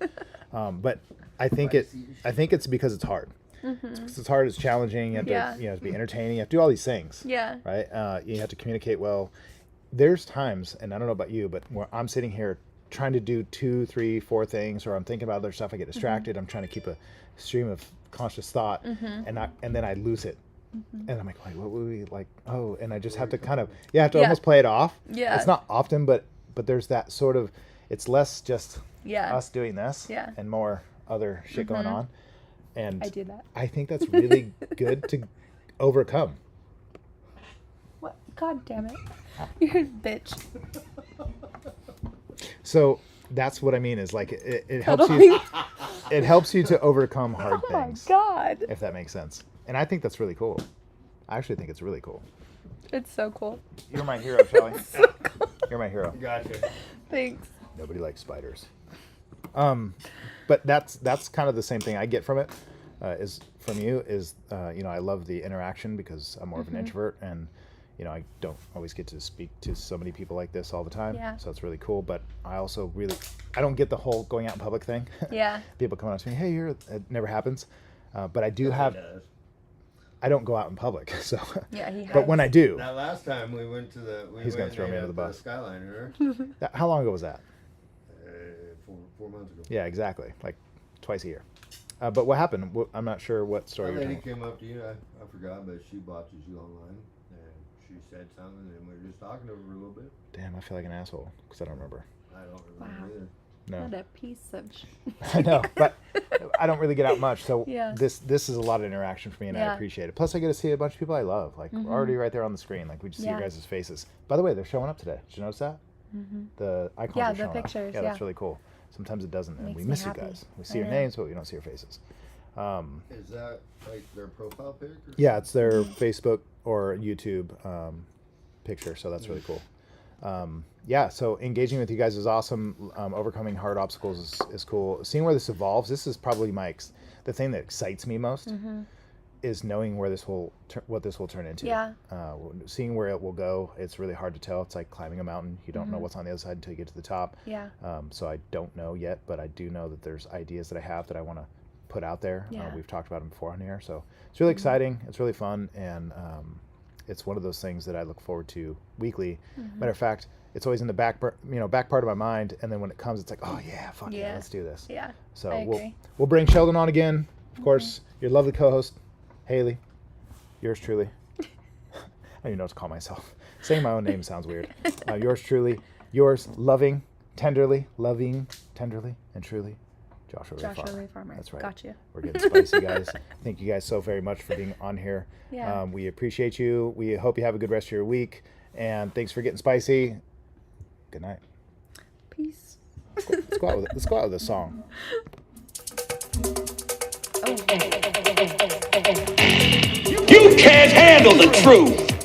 But I think it's because it's hard. It's because it's hard, it's challenging, you have to, be entertaining, you have to do all these things. Yeah. Right? You have to communicate well. There's times, and I don't know about you, but where I'm sitting here trying to do 2, 3, 4 things, or I'm thinking about other stuff, I get distracted. I'm trying to keep a stream of conscious thought, and then I lose it. And I'm like, what would we like? Oh, and I just have to kind of, almost play it off. Yeah. It's not often, but there's that sort of, it's less just us doing this and more other shit going on. And I do that. I think that's really good to overcome. What? God damn it. You're a bitch. So that's what I mean is like it helps you. It helps you to overcome hard things. Oh my God. If that makes sense. And I think that's really cool. I actually think it's really cool. It's so cool. You're my hero, Shelly. So cool. You're my hero. Gotcha. Thanks. Nobody likes spiders. But that's kind of the same thing I get from it. Is from you is I love the interaction because I'm more of an introvert, and I don't always get to speak to so many people like this all the time. Yeah. So it's really cool. But I also I don't get the whole going out in public thing. Yeah. People coming up to me, hey, it never happens. But I do have. I don't go out in public, so. Yeah, he has. But when I do. That last time we went to the. He's gonna throw me under the bus. Skyliner. How long ago was that? 4 months ago. Yeah, exactly. Like twice a year. But what happened? I'm not sure what story you're lady telling. came up to you. I forgot, but she watches you online, and she said something, and we were just talking to her for a little bit. Damn, I feel like an asshole because I don't remember. I don't remember either. No. What a piece of. I know, but I don't really get out much, so Yeah. this is a lot of interaction for me, and I appreciate it. Plus, I get to see a bunch of people I love, like already right there on the screen. Like we just see your guys' faces. By the way, they're showing up today. Did you notice that? The icons are showing pictures. up. Yeah, that's really cool. Sometimes it doesn't, and Makes we me miss happy. you guys. We see your names, but we don't see your faces. Is that like their profile pic? Yeah, it's their Facebook or YouTube picture, so that's really cool. Yeah, so engaging with you guys is awesome. Overcoming hard obstacles is cool. Seeing where this evolves, this is probably the thing that excites me most, is knowing where what this will turn into. Yeah. Seeing where it will go, it's really hard to tell. It's like climbing a mountain. You don't know what's on the other side until you get to the top. Yeah. So I don't know yet, but I do know that there's ideas that I have that I want to put out there. Yeah. We've talked about them before on here, so it's really exciting. It's really fun, and it's one of those things that I look forward to weekly. Matter of fact, it's always in the back part of my mind, and then when it comes, it's like, oh yeah, fuck yeah, let's do this. Yeah. So I agree. we'll bring Sheldon on again, of course. Your lovely co-host, Haley, yours truly. I don't even know what to call myself. Saying my own name sounds weird. Yours truly, yours loving tenderly, and truly, Joshua Ray Farmer. That's right. Got you. We're getting spicy, guys. Thank you guys so very much for being on here. Yeah. We appreciate you. We hope you have a good rest of your week. And thanks for getting spicy. Good night. Peace. Let's go out with a song. You can't handle the truth.